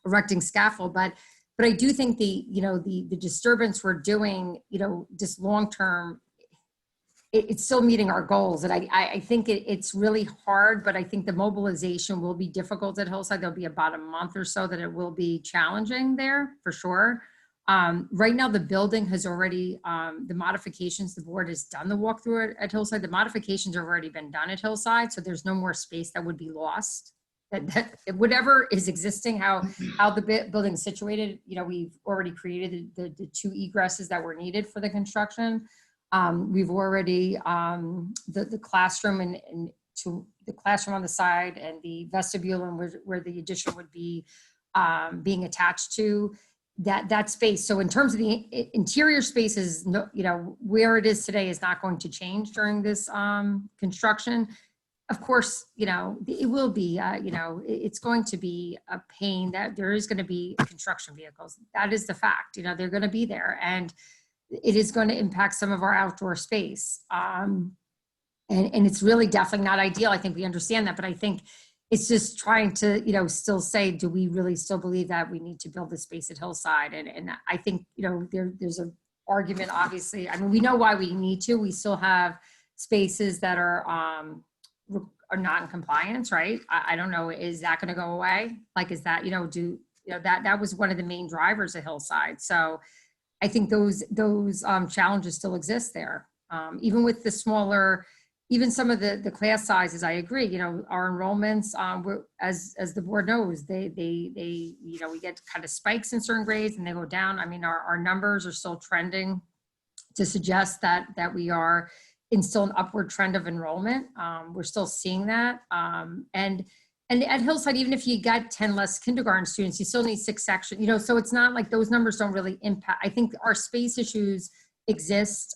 [SPEAKER 17] erecting scaffold. But I do think the disturbance we're doing, just long-term, it's still meeting our goals. And I think it's really hard, but I think the mobilization will be difficult at Hillside. There'll be about a month or so that it will be challenging there for sure. Right now, the building has already, the modifications, the board has done the walkthrough at Hillside. The modifications have already been done at Hillside, so there's no more space that would be lost. That whatever is existing, how the building's situated, we've already created the two egresses that were needed for the construction. We've already, the classroom and to the classroom on the side and the vestibule and where the addition would be being attached to that space. So in terms of the interior spaces, where it is today is not going to change during this construction. Of course, it will be, it's going to be a pain that there is going to be construction vehicles. That is the fact, they're going to be there. And it is going to impact some of our outdoor space. And it's really definitely not ideal. I think we understand that, but I think it's just trying to, still say, do we really still believe that we need to build this space at Hillside? And I think, there's an argument, obviously. I mean, we know why we need to. We still have spaces that are not in compliance, right? I don't know, is that going to go away? Like, is that, that was one of the main drivers of Hillside. So I think those challenges still exist there. Even with the smaller, even some of the class sizes, I agree, our enrollments, as the board knows, they we get kind of spikes in certain grades and they go down. I mean, our numbers are still trending to suggest that we are in still an upward trend of enrollment. We're still seeing that. And at Hillside, even if you got 10 less kindergarten students, you still need 6 sections, so it's not like those numbers don't really impact. I think our space issues exist.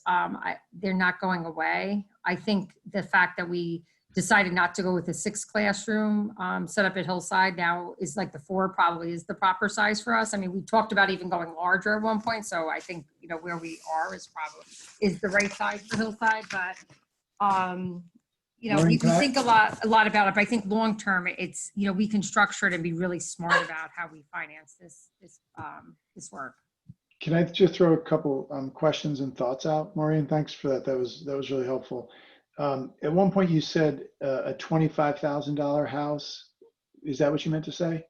[SPEAKER 17] They're not going away. I think the fact that we decided not to go with a 6 classroom set up at Hillside now is like the 4 probably is the proper size for us. I mean, we talked about even going larger at one point. So I think, where we are is the right size for Hillside, but we think a lot about it, but I think long-term it's, we can structure it and be really smart about how we finance this work.
[SPEAKER 16] Can I just throw a couple questions and thoughts out, Maureen? Thanks for that. That was really helpful. At one point you said a $25,000 house. Is that what you meant to say?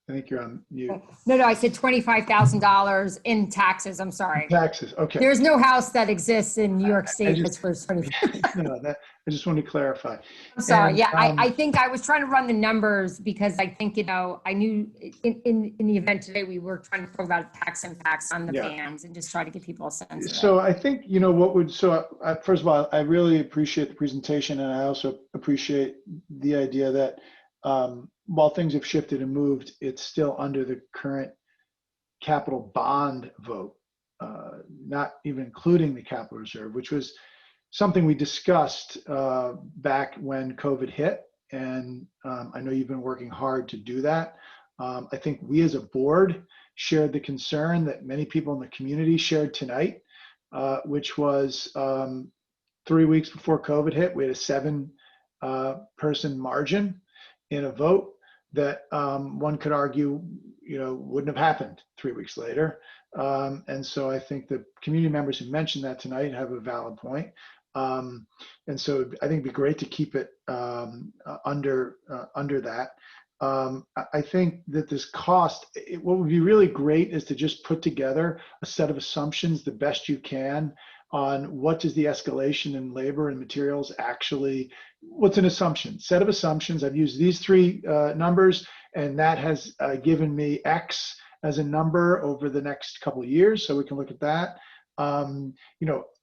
[SPEAKER 16] I think you're on mute.
[SPEAKER 17] No, I said $25,000 in taxes. I'm sorry.
[SPEAKER 16] Taxes, okay.
[SPEAKER 17] There's no house that exists in New York State that's for 25.
[SPEAKER 16] No, I just wanted to clarify.
[SPEAKER 17] I'm sorry. I think I was trying to run the numbers because I think, I knew in the event today, we were trying to talk about tax impacts on the bands and just try to give people a sense of it.
[SPEAKER 16] So I think, first of all, I really appreciate the presentation, and I also appreciate the idea that while things have shifted and moved, it's still under the current capital bond vote, not even including the capital reserve, which was something we discussed back when COVID hit. And I know you've been working hard to do that. I think we as a board shared the concern that many people in the community shared tonight, which was 3 weeks before COVID hit, we had a 7-person margin in a vote that one could argue, wouldn't have happened 3 weeks later. And so I think the community members who mentioned that tonight have a valid point. And so I think it'd be great to keep it under that. I think that this cost, what would be really great is to just put together a set of assumptions the best you can on what does the escalation in labor and materials actually, what's an assumption? Set of assumptions. I've used these three numbers, and that has given me X as a number over the next couple of years. So we can look at that.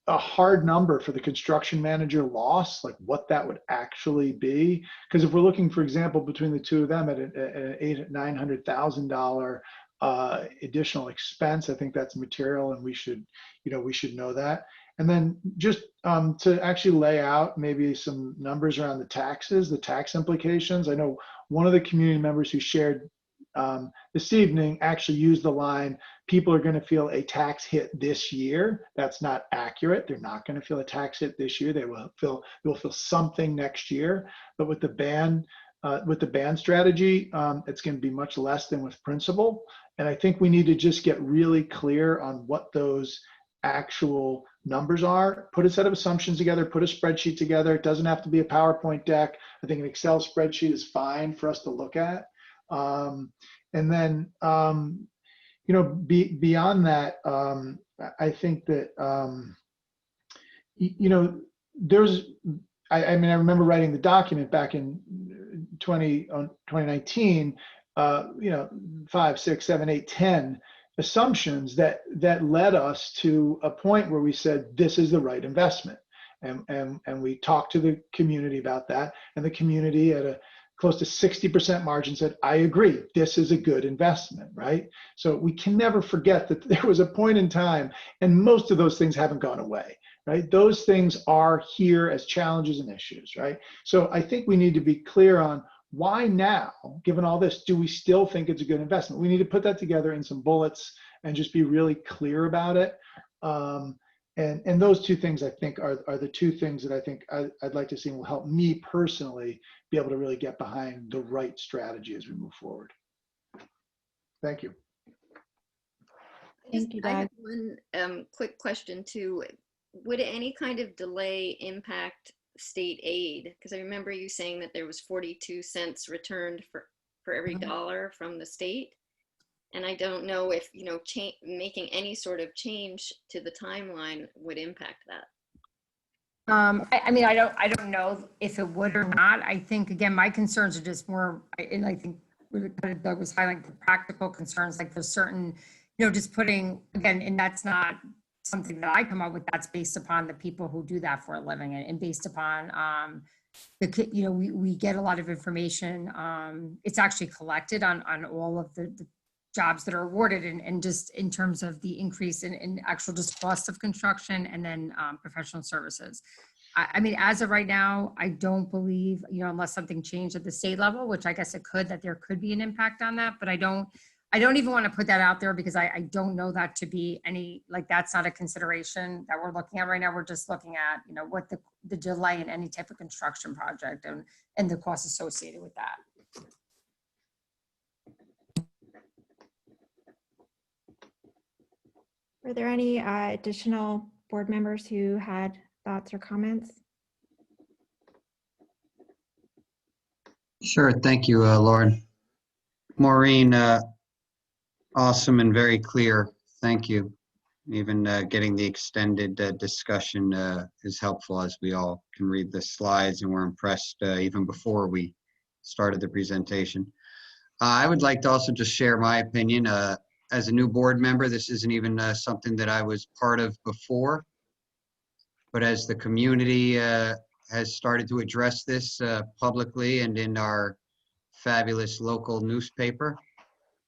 [SPEAKER 16] A hard number for the construction manager loss, like what that would actually be. Because if we're looking, for example, between the two of them at an $800,000-900,000 additional expense, I think that's material, and we should know that. And then just to actually lay out maybe some numbers around the taxes, the tax implications. I know one of the community members who shared this evening actually used the line, people are going to feel a tax hit this year. That's not accurate. They're not going to feel a tax hit this year. They will feel something next year. But with the ban strategy, it's going to be much less than with principal. And I think we need to just get really clear on what those actual numbers are. Put a set of assumptions together, put a spreadsheet together. It doesn't have to be a PowerPoint deck. I think an Excel spreadsheet is fine for us to look at. And then, beyond that, I think that, I remember writing the document back in 2019, 5, 6, 7, 8, 10 assumptions that led us to a point where we said, this is the right investment. And we talked to the community about that, and the community at a close to 60% margin said, I agree, this is a good investment, right? So we can never forget that there was a point in time, and most of those things haven't gone away, right? Those things are here as challenges and issues, right? So I think we need to be clear on why now, given all this, do we still think it's a good investment? We need to put that together in some bullets and just be really clear about it. And those two things, I think, are the two things that I think I'd like to see will help me personally be able to really get behind the right strategy as we move forward. Thank you.
[SPEAKER 3] Thank you,
[SPEAKER 18] I
[SPEAKER 3] Doug.
[SPEAKER 18] have one quick question too. Would any kind of delay impact state aid? Because I remember you saying that there was 42 cents returned for every dollar from the state. And I don't know if, making any sort of change to the timeline would impact that.
[SPEAKER 17] I don't know if it would or not. I think, again, my concerns are just more, and I think Doug was highlighting the practical concerns, like there's certain, just putting, again, and that's not something that I come up with, that's based upon the people who do that for a living, and based upon, we get a lot of information. It's actually collected on all of the jobs that are awarded, and just in terms of the increase in actual just cost of construction, and then professional services. As of right now, I don't believe, unless something changed at the state level, which I guess it could, that there could be an impact on that, but I don't even want to put that out there, because I don't know that to be any, that's not a consideration that we're looking at right now. We're just looking at, what the delay in any type of construction project and the costs associated with that.
[SPEAKER 3] Were there any additional board members who had thoughts or comments?
[SPEAKER 21] Sure, thank you, Lauren. Maureen, awesome and very clear. Thank you. Even getting the extended discussion is helpful, as we all can read the slides, and we're impressed even before we started the presentation. I would like to also just share my opinion. As a new board member, this isn't even something that I was part of before, but as the community has started to address this publicly and in our fabulous local newspaper,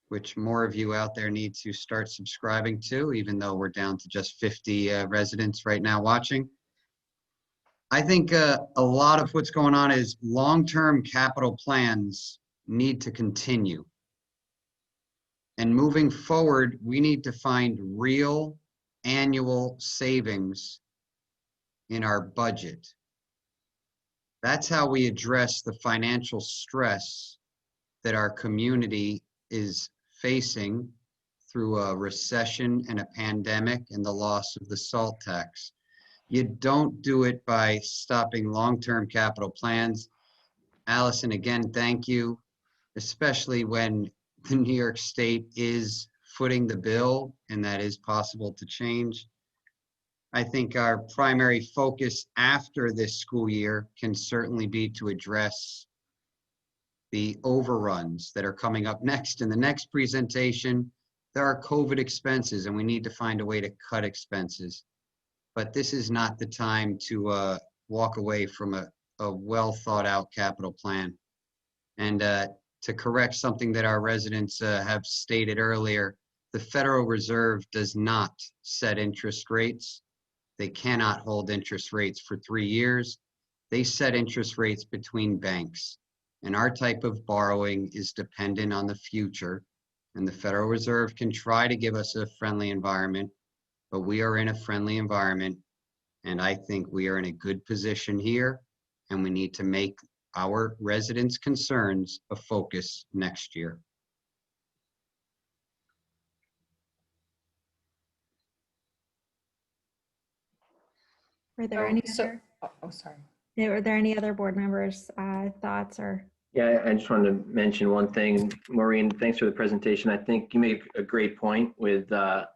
[SPEAKER 21] which more of you out there need to start subscribing to, even though we're down to just 50 residents right now watching. I think a lot of what's going on is long-term capital plans need to continue. And moving forward, we need to find real annual savings in our budget. That's how we address the financial stress that our community is facing through a recession and a pandemic and the loss of the SALT tax. You don't do it by stopping long-term capital plans. Allison, again, thank you, especially when the New York State is footing the bill and that is possible to change. I think our primary focus after this school year can certainly be to address the overruns that are coming up next. In the next presentation, there are COVID expenses and we need to find a way to cut expenses. But this is not the time to walk away from a well thought out capital plan. And to correct something that our residents have stated earlier, the Federal Reserve does not set interest rates. They cannot hold interest rates for 3 years. They set interest rates between banks. And our type of borrowing is dependent on the future. And the Federal Reserve can try to give us a friendly environment, but we are in a friendly environment. And I think we are in a good position here, and we need to make our residents' concerns a focus next year.
[SPEAKER 3] Were there any other?
[SPEAKER 12] Sorry.
[SPEAKER 3] Were there any other board members' thoughts or?
[SPEAKER 19] Yeah, I just wanted to mention one thing. Maureen, thanks for the presentation. I think you made a great point with the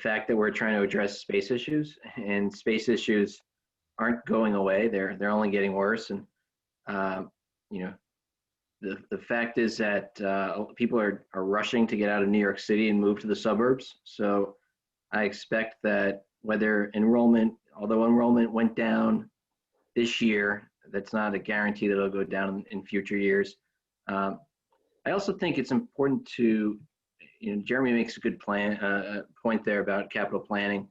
[SPEAKER 19] fact that we're trying to address space issues, and space issues aren't going away. They're only getting worse. And you know, the fact is that people are rushing to get out of New York City and move to the suburbs. So I expect that whether although enrollment went down this year, that's not a guarantee that it'll go down in future years. I also think it's important to, Jeremy makes a good point there about capital planning.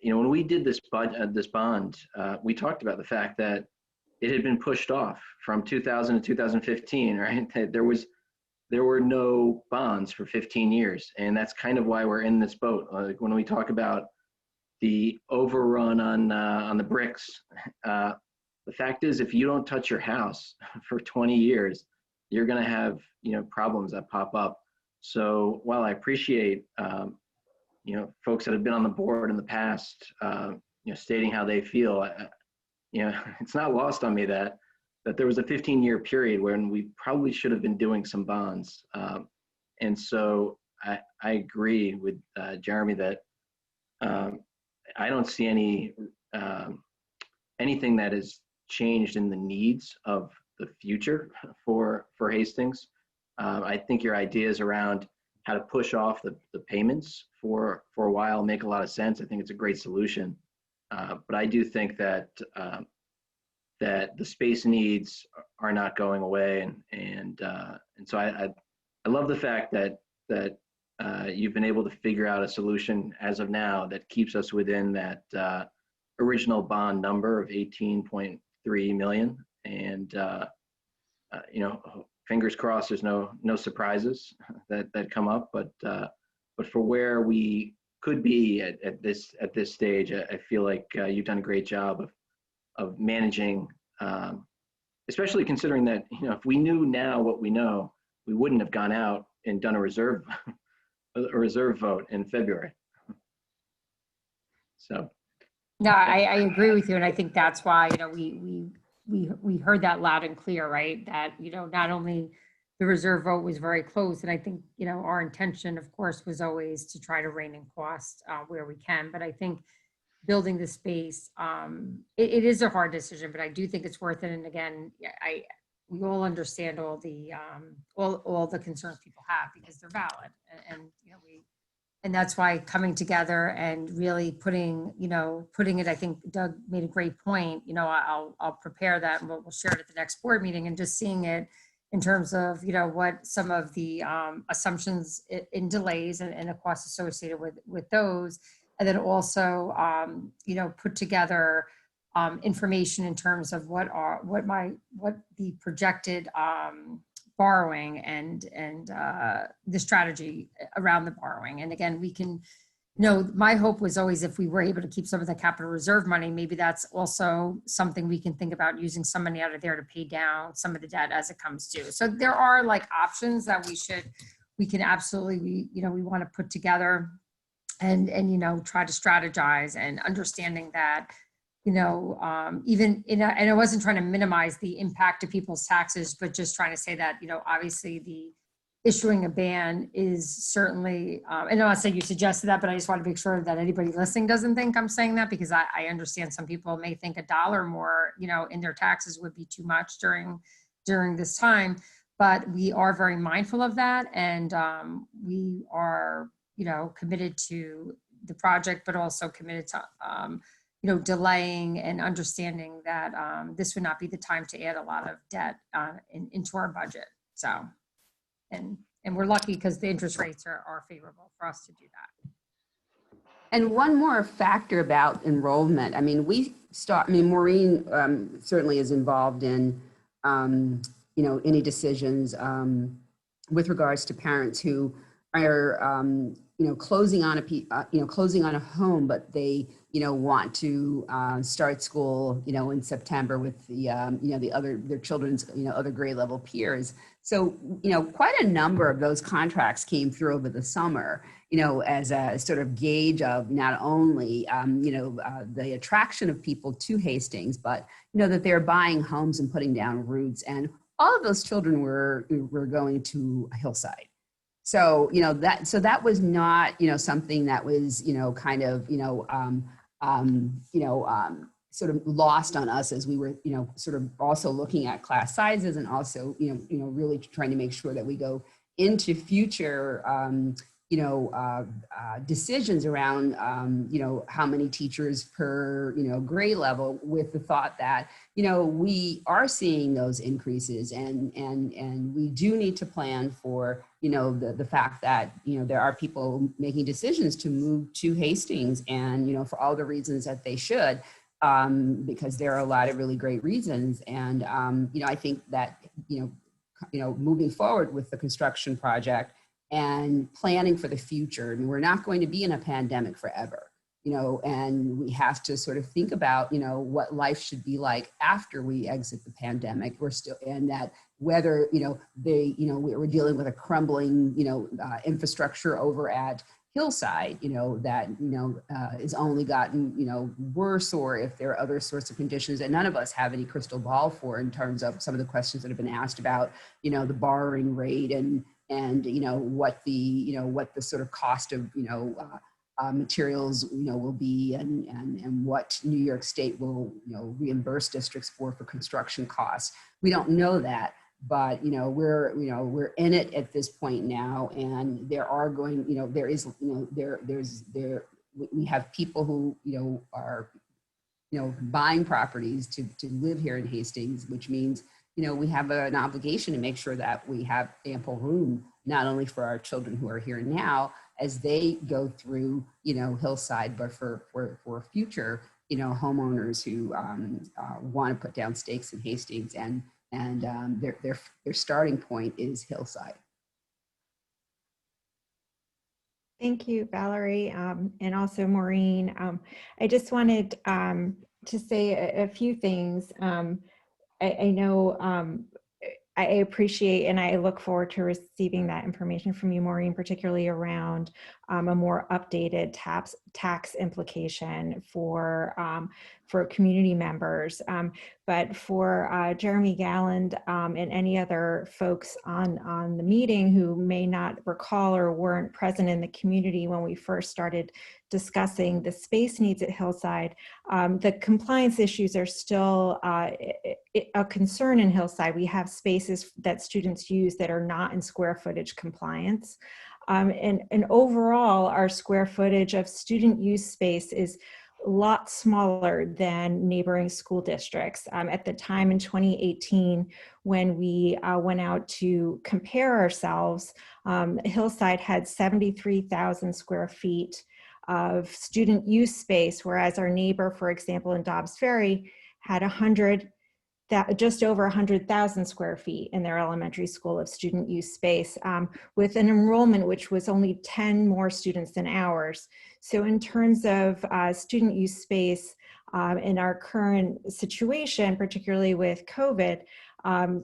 [SPEAKER 19] When we did this bond, we talked about the fact that it had been pushed off from 2000 to 2015, right? There were no bonds for 15 years, and that's kind of why we're in this boat. Like when we talk about the overrun on the bricks, the fact is, if you don't touch your house for 20 years, you're going to have problems that pop up. So while I appreciate folks that have been on the board in the past, stating how they feel, it's not lost on me that there was a 15-year period when we probably should have been doing some bonds. And so I agree with Jeremy that I don't see anything that is changed in the needs of the future for Hastings. I think your ideas around how to push off the payments for a while make a lot of sense. I think it's a great solution. But I do think that the space needs are not going away, and so I love the fact that you've been able to figure out a solution as of now that keeps us within that original bond number of 18.3 million, and fingers crossed there's no surprises that come up, but for where we could be at this stage, I feel like you've done a great job of managing, especially considering that if we knew now what we know, we wouldn't have gone out and done a reserve vote in February. So.
[SPEAKER 17] No, I agree with you, and I think that's why we heard that loud and clear, right? That not only the reserve vote was very close, and I think our intention, of course, was always to try to rein in costs where we can. But I think building the space, it is a hard decision, but I do think it's worth it. And again, we all understand all the concerns people have because they're valid, and that's why coming together and really putting it, I think Doug made a great point. I'll prepare that and we'll share it at the next board meeting, and just seeing it in terms of, what some of the assumptions in delays and the costs associated with those. And then also, put together information in terms of what the projected borrowing and the strategy around the borrowing. And again, we can my hope was always if we were able to keep some of the capital reserve money, maybe that's also something we can think about using some money out of there to pay down some of the debt as it comes due. So there are like options that we can absolutely, we want to put together and try to strategize, and understanding that, even and I wasn't trying to minimize the impact to people's taxes, but just trying to say that, obviously the issuing a ban is certainly, and I'm not saying you suggested that, but I just want to make sure that anybody listening doesn't think I'm saying that, because I understand some people may think $1 more, in their taxes would be too much during this time, but we are very mindful of that. And we are, committed to the project, but also committed to, delaying and understanding that this would not be the time to add a lot of debt into our budget. So, and we're lucky because the interest rates are favorable for us to do that.
[SPEAKER 1] And one more factor about enrollment. I mean, Maureen certainly is involved in, any decisions with regards to parents who are, closing on a home, but they, want to start school, in September with their children's, other grade level peers. So, quite a number of those contracts came through over the summer, as a sort of gauge of not only, the attraction of people to Hastings, but, that they're buying homes and putting down roots. And all of those children were going to Hillside. So, that was not, something that was, kind of, sort of lost on us as we were, sort of also looking at class sizes, and also, really trying to make sure that we go into future, decisions around, how many teachers per, grade level, with the thought that, we are seeing those increases, and we do need to plan for, the fact that, there are people making decisions to move to Hastings, and, for all the reasons that they should, because there are a lot of really great reasons. And, I think that, moving forward with the construction project and planning for the future, I mean, we're not going to be in a pandemic forever, and we have to sort of think about, what life should be like after we exit the pandemic. We're still, and that whether, we're dealing with a crumbling, infrastructure over at Hillside, that, is only gotten, worse, or if there are other sorts of conditions that none of us have any crystal ball for, in terms of some of the questions that have been asked about, the borrowing rate, and what the sort of cost of, materials, will be, and what New York State will, reimburse districts for construction costs. We don't know that, but, we're in it at this point now, and there are going, we have people who, are, buying properties to live here in Hastings, which means, we have an obligation to make sure that we have ample room, not only for our children who are here now as they go through, Hillside, but for future, homeowners who want to put down stakes in Hastings, and their starting point is Hillside.
[SPEAKER 3] Thank you, Valerie, and also Maureen. I just wanted to say a few things. I know I appreciate, and I look forward to receiving that information from you, Maureen, particularly around a more updated tax implication for community members. But for Jeremy Galland and any other folks on the meeting who may not recall or weren't present in the community when we first started discussing the space needs at Hillside, the compliance issues are still a concern in Hillside. We have spaces that students use that are not in square footage compliance. And overall, our square footage of student use space is a lot smaller than neighboring school districts. At the time in 2018, when we went out to compare ourselves, Hillside had 73,000 square feet of student use space, whereas our neighbor, for example, in Dobbs Ferry, had 100 that just over 100,000 square feet in their elementary school of student use space, with an enrollment which was only 10 more students than ours. So in terms of student use space in our current situation, particularly with COVID,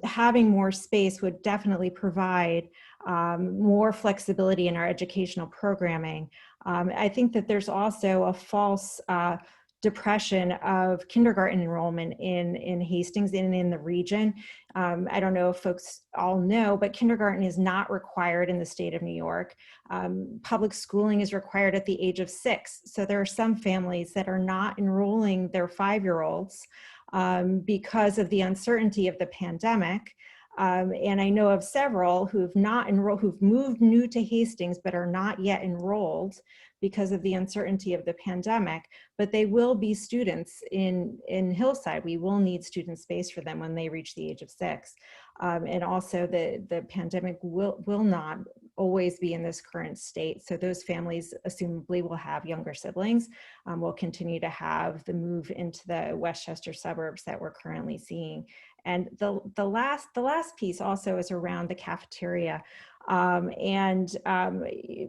[SPEAKER 3] having more space would definitely provide more flexibility in our educational programming. I think that there's also a false depression of kindergarten enrollment in Hastings and in the region. I don't know if folks all know, but kindergarten is not required in the state of New York. Public schooling is required at the age of 6. So there are some families that are not enrolling their 5-year-olds because of the uncertainty of the pandemic. And I know of several who've not enrolled, who've moved new to Hastings, but are not yet enrolled because of the uncertainty of the pandemic, but they will be students in Hillside. We will need student space for them when they reach the age of 6. And also the pandemic will not always be in this current state. So those families assumably will have younger siblings. We'll continue to have the move into the Westchester suburbs that we're currently seeing. And the last piece also is around the cafeteria.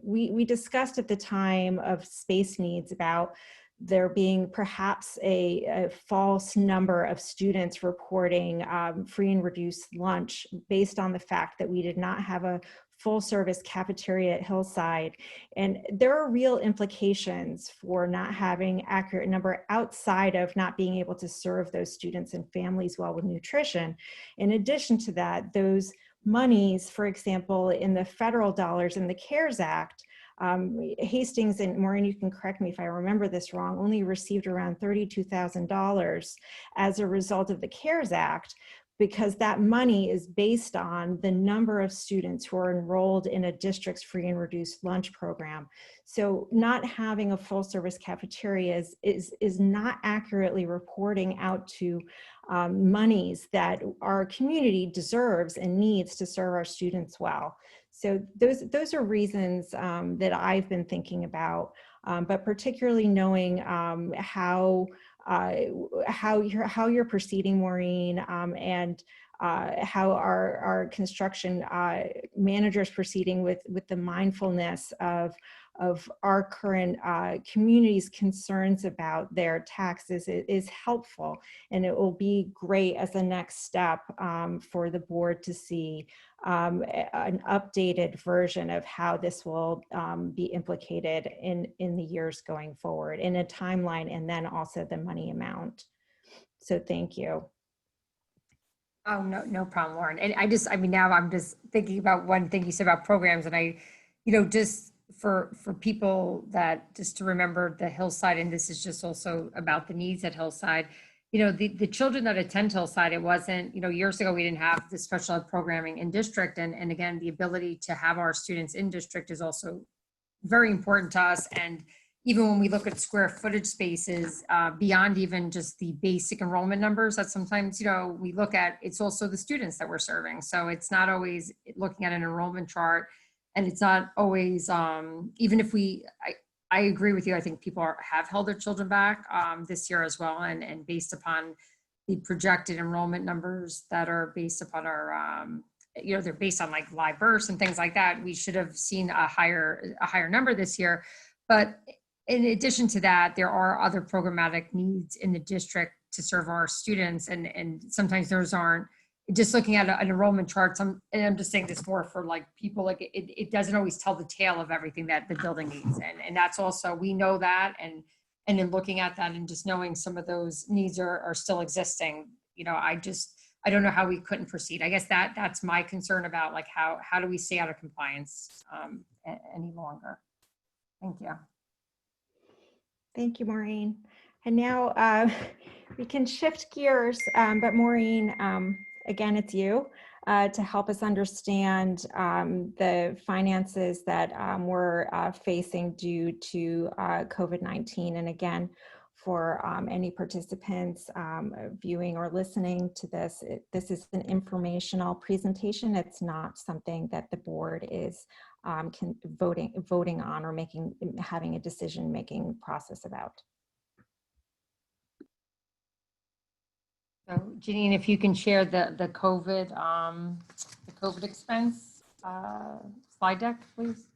[SPEAKER 3] We discussed at the time of space needs about there being perhaps a false number of students reporting free and reduced lunch based on the fact that we did not have a full service cafeteria at Hillside. And there are real implications for not having accurate number outside of not being able to serve those students and families well with nutrition. In addition to that, those monies, for example, in the federal dollars in the CARES Act, Hastings, and Maureen, you can correct me if I remember this wrong, only received around $32,000 as a result of the CARES Act, because that money is based on the number of students who are enrolled in a district's free and reduced lunch program. So not having a full service cafeteria is not accurately reporting out to monies that our community deserves and needs to serve our students well. So those are reasons that I've been thinking about, but particularly knowing how you're proceeding, Maureen, and how our construction managers proceeding with the mindfulness of our current community's concerns about their taxes is helpful, and it will be great as a next step for the board to see an updated version of how this will be implicated in the years going forward in a timeline, and then also the money amount. So thank you.
[SPEAKER 17] Oh, no problem, Lauren. And I mean, now I'm just thinking about one thing you said about programs, and just for people that just to remember the Hillside, and this is just also about the needs at Hillside. The children that attend Hillside, it wasn't, years ago, we didn't have the special ed programming in district. And again, the ability to have our students in district is also very important to us. And even when we look at square footage spaces, beyond even just the basic enrollment numbers that sometimes, we look at, it's also the students that we're serving. So it's not always looking at an enrollment chart, and it's not always, even if I agree with you. I think people have held their children back this year as well. And based upon the projected enrollment numbers that are based upon our, they're based on like live births and things like that, we should have seen a higher number this year. But in addition to that, there are other programmatic needs in the district to serve our students. And sometimes those aren't, just looking at an enrollment chart, and I'm just saying this more for like people, like it doesn't always tell the tale of everything that the building needs. And that's also, we know that, and in looking at that and just knowing some of those needs are still existing, I don't know how we couldn't proceed. I guess that's my concern about like how do we stay out of compliance any longer. Thank you.
[SPEAKER 3] Thank you, Maureen. And now we can shift gears, but Maureen, again, it's you to help us understand the finances that we're facing due to COVID-19. And again, for any participants viewing or listening to this, this is an informational presentation. It's not something that the board is voting on or having a decision-making process about.
[SPEAKER 17] So Janine, if you can share the COVID expense slide deck, please.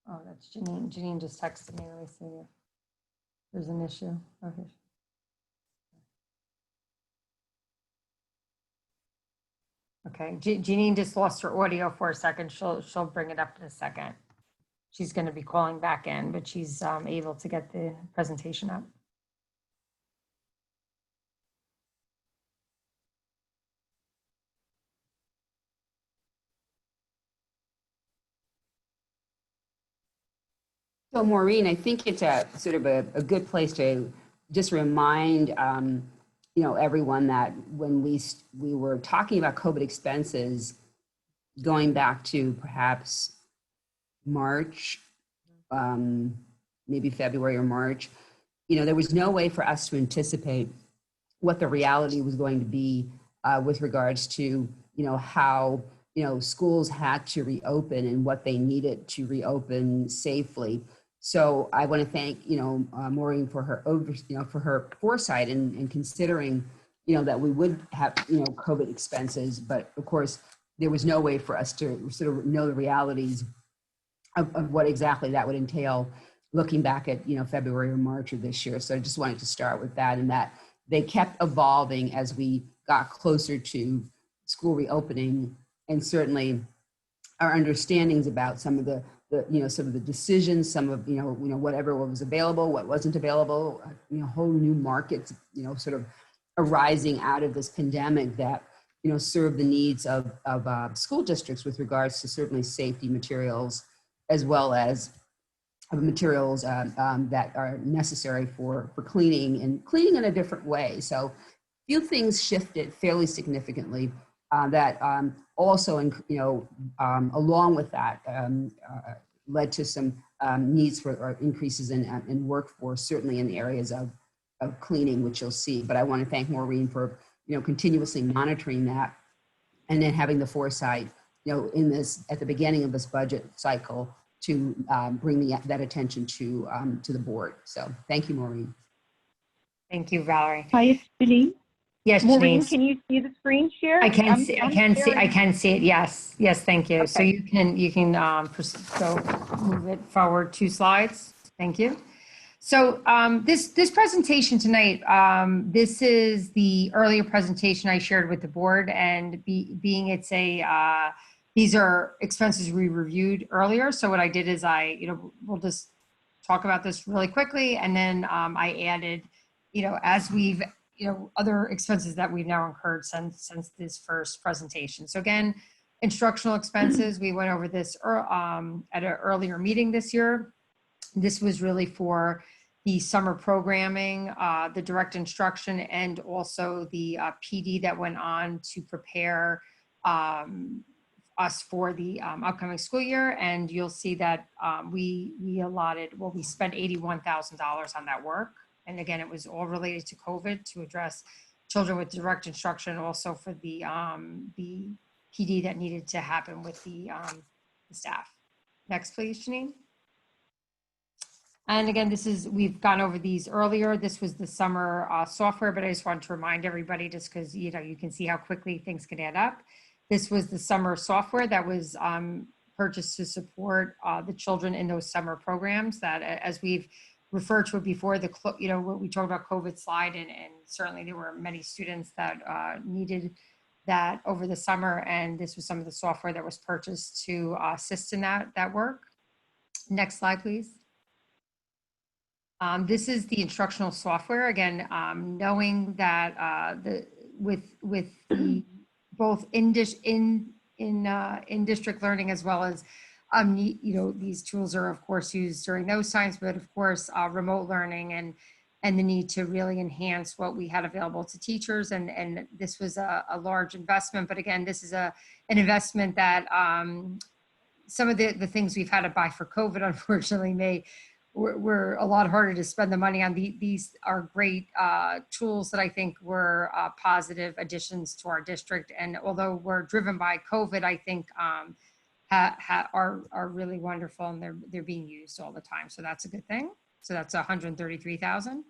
[SPEAKER 17] Oh, that's Janine. Janine just texted me. Let me see if there's an issue. Okay. Okay, Janine just lost her audio for a second. She'll bring it up in a second. She's going to be calling back in, but she's able to get the presentation up.
[SPEAKER 1] So Maureen, I think it's a sort of a good place to just remind everyone that when we were talking about COVID expenses going back to perhaps March, maybe February or March, there was no way for us to anticipate what the reality was going to be with regards to, how, schools had to reopen and what they needed to reopen safely. So I want to thank, Maureen for her for her foresight and considering, that we would have, COVID expenses, but of course, there was no way for us to sort of know the realities of what exactly that would entail looking back at, February or March of this year. So I just wanted to start with that, and that they kept evolving as we got closer to school reopening, and certainly our understandings about some of the some of the decisions, some of, whatever was available, what wasn't available, whole new markets, sort of arising out of this pandemic that, serve the needs of school districts with regards to certainly safety materials, as well as materials that are necessary for cleaning and cleaning in a different way. So few things shifted fairly significantly that also, along with that, led to some needs for increases in workforce, certainly in the areas of cleaning, which you'll see. But I want to thank Maureen for, continuously monitoring that, and then having the foresight, in this, at the beginning of this budget cycle, to bring that attention to the board. So thank you, Maureen.
[SPEAKER 17] Thank you, Valerie.
[SPEAKER 6] Hi, it's Janine.
[SPEAKER 17] Yes,
[SPEAKER 6] Maureen,
[SPEAKER 17] Janine.
[SPEAKER 6] can you see the screen share?
[SPEAKER 17] I can see it. Yes, thank you.
[SPEAKER 6] Okay.
[SPEAKER 17] So you can go move it forward 2 slides. Thank you. So this presentation tonight, this is the earlier presentation I shared with the board, and being it's these are expenses we reviewed earlier. So what I did is we'll just talk about this really quickly, and then I added, as we've other expenses that we've now incurred since this first presentation. So again, instructional expenses, we went over this at an earlier meeting this year. This was really for the summer programming, the direct instruction, and also the PD that went on to prepare us for the upcoming school year. And you'll see that we spent $81,000 on that work. And again, it was all related to COVID to address children with direct instruction, also for the PD that needed to happen with the staff. Next, please, Janine. And again, we've gone over these earlier. This was the summer software, but I just wanted to remind everybody, just because, you can see how quickly things can add up. This was the summer software that was purchased to support the children in those summer programs that, as we've referred to it before, what we talked about COVID slide, and certainly there were many students that needed that over the summer, and this was some of the software that was purchased to assist in that work. Next slide, please. This is the instructional software. Again, knowing that with the both in district learning, as well as these tools are of course used during those times, but of course remote learning and the need to really enhance what we had available to teachers, and this was a large investment. But again, this is an investment that some of the things we've had to buy for COVID, unfortunately, were a lot harder to spend the money on. These are great tools that I think were positive additions to our district, and although we're driven by COVID, I think are really wonderful, and they're being used all the time. So that's a good thing. So that's 133,000.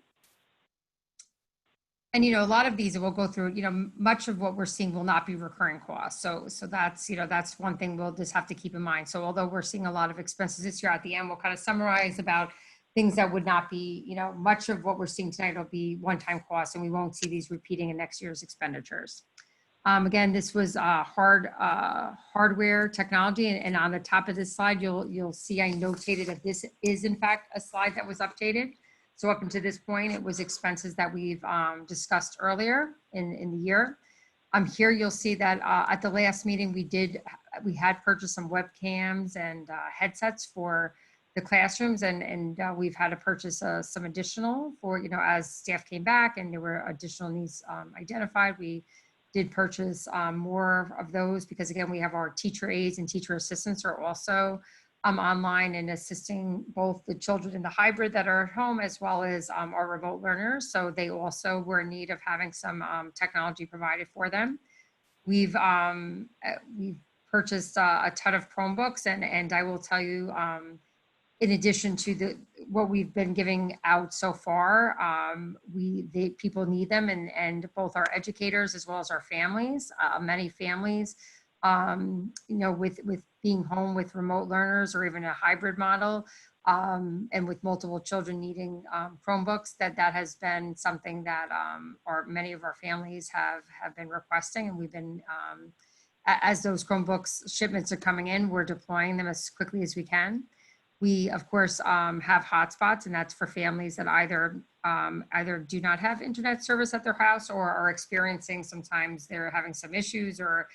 [SPEAKER 17] And, a lot of these, we'll go through, much of what we're seeing will not be recurring costs. So that's, that's one thing we'll just have to keep in mind. So although we're seeing a lot of expenses this year, at the end, we'll kind of summarize about things that would not be, much of what we're seeing tonight will be one-time costs, and we won't see these repeating in next year's expenditures. Again, this was hardware technology, and on the top of this slide, you'll see I notated that this is in fact a slide that was updated. So up until this point, it was expenses that we've discussed earlier in the year. Here you'll see that at the last meeting we had purchased some webcams and headsets for the classrooms, and we've had to purchase some additional for, as staff came back and there were additional needs identified. We did purchase more of those because, again, we have our teacher aides and teacher assistants are also online and assisting both the children in the hybrid that are at home as well as our remote learners. So they also were in need of having some technology provided for them. We've purchased a ton of Chromebooks, and I will tell you, in addition to what we've been giving out so far, people need them, and both our educators as well as our families. Many families, with being home with remote learners or even a hybrid model, and with multiple children needing Chromebooks, that has been something that many of our families have been requesting, and we've been, as those Chromebooks shipments are coming in, we're deploying them as quickly as we can. We, of course, have hotspots, and that's for families that either do not have internet service at their house or are experiencing, sometimes they're having some issues, or,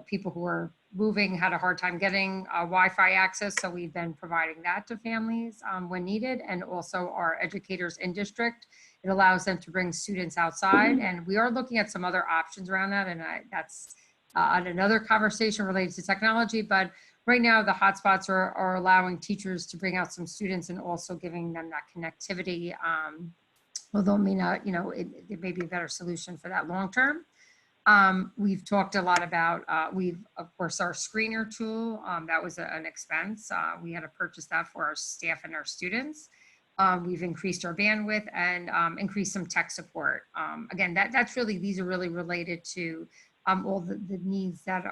[SPEAKER 17] people who are moving had a hard time getting Wi-Fi access. So we've been providing that to families when needed, and also our educators in district. It allows them to bring students outside, and we are looking at some other options around that, and that's on another conversation related to technology. But right now, the hotspots are allowing teachers to bring out some students and also giving them that connectivity. Although it may not, it may be a better solution for that long term. We've talked a lot about, of course, our screener tool, that was an expense. We had to purchase that for our staff and our students. We've increased our bandwidth and increased some tech support. Again, these are really related to all the needs that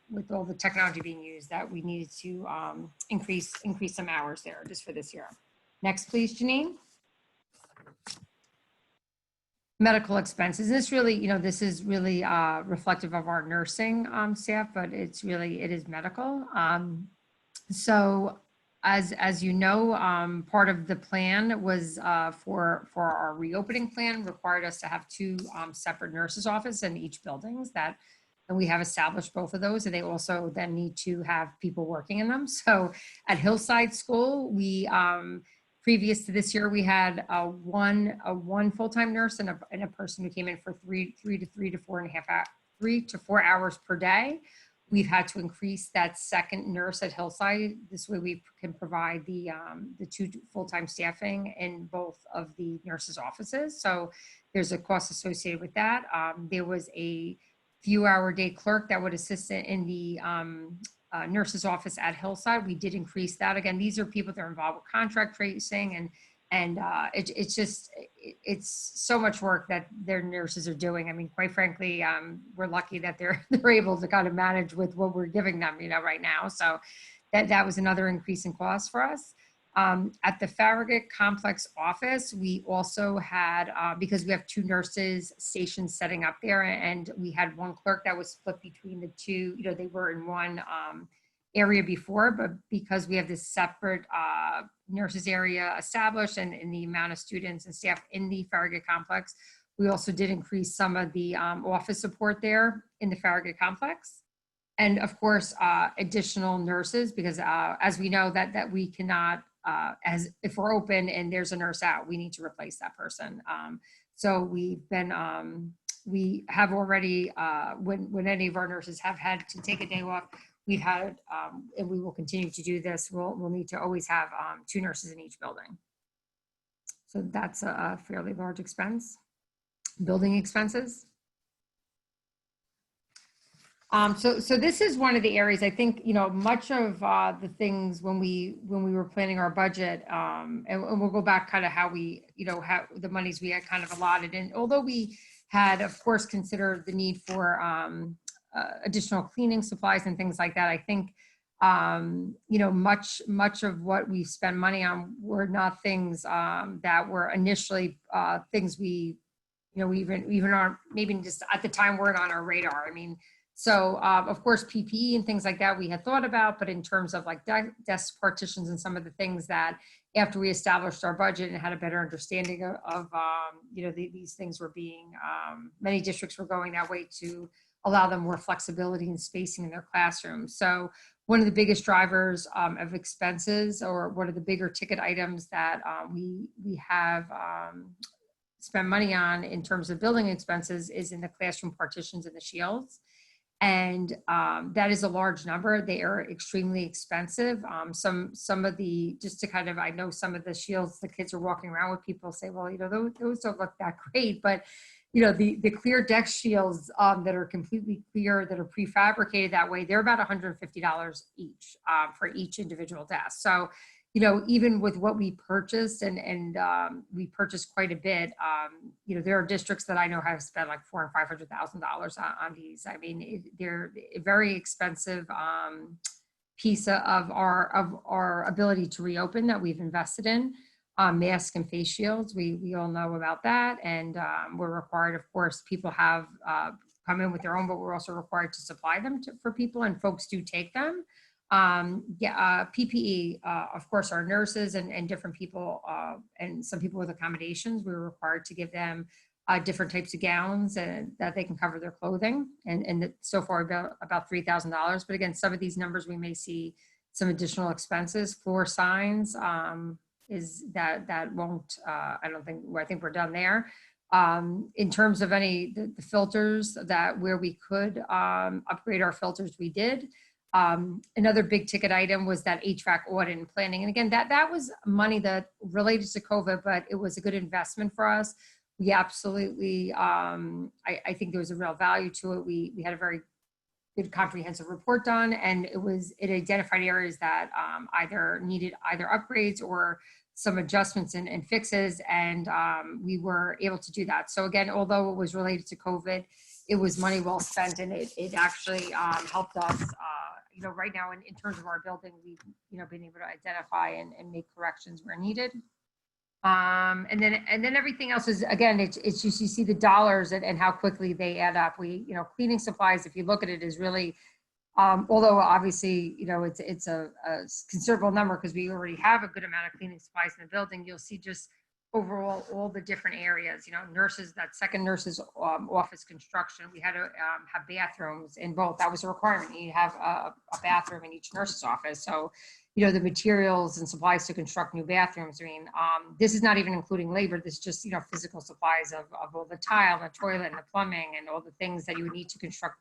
[SPEAKER 17] with all the technology being used, that we needed to increase some hours there just for this year. Next, please, Janine. Medical expenses. This really, this is really reflective of our nursing staff, but it is medical. So as you know, part of the plan was for our reopening plan required us to have two separate nurses' offices in each buildings, and we have established both of those, and they also then need to have people working in them. So at Hillside School, we previous to this year, we had one full-time nurse and a person who came in for 3 to 4 hours per day. We've had to increase that second nurse at Hillside. This way we can provide the two full-time staffing in both of the nurses' offices. So there's a cost associated with that. There was a few-hour day clerk that would assist in the nurse's office at Hillside. We did increase that. Again, these are people that are involved with contract tracing, and it's so much work that their nurses are doing. I mean, quite frankly, we're lucky that they're able to kind of manage with what we're giving them, right now. So that was another increase in cost for us. At the Farragut Complex office, we also had, because we have two nurses stationed setting up there, and we had one clerk that was split between the two, they were in one area before, but because we have this separate nurses area established and the amount of students and staff in the Farragut Complex, we also did increase some of the office support there in the Farragut Complex. And of course, additional nurses, because as we know that we cannot, as if we're open and there's a nurse out, we need to replace that person. So we've been, we have already, when any of our nurses have had to take a day off, we've had, and we will continue to do this, we'll need to always have two nurses in each building. So that's a fairly large expense. Building expenses. So this is one of the areas I think, much of the things when we were planning our budget, and we'll go back kind of how we, how the monies we had kind of allotted. And although we had, of course, considered the need for additional cleaning supplies and things like that, I think, much of what we spend money on were not things that were initially things we even aren't, maybe just at the time weren't on our radar. I mean, so of course, PPE and things like that we had thought about, but in terms of like desk partitions and some of the things that after we established our budget and had a better understanding of these things were being, many districts were going that way to allow them more flexibility and spacing in their classrooms. So one of the biggest drivers of expenses, or one of the bigger ticket items that we have spend money on in terms of building expenses, is in the classroom partitions and the shields. And that is a large number. They are extremely expensive. Some of the, just to kind of, I know some of the shields the kids are walking around with, people say, well, those don't look that great, but the clear deck shields that are completely clear, that are prefabricated that way, they're about $150 each for each individual desk. So, even with what we purchased, and we purchased quite a bit, there are districts that I know have spent like $400,000 and $500,000 on these. I mean, they're a very expensive piece of our ability to reopen that we've invested in. Masks and face shields, we all know about that, and we're required, of course, people have come in with their own, but we're also required to supply them for people, and folks do take them. PPE, of course, our nurses and different people, and some people with accommodations, we were required to give them different types of gowns and that they can cover their clothing, and so far about $3,000. But again, some of these numbers we may see some additional expenses. Floor signs is that won't, I think we're done there. In terms of the filters, that where we could upgrade our filters, we did. Another big ticket item was that HVAC audit and planning. And again, that was money that related to COVID, but it was a good investment for us. We absolutely, I think there was a real value to it. We had a very good comprehensive report done, and it identified areas that either needed upgrades or some adjustments and fixes, and we were able to do that. So again, although it was related to COVID, it was money well spent, and it actually helped us. Right now, in terms of our building, we've been able to identify and make corrections where needed. And then everything else is, again, it's just, you see the dollars and how quickly they add up. Cleaning supplies, if you look at it, is really, although obviously, it's a considerable number because we already have a good amount of cleaning supplies in the building. You'll see just overall all the different areas, nurses, that second nurses office construction, we had to have bathrooms in both. That was a requirement. You have a bathroom in each nurse's office. So, the materials and supplies to construct new bathrooms. I mean, this is not even including labor. This is just, physical supplies of all the tile, the toilet, and the plumbing, and all the things that you would need to construct,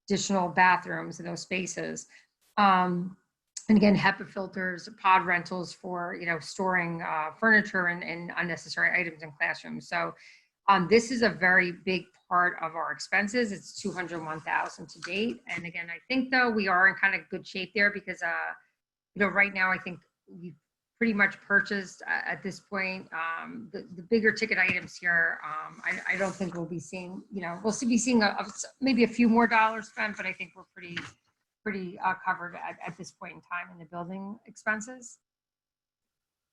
[SPEAKER 17] additional bathrooms in those spaces. And again, HEPA filters, pod rentals for, storing furniture and unnecessary items in classrooms. So this is a very big part of our expenses. It's $201,000 to date. And again, I think though we are in kind of good shape there because, right now I think we've pretty much purchased at this point the bigger ticket items here. I don't think we'll be seeing, we'll be seeing maybe a few more dollars spent, but I think we're pretty covered at this point in time in the building expenses.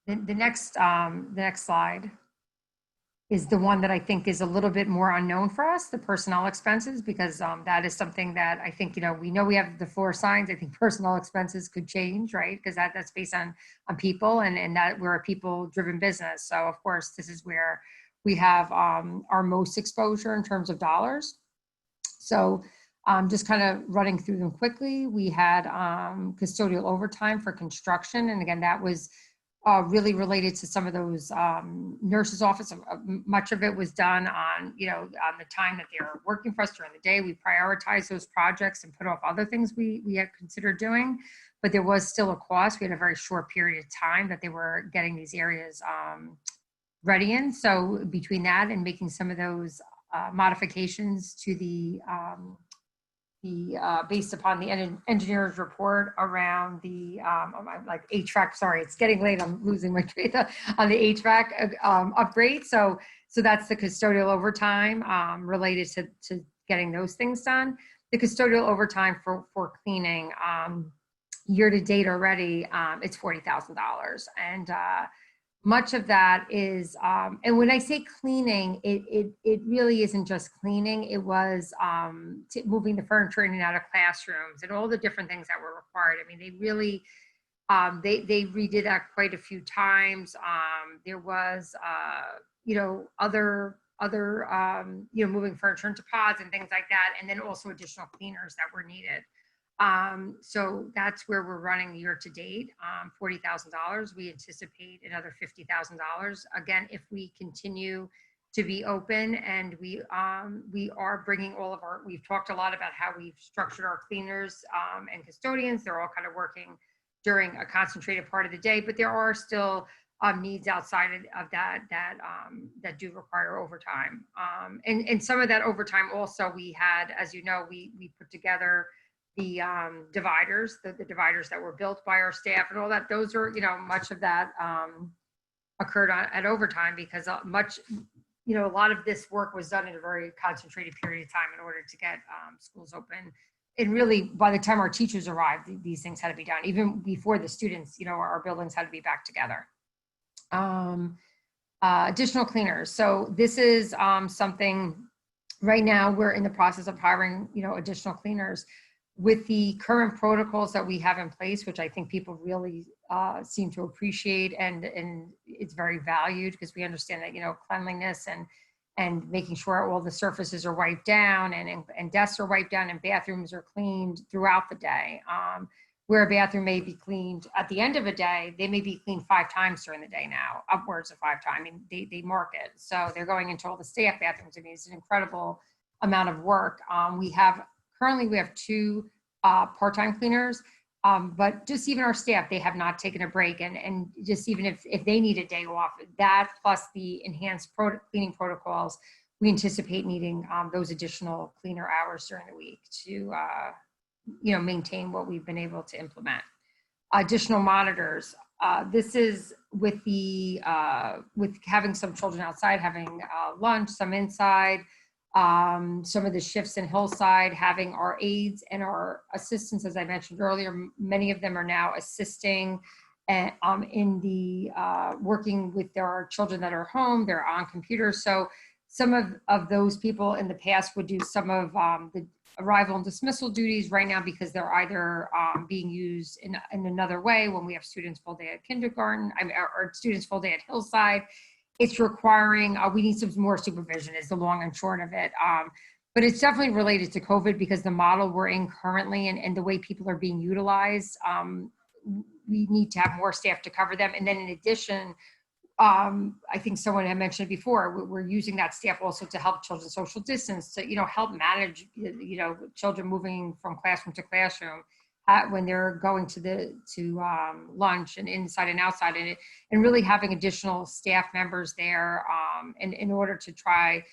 [SPEAKER 17] The next slide is the one that I think is a little bit more unknown for us, the personnel expenses, because that is something that I think, we know we have the floor signs. I think personnel expenses could change, right? Because that's based on people and that we're a people-driven business. So of course, this is where we have our most exposure in terms of dollars. So just kind of running through them quickly. We had custodial overtime for construction. And again, that was really related to some of those nurses' office. Much of it was done on, on the time that they were working for us during the day. We prioritized those projects and put off other things we had considered doing, but there was still a cost. We had a very short period of time that they were getting these areas ready in. So between that and making some of those modifications to the based upon the engineer's report around the like HVAC. Sorry, it's getting late. I'm losing my train on the HVAC upgrade. So that's the custodial overtime related to getting those things done. The custodial overtime for cleaning year to date already, it's $40,000, and much of that is, and when I say cleaning, it really isn't just cleaning. It was moving the furniture in and out of classrooms and all the different things that were required. I mean, they really, they redid that quite a few times. There was, other, moving furniture into pods and things like that, and then also additional cleaners that were needed. So that's where we're running year to date, $40,000. We anticipate another $50,000. Again, if we continue to be open, and we are bringing all of our, we've talked a lot about how we've structured our cleaners and custodians. They're all kind of working during a concentrated part of the day, but there are still needs outside of that do require overtime. And some of that overtime also, we had, as you know, we put together the dividers, the dividers that were built by our staff and all that. Those are, much of that occurred at overtime, because a lot of this work was done in a very concentrated period of time in order to get schools open. And really, by the time our teachers arrived, these things had to be done. Even before the students, our buildings had to be back together. Additional cleaners. So this is something right now we're in the process of hiring, additional cleaners. With the current protocols that we have in place, which I think people really seem to appreciate, and it's very valued, because we understand that, cleanliness and making sure all the surfaces are wiped down, and desks are wiped down, and bathrooms are cleaned throughout the day. Where a bathroom may be cleaned at the end of a day, they may be cleaned 5 times during the day now, upwards of 5 times. I mean, they mark it. So they're going into all the staff bathrooms. I mean, it's an incredible amount of work. Currently, we have 2 part-time cleaners, but just even our staff, they have not taken a break. And just even if they need a day off, that plus the enhanced cleaning protocols, we anticipate needing those additional cleaner hours during the week to maintain what we've been able to implement. Additional monitors. This is with having some children outside, having lunch, some inside. Some of the shifts in Hillside, having our aides and our assistants, as I mentioned earlier, many of them are now assisting in the working with our children that are home. They're on computers. So some of those people in the past would do some of the arrival and dismissal duties right now, because they're either being used in another way when we have students full day at kindergarten, or students full day at Hillside. It's requiring, we need some more supervision is the long and short of it. But it's definitely related to COVID, because the model we're in currently and the way people are being utilized, we need to have more staff to cover them. And then in addition, I think someone had mentioned before, we're using that staff also to help children social distance, to, help manage, children moving from classroom to classroom. When they're going to lunch and inside and outside, and really having additional staff members there, and in order to try,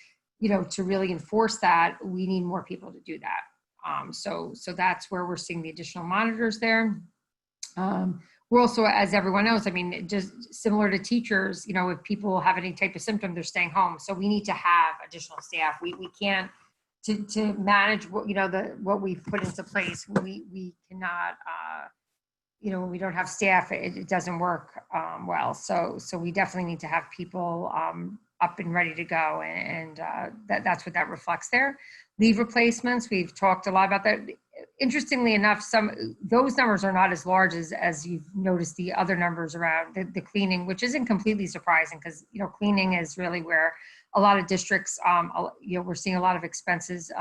[SPEAKER 17] to really enforce that, we need more people to do that. So that's where we're seeing the additional monitors there. We're also, as everyone knows, I mean, just similar to teachers, if people have any type of symptom, they're staying home. So we need to have additional staff. We can't. To manage what what we've put into place, we cannot, when we don't have staff, it doesn't work well. So we definitely need to have people up and ready to go, and that's what that reflects there. Leave replacements, we've talked a lot about that. Interestingly enough, those numbers are not as large as you've noticed the other numbers around the cleaning, which isn't completely surprising, because cleaning is really where a lot of districts, we're seeing a lot of expenses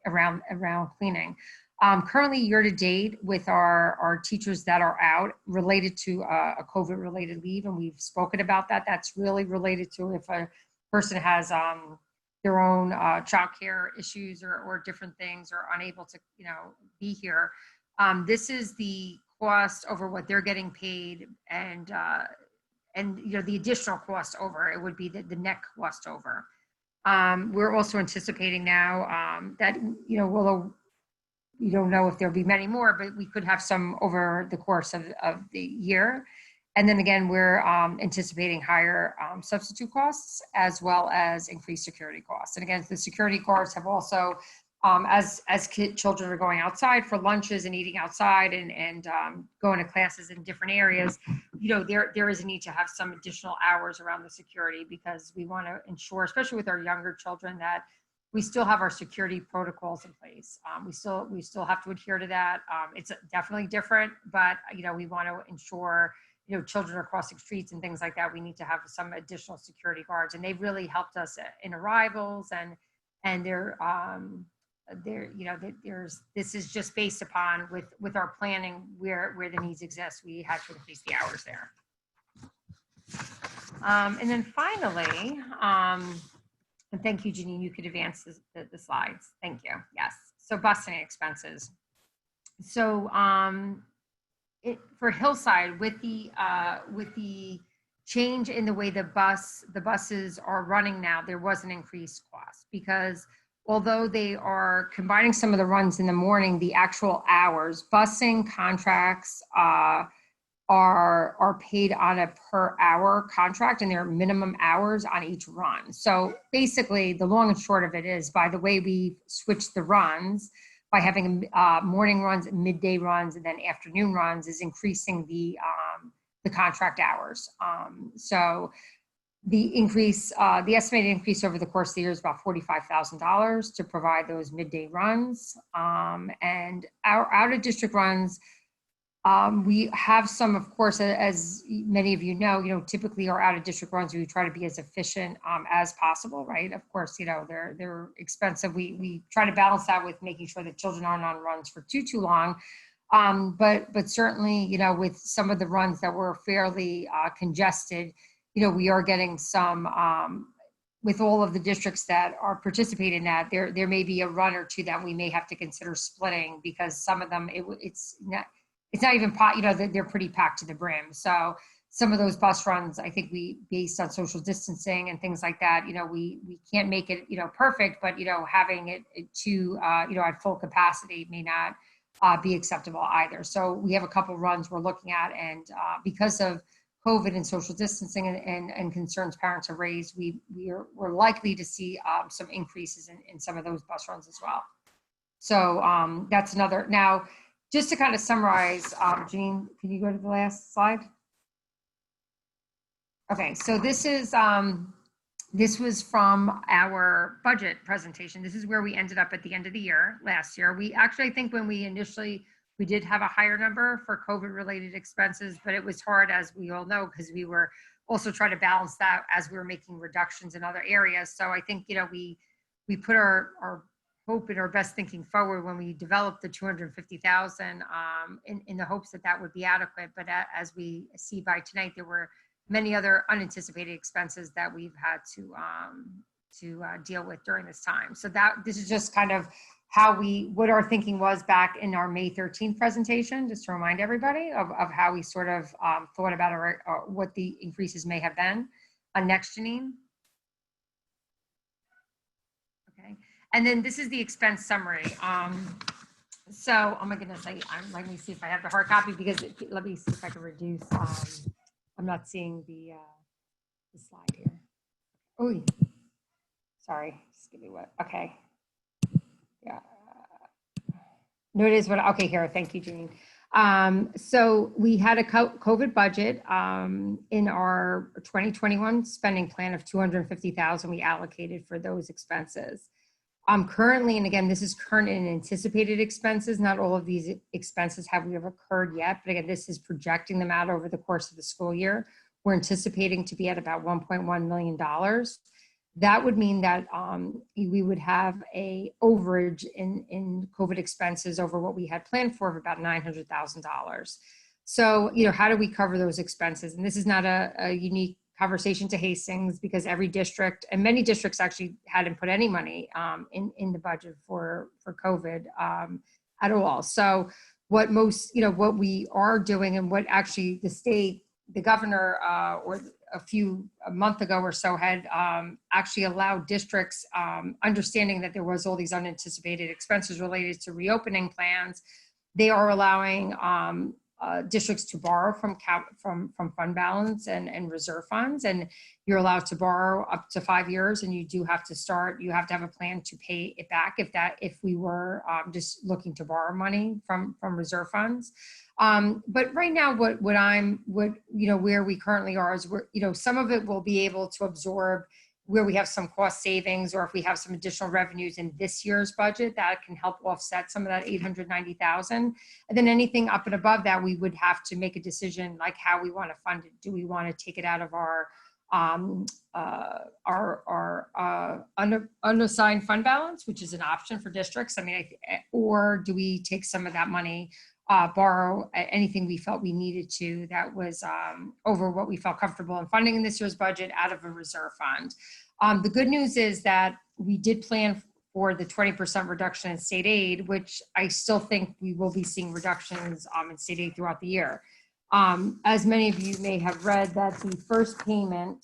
[SPEAKER 17] around cleaning. Currently, year to date, with our teachers that are out related to a COVID-related leave, and we've spoken about that. That's really related to if a person has their own childcare issues or different things, or unable to be here. This is the cost over what they're getting paid, and the additional cost over, it would be the net cost over. We're also anticipating now that you don't know if there'll be many more, but we could have some over the course of the year. And then again, we're anticipating higher substitute costs as well as increased security costs. And again, the security costs have also, as children are going outside for lunches and eating outside and going to classes in different areas, there is a need to have some additional hours around the security, because we want to ensure, especially with our younger children, that we still have our security protocols in place. We still have to adhere to that. It's definitely different, but we want to ensure children are crossing streets and things like that. We need to have some additional security guards, and they've really helped us in arrivals and this is just based upon with our planning where the needs exist. We had to increase the hours there. And then finally, and thank you, Janine, you could advance the slides. Thank you. Yes. So busing expenses. So for Hillside, with the change in the way the buses are running now, there was an increased cost, because although they are combining some of the runs in the morning, the actual hours, busing contracts are paid on a per hour contract, and there are minimum hours on each run. So basically, the long and short of it is, by the way we switched the runs, by having morning runs, midday runs, and then afternoon runs, is increasing the contract hours. So the increase, the estimated increase over the course of the year is about $45,000 to provide those midday runs. And our out-of-district runs, we have some, of course, as many of you know, typically our out-of-district runs, we try to be as efficient as possible, right? Of course, they're expensive. We try to balance that with making sure that children aren't on runs for too long. But certainly, with some of the runs that were fairly congested, we are getting some, with all of the districts that are participating in that, there may be a run or two that we may have to consider splitting, because some of them, it's not even, they're pretty packed to the brim. So some of those bus runs, I think based on social distancing and things like that, we can't make it, perfect, but, having it to, at full capacity may not be acceptable either. So we have a couple runs we're looking at, and because of COVID and social distancing and concerns parents have raised, we're likely to see some increases in some of those bus runs as well. So that's another. Now, just to kind of summarize, Janine, can you go to the last slide? Okay, so this was from our budget presentation. This is where we ended up at the end of the year last year. We actually, I think when we did have a higher number for COVID related expenses, but it was hard, as we all know, because we were also trying to balance that as we were making reductions in other areas. So I think, we put our hope and our best thinking forward when we developed the 250,000 in the hopes that would be adequate. But as we see by tonight, there were many other unanticipated expenses that we've had to deal with during this time. So this is just kind of what our thinking was back in our May 13th presentation, just to remind everybody of how we sort of thought about what the increases may have been. Next, Janine. Okay, and then this is the expense summary. So, oh my goodness, let me see if I have the hard copy, because let me see if I can reduce. I'm not seeing the slide here. Oh, sorry, just give me what, okay. Yeah. No, it is what, okay, here, thank you, Janine. So we had a COVID budget in our 2021 spending plan of 250,000 we allocated for those expenses. Currently, and again, this is current and anticipated expenses. Not all of these expenses have occurred yet, but again, this is projecting them out over the course of the school year. We're anticipating to be at about $1.1 million. That would mean that we would have a overage in COVID expenses over what we had planned for of about $900,000. So, how do we cover those expenses? And this is not a unique conversation to Hastings, because every district, and many districts actually hadn't put any money in the budget for COVID at all. So what we are doing, and what actually the state, the governor a month ago or so had actually allowed districts, understanding that there was all these unanticipated expenses related to reopening plans. They are allowing districts to borrow from fund balance and reserve funds, and you're allowed to borrow up to 5 years, and you have to have a plan to pay it back if we were just looking to borrow money from reserve funds. But right now, where we currently are is some of it will be able to absorb where we have some cost savings, or if we have some additional revenues in this year's budget that can help offset some of that 890,000. And then anything up and above that, we would have to make a decision like how we want to fund it. Do we want to take it out of our unassigned fund balance, which is an option for districts? I mean, or do we take some of that money, borrow anything we felt we needed to that was over what we felt comfortable in funding in this year's budget out of a reserve fund? The good news is that we did plan for the 20% reduction in state aid, which I still think we will be seeing reductions in state aid throughout the year. As many of you may have read, that the first payment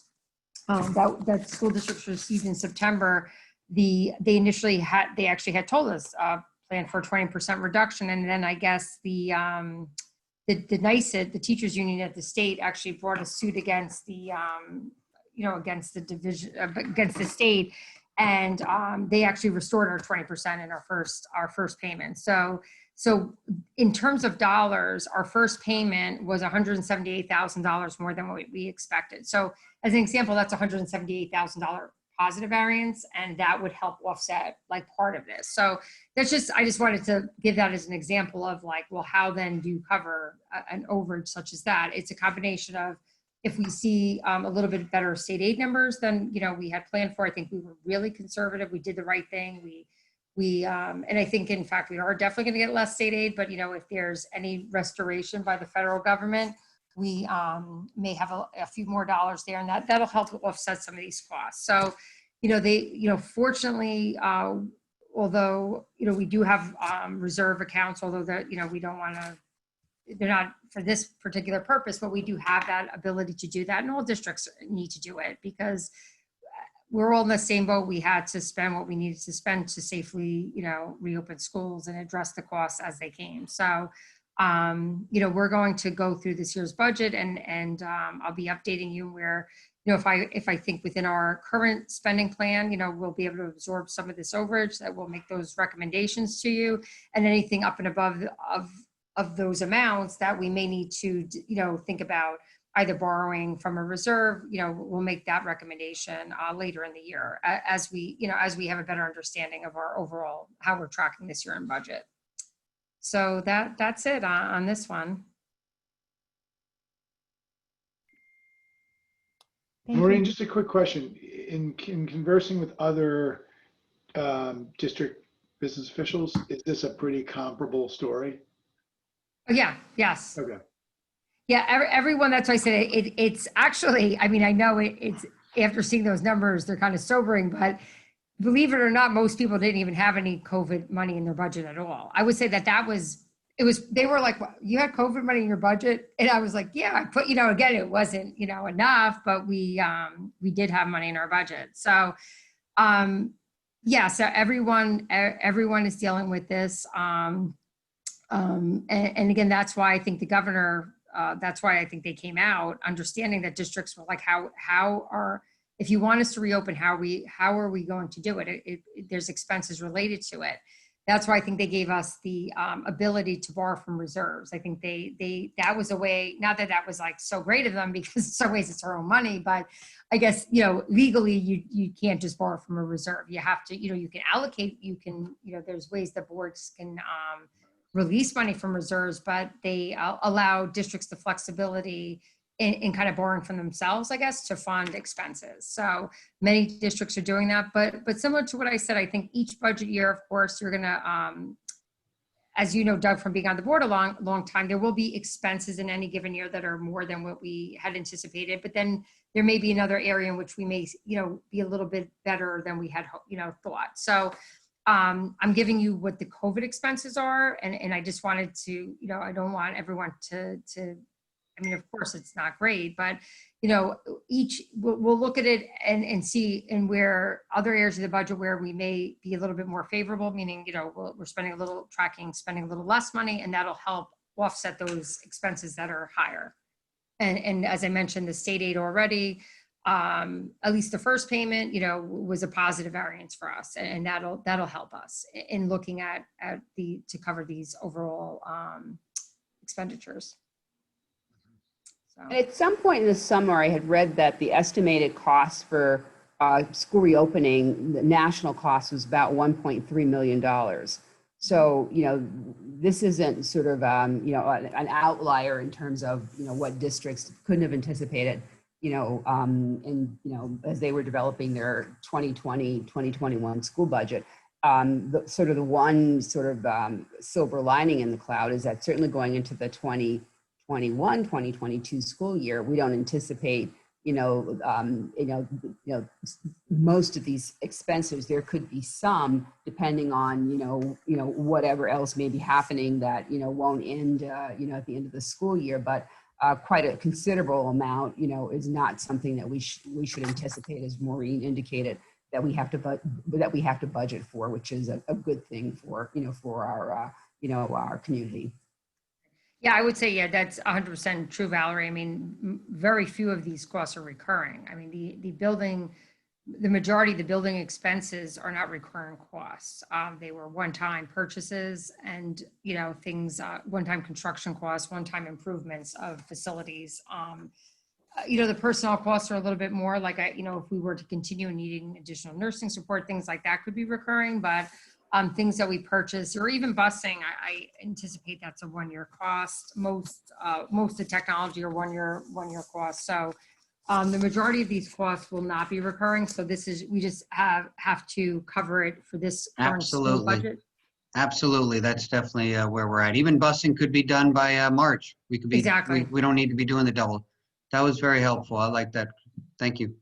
[SPEAKER 17] that school districts received in September, they actually had told us plan for a 20% reduction, and then I guess the NICED, the teachers union at the state, actually brought a suit against the against the division, against the state, and they actually restored our 20% in our first payment. So in terms of dollars, our first payment was $178,000 more than what we expected. So as an example, that's $178,000 positive variance, and that would help offset like part of this. So that's I just wanted to give that as an example of like, well, how then do you cover an overage such as that? It's a combination of, if we see a little bit better state aid numbers than we had planned for. I think we were really conservative. We did the right thing. And I think, in fact, we are definitely going to get less state aid, but if there's any restoration by the federal government, we may have a few more dollars there, and that'll help offset some of these costs. So, fortunately, although, we do have reserve accounts, although that, we don't want to, they're not for this particular purpose, but we do have that ability to do that. And all districts need to do it because we're all in the same boat. We had to spend what we needed to spend to safely, reopen schools and address the costs as they came. So, we're going to go through this year's budget, and I'll be updating you where, if I think within our current spending plan, we'll be able to absorb some of this overage, that we'll make those recommendations to you, and anything up and above of those amounts that we may need to, think about either borrowing from a reserve, we'll make that recommendation later in the year as we have a better understanding of our overall, how we're tracking this year in budget. So that's it on this one.
[SPEAKER 16] Maureen, just a quick question. In conversing with other district business officials, is this a pretty comparable story?
[SPEAKER 17] Oh, yeah, yes.
[SPEAKER 16] Okay.
[SPEAKER 17] Yeah, everyone, that's why I said it's actually, I mean, I know it's, after seeing those numbers, they're kind of sobering, but believe it or not, most people didn't even have any COVID money in their budget at all. I would say they were like, you had COVID money in your budget? And I was like, yeah, I put, again, it wasn't, enough, but we did have money in our budget. So, yeah, so everyone is dealing with this. And again, that's why I think the governor, that's why I think they came out understanding that districts were like, if you want us to reopen, how are we going to do it? There's expenses related to it. That's why I think they gave us the ability to borrow from reserves. I think that was a way, not that was like so great of them, because in some ways it's our own money, but I guess, legally you can't just borrow from a reserve. You have to, you can allocate, there's ways that boards can release money from reserves, but they allow districts the flexibility in kind of borrowing from themselves, I guess, to fund expenses. So many districts are doing that, but similar to what I said, I think each budget year, of course, you're gonna, as you know, Doug, from being on the board a long time, there will be expenses in any given year that are more than what we had anticipated, but then there may be another area in which we may, be a little bit better than we had, thought. So I'm giving you what the COVID expenses are, and I just wanted to, I don't want everyone to I mean, of course, it's not great, but you know, we'll look at it and see in where other areas of the budget where we may be a little bit more favorable, meaning, you know, we're spending a little less money, and that'll help offset those expenses that are higher. And as I mentioned, the state aid already, at least the first payment, you know, was a positive variance for us, and that'll help us in looking at to cover these overall expenditures. So.
[SPEAKER 1] At some point in the summer, I had read that the estimated cost for school reopening, the national cost was about $1.3 million. So, you know, this isn't sort of, you know, an outlier in terms of, you know, what districts couldn't have anticipated, you know, as they were developing their 2020, 2021 school budget. The one silver lining in the cloud is that certainly going into the 2021-2022 school year, we don't anticipate, most of these expenses. There could be some, depending on, whatever else may be happening that, won't end, at the end of the school year. But quite a considerable amount, is not something that we should anticipate, as Maureen indicated, that we have to budget for, which is a good thing for, for our community.
[SPEAKER 17] Yeah, I would say, yeah, that's 100% true, Valerie. I mean, very few of these costs are recurring. I mean, the majority of the building expenses are not recurring costs. They were one-time purchases and, things, one-time construction costs, one-time improvements of facilities. The personnel costs are a little bit more like, if we were to continue needing additional nursing support, things like that could be recurring, but things that we purchase, or even busing, I anticipate that's a one-year cost. Most of the technology are one-year costs. So the majority of these costs will not be recurring. So we just have to cover it for this current school budget.
[SPEAKER 21] Absolutely. That's definitely where we're at. Even busing could be done by March. We could be,
[SPEAKER 17] exactly.
[SPEAKER 21] We don't need to be doing the double. That was very helpful. I like that. Thank you.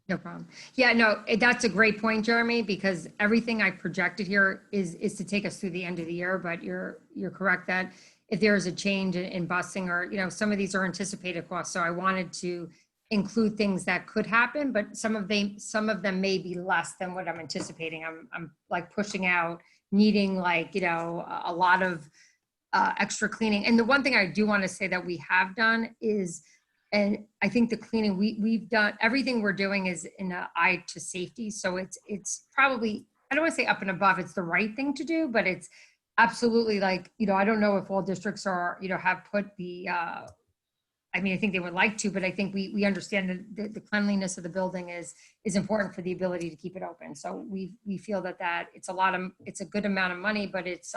[SPEAKER 17] No problem. Yeah, no, that's a great point, Jeremy, because everything I projected here is to take us through the end of the year. But you're correct that if there is a change in busing, or some of these are anticipated costs, so I wanted to include things that could happen, but some of them may be less than what I'm anticipating. I'm like pushing out needing a lot of extra cleaning. And the one thing I do want to say that we have done is, and I think the cleaning we've done, everything we're doing is in an eye to safety. So it's probably, I don't want to say up and above, it's the right thing to do, but it's absolutely I don't know if all districts are, have put the, I think they would like to, but I think we understand that the cleanliness of the building is important for the ability to keep it open. So we feel that it's a good amount of money, but it's,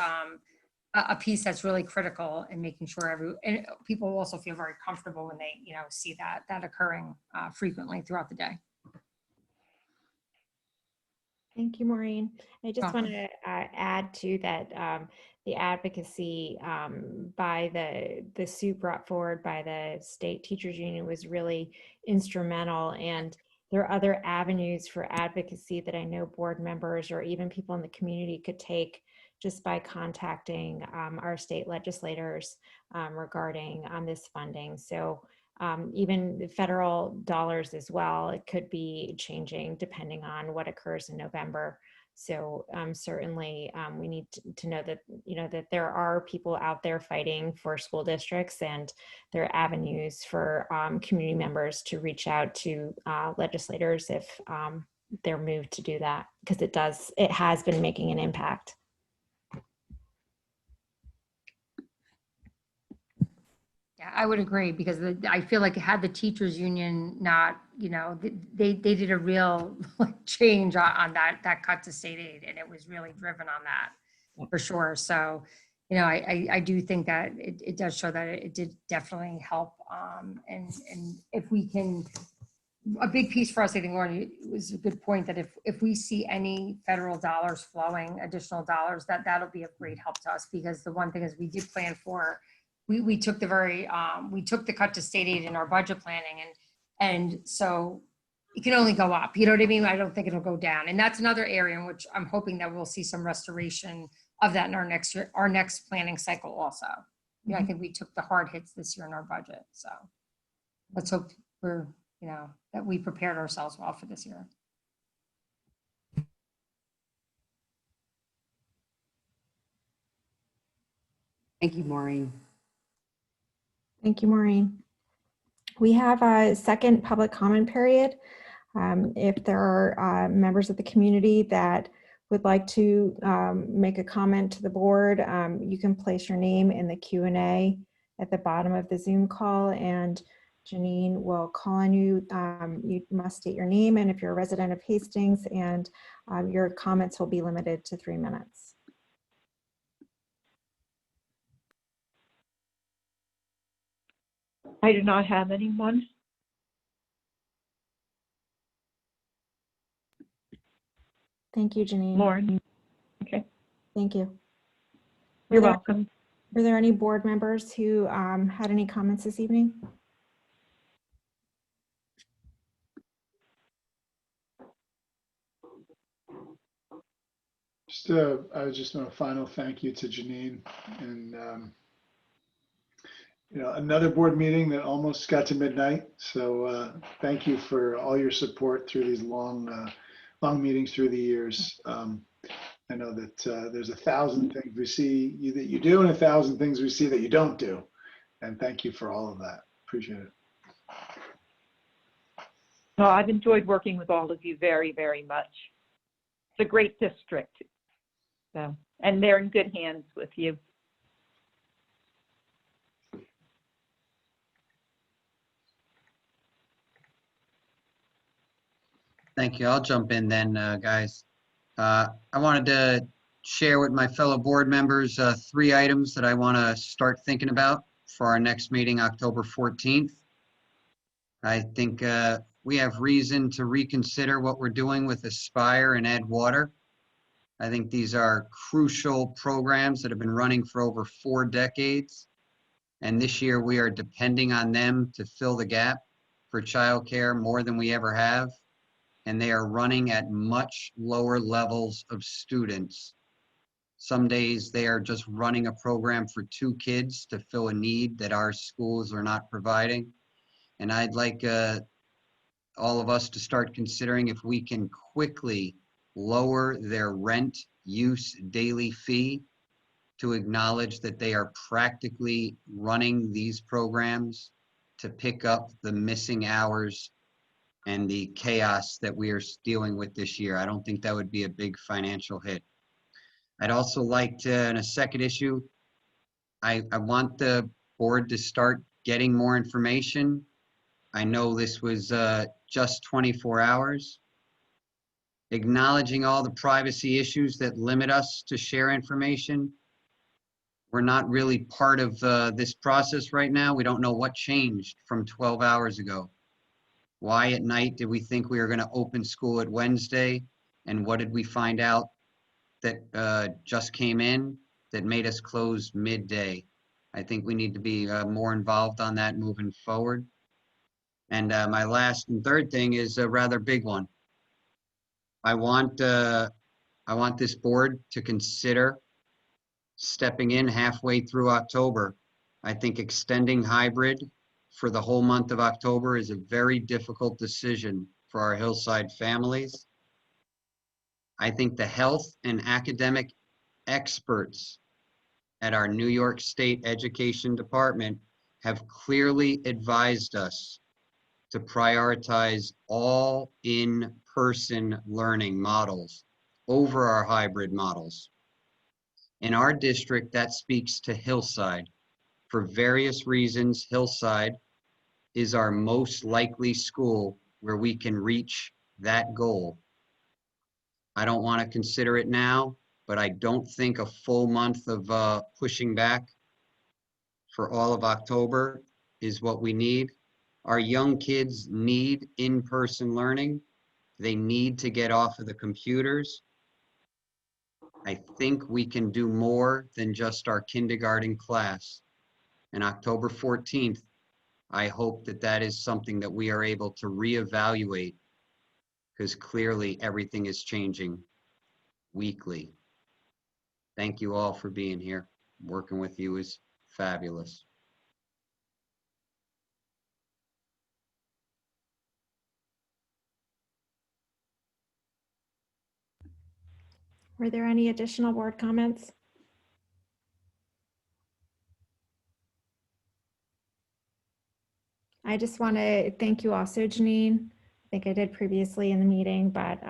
[SPEAKER 17] a piece that's really critical in making sure and people also feel very comfortable when they, see that occurring frequently throughout the day.
[SPEAKER 3] Thank you, Maureen. I just want to add to that the advocacy by the suit brought forward by the State Teachers Union was really instrumental, and there are other avenues for advocacy that I know board members or even people in the community could take just by contacting our state legislators regarding this funding. So even the federal dollars as well, it could be changing depending on what occurs in November. So certainly we need to know that, that there are people out there fighting for school districts, and there are avenues for community members to reach out to legislators if they're moved to do that, because it has been making an impact.
[SPEAKER 17] Yeah, I would agree, because I feel like had the teachers union not, they did a real change on that cut to state aid, and it was really driven on that for sure. So, I do think that it does show that it did definitely help. And if we can, a big piece for us, I think, Lauren, it was a good point that if we see any federal dollars flowing, additional dollars, that'll be a great help to us, because the one thing is we did plan for. We took the cut to state aid in our budget planning, and so it can only go up. You know what I mean? I don't think it'll go down, and that's another area in which I'm hoping that we'll see some restoration of that in our next planning cycle also. you know, I think we took the hard hits this year in our budget. So let's hope we're, you know, that we prepared ourselves well for this year.
[SPEAKER 1] Thank you, Maureen.
[SPEAKER 3] Thank you, Maureen. We have a second public comment period. If there are members of the community that would like to make a comment to the board, you can place your name in the Q&A at the bottom of the Zoom call, and Janine will call on you. You must state your name, and if you're a resident of Hastings, and your comments will be limited to 3 minutes.
[SPEAKER 6] I do not have anyone.
[SPEAKER 3] Thank you, Janine.
[SPEAKER 6] Lauren. Okay.
[SPEAKER 3] Thank you.
[SPEAKER 6] You're welcome.
[SPEAKER 3] Were there any board members who had any comments this evening?
[SPEAKER 16] I was just doing a final thank you to Janine, and you know, another board meeting that almost got to midnight. So thank you for all your support through these long meetings through the years. I know that there's 1,000 things we see that you do and 1,000 things we see that you don't do. And thank you for all of that. Appreciate it.
[SPEAKER 6] No, I've enjoyed working with all of you very, very much. It's a great district. So, and they're in good hands with you.
[SPEAKER 21] Thank you. I'll jump in then, guys. I wanted to share with my fellow board members 3 items that I want to start thinking about for our next meeting, October 14th. I think we have reason to reconsider what we're doing with Aspire and Ed Water. I think these are crucial programs that have been running for over 4 decades. And this year we are depending on them to fill the gap for childcare more than we ever have. And they are running at much lower levels of students. Some days they are just running a program for 2 kids to fill a need that our schools are not providing. And I'd like all of us to start considering if we can quickly lower their rent use daily fee to acknowledge that they are practically running these programs to pick up the missing hours and the chaos that we are dealing with this year. I don't think that would be a big financial hit. I'd also like to, in a second issue, I want the board to start getting more information. I know this was just 24 hours. Acknowledging all the privacy issues that limit us to share information. We're not really part of this process right now. We don't know what changed from 12 hours ago. Why at night did we think we were going to open school at Wednesday? And what did we find out that just came in that made us close midday? I think we need to be more involved on that moving forward. And my last and third thing is a rather big one. I want this board to consider stepping in halfway through October. I think extending hybrid for the whole month of October is a very difficult decision for our Hillside families. I think the health and academic experts at our New York State Education Department have clearly advised us to prioritize all in-person learning models over our hybrid models. In our district, that speaks to Hillside. For various reasons, Hillside is our most likely school where we can reach that goal. I don't want to consider it now, but I don't think a full month of pushing back for all of October is what we need. Our young kids need in-person learning. They need to get off of the computers. I think we can do more than just our kindergarten class. And October 14th, I hope that that is something that we are able to reevaluate, because clearly everything is changing weekly. Thank you all for being here. Working with you is fabulous.
[SPEAKER 3] Were there any additional board comments? I just want to thank you also, Janine. I think I did previously in the meeting, but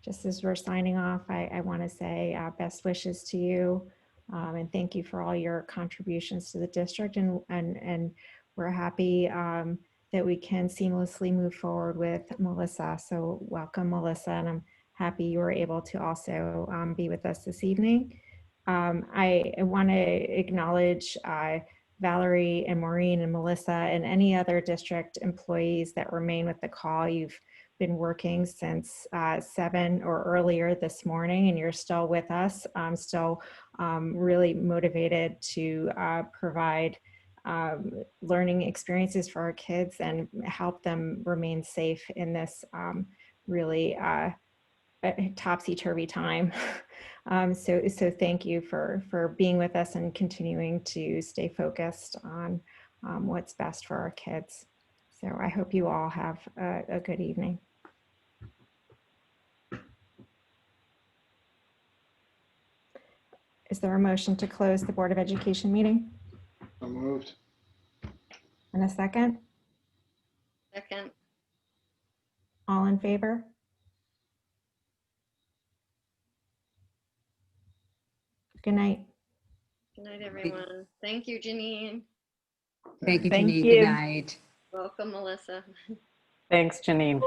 [SPEAKER 3] just as we're signing off, I want to say best wishes to you, and thank you for all your contributions to the district. And we're happy that we can seamlessly move forward with Melissa. So welcome, Melissa, and I'm happy you were able to also be with us this evening. I want to acknowledge Valerie and Maureen and Melissa and any other district employees that remain with the call. You've been working since 7 or earlier this morning, and you're still with us. I'm still really motivated to provide learning experiences for our kids and help them remain safe in this really topsy-turvy time. So thank you for being with us and continuing to stay focused on what's best for our kids. So I hope you all have a good evening. Is there a motion to close the Board of Education meeting?
[SPEAKER 16] So moved.
[SPEAKER 3] And a second?
[SPEAKER 18] Second.
[SPEAKER 3] All in favor? Good night.
[SPEAKER 18] Good night, everyone. Thank you, Janine.
[SPEAKER 1] Thank you,
[SPEAKER 4] Thank
[SPEAKER 1] Janine.
[SPEAKER 4] you.
[SPEAKER 1] Good night.
[SPEAKER 18] Welcome, Melissa.
[SPEAKER 4] Thanks, Janine.